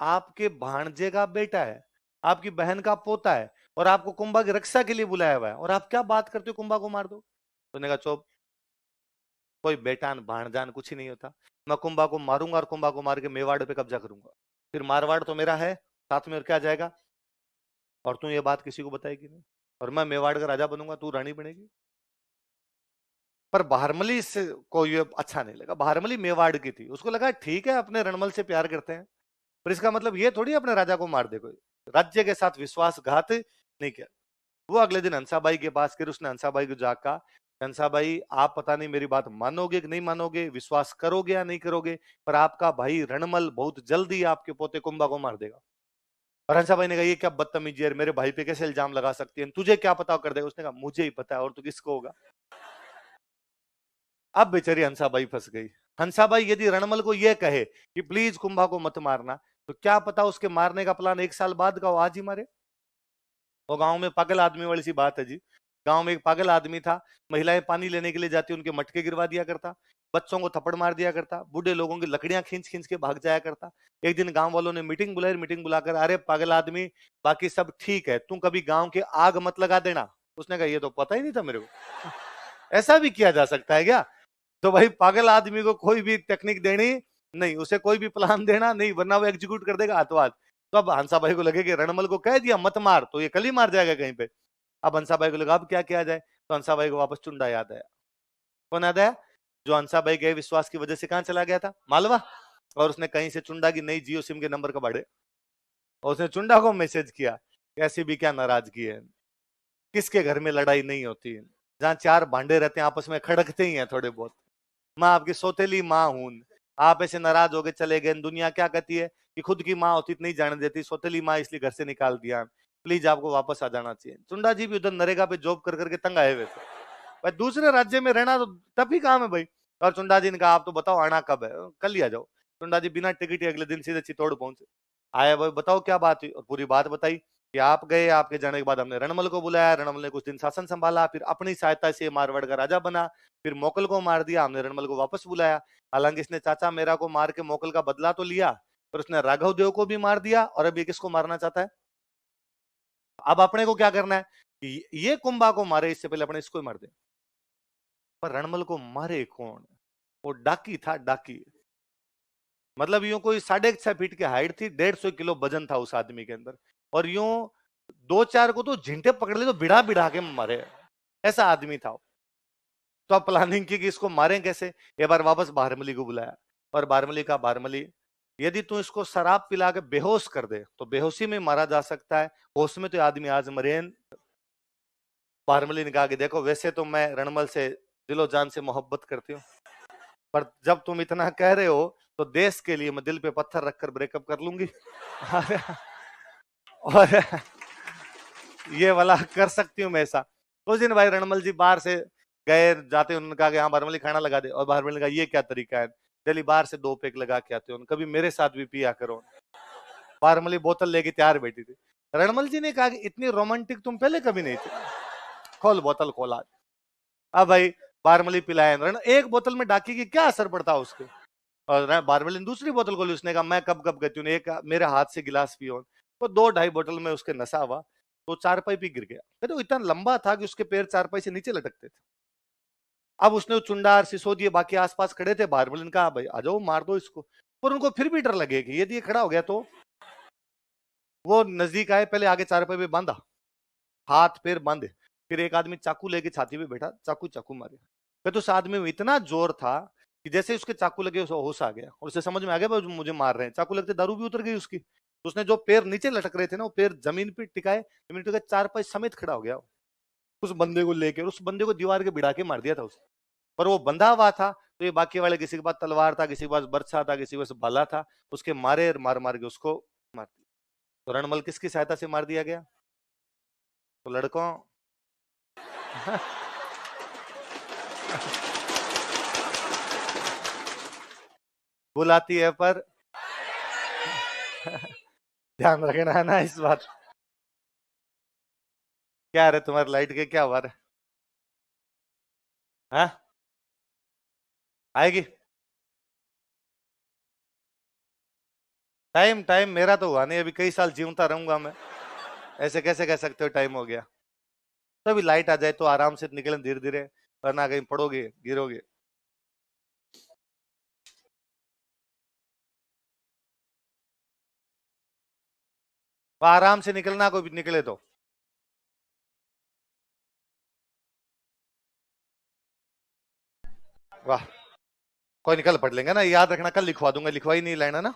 आपके भांजे का बेटा है, आपकी बहन का पोता है, और आपको कुंभा की रक्षा के लिए बुलाया हुआ है, और आप क्या बात करते हो कुंभा को मार दो। तो उसने कहा चुप, कोई बेटान भाणजान कुछ ही नहीं होता। मैं कुंभा को मारूंगा और कुंभा को मार के मेवाड़ पे कब्जा करूंगा, फिर मारवाड़ तो मेरा है साथ में, और क्या जाएगा, और तू ये बात किसी को बताएगी नहीं, और मैं मेवाड़ का राजा बनूंगा, तू रानी बनेगी। पर बहारमली से को ये अच्छा नहीं लगा। बहारमली मेवाड़ की थी, उसको लगा ठीक है अपने रणमल से प्यार करते हैं, पर इसका मतलब ये थोड़ी अपने राजा को मार दे। कोई राज्य के साथ विश्वासघात नहीं किया। वो अगले दिन हंसाबाई के पास फिर उसने हंसाबाई को जाग कहा, हंसाबाई आप पता नहीं मेरी बात मानोगे कि नहीं मानोगे, विश्वास करोगे या नहीं करोगे, पर आपका भाई रणमल बहुत जल्दी आपके पोते कुंभा को मार देगा। और हंसाबाई ने कहा ये क्या बदतमीजी है, मेरे भाई पे कैसे इल्जाम लगा सकती है, तुझे क्या पता कर देगा। उसने कहा मुझे ही पता है, और तो किसको होगा। अब बेचारी हंसाबाई फंस गई। हंसाबाई यदि रणमल को यह कहे कि प्लीज कुंभा को मत मारना, तो क्या पता उसके मारने का प्लान 1 साल बाद का, वो आज ही मारे। वो गांव में पागल आदमी वाली सी बात है जी। गांव में एक पागल आदमी था, महिलाएं पानी लेने के लिए जाती, उनके मटके गिरवा दिया करता, बच्चों को थप्पड़ मार दिया करता, बूढ़े लोगों की लकड़ियां खींच खींच के भाग जाया करता। एक दिन गांव वालों ने मीटिंग बुलाई, मीटिंग बुलाकर, अरे पागल आदमी बाकी सब ठीक है, तू कभी गांव के आग मत लगा देना। उसने कहा ये तो पता ही नहीं था मेरे को, ऐसा भी किया जा सकता है क्या। तो भाई पागल आदमी को कोई भी टेक्निक देनी नहीं, उसे कोई भी प्लान देना नहीं, वरना वो एग्जीक्यूट कर देगा हाथों हाथ। तो अब हंसाबाई को लगे कि रणमल को कह दिया मत मार, तो ये कल ही मार जाएगा कहीं पे। अब हंसाबाई को लगा अब क्या किया जाए, तो हंसाबाई को वापस चुंडा याद आया। कौन याद आया? जो हंसाबाई के विश्वास की वजह से कहां चला गया था, मालवा, और उसने कहीं से चुंडा की नई जियो सिम के नंबर का बाड़े, और उसने चुंडा को मैसेज किया, ऐसी भी क्या नाराजगी है, किसके घर में लड़ाई नहीं होती है, जहां 4 भांडे रहते हैं आपस में खड़कते ही हैं थोड़े बहुत। मैं आपकी सौतेली माँ हूं, आप ऐसे नाराज हो गए चले गए। दुनिया क्या कहती है कि खुद की माँ होती तो नहीं जाने देती, सौतेली माँ इसलिए घर से निकाल दिया, प्लीज आपको वापस आ जाना चाहिए। चुंडा जी भी उधर नरेगा पे जॉब कर करके तंग आए हुए थे, भाई दूसरे राज्य में रहना तो तब ही काम है भाई। और चुंडा जी ने कहा आप तो बताओ आना कब है, कल ही आ जाओ। चुंडा जी बिना टिकट अगले दिन सीधे चित्तौड़ पहुंचे। आया भाई बताओ क्या बात हुई, और पूरी बात बताई कि आप गए, आपके जाने के बाद हमने रणमल को बुलाया, रणमल ने कुछ दिन शासन संभाला, फिर अपनी सहायता से मारवाड़ का राजा बना, फिर मोकल को मार दिया, हमने रणमल को वापस बुलाया। हालांकि इसने चाचा मेरा को मार के मोकल का बदला तो लिया, पर उसने राघव देव को भी मार दिया, और अब ये किसको मारना चाहता है। अब अपने को क्या करना है कि ये कुंभा को मारे, इससे पहले अपने इसको ही मार दे। पर रणमल को मारे कौन? वो डाकी था, डाकी। मतलब यूं कोई 6.5 फीट की हाइट थी, 150 किलो वजन था उस आदमी के अंदर, और यूं 2-4 को तो झिंटे पकड़ ले तो बिड़ा बिड़ा के मारे, ऐसा आदमी था। तो अब प्लानिंग की कि इसको मारें कैसे। एक बार वापस बारमली को बुलाया, और बारमली का, बारमली यदि तू इसको शराब पिला के बेहोश कर दे तो बेहोशी में मारा जा सकता है, होश में तो आदमी आज मरे। बारमली ने कहा कि देखो वैसे तो मैं रणमल से दिलो जान से मोहब्बत करती हूँ, पर जब तुम इतना कह रहे हो तो देश के लिए मैं दिल पे पत्थर रखकर ब्रेकअप कर लूंगी। और ये वाला कर सकती हूँ मैं ऐसा। उस दिन भाई रणमल जी बाहर से गए, जाते उन्होंने कहा कि हाँ बारमली खाना लगा दे, और बारमली ने कहा ये क्या तरीका है, चलिए बाहर से 2 पैक लगा के आते हो, कभी मेरे साथ भी पिया करो। बारमली बोतल लेके तैयार बैठी थी। रणमल जी ने कहा कि इतनी रोमांटिक तुम पहले कभी नहीं थे, खोल बोतल खोला। अब भाई बारमली पिलाया, एक बोतल में डाकी की क्या असर पड़ता है उसके, और बारमली ने दूसरी बोतल खोली, उसने कहा मैं कब कब कहती हूँ, एक मेरे हाथ से गिलास पियो। वो 2-2.5 बोतल में उसके नशा हुआ, तो चारपाई पे गिर गया। तो इतना लंबा था कि उसके पैर चारपाई से नीचे लटकते थे। अब उसने चुंडार सिसोदिए बाकी आसपास खड़े थे, बारमली ने कहा भाई आ जाओ मार दो इसको, पर उनको फिर भी डर लगे कि यदि ये खड़ा हो गया तो। वो नजदीक आए, पहले आगे चारपाई पे बांधा, हाथ पैर बांधे, फिर एक आदमी चाकू लेके छाती पे बैठा, चाकू चाकू मारे। फिर तो उस आदमी में इतना जोर था कि जैसे उसके चाकू लगे उसे होश आ गया, और उसे समझ में आ गया मुझे मार रहे हैं। चाकू लगते दारू भी उतर गई उसकी। तो उसने जो पैर नीचे लटक रहे थे ना, वो पैर जमीन पे टिकाए, जमीन टिकाए, चारपाई समेत खड़ा हो गया उस बंदे को लेके, और उस बंदे को दीवार के भिड़ा के मार दिया था उसने। पर वो बंधा हुआ था, तो ये बाकी वाले किसी के पास तलवार था, किसी के पास बर्छा था, किसी के पास भाला था, उसके मारे मार मार के उसको मार दिया। तो रणमल किसकी सहायता से मार दिया गया? तो लड़कों बुलाती है पर ध्यान रखना है ना इस बात। क्या रे तुम्हारी लाइट के क्या हुआ रे? हाँ आएगी। टाइम टाइम मेरा तो हुआ नहीं, अभी कई साल जीवता रहूंगा मैं। ऐसे कैसे कह सकते हो टाइम हो गया? तो अभी लाइट आ जाए तो आराम से निकले धीरे धीरे, वरना कहीं पड़ोगे गिरोगे। आराम से निकलना, कोई भी निकले तो। वाह, कोई निकल पढ़ लेंगे ना, याद रखना कल लिखवा दूंगा, लिखवाई नहीं लाइन है ना।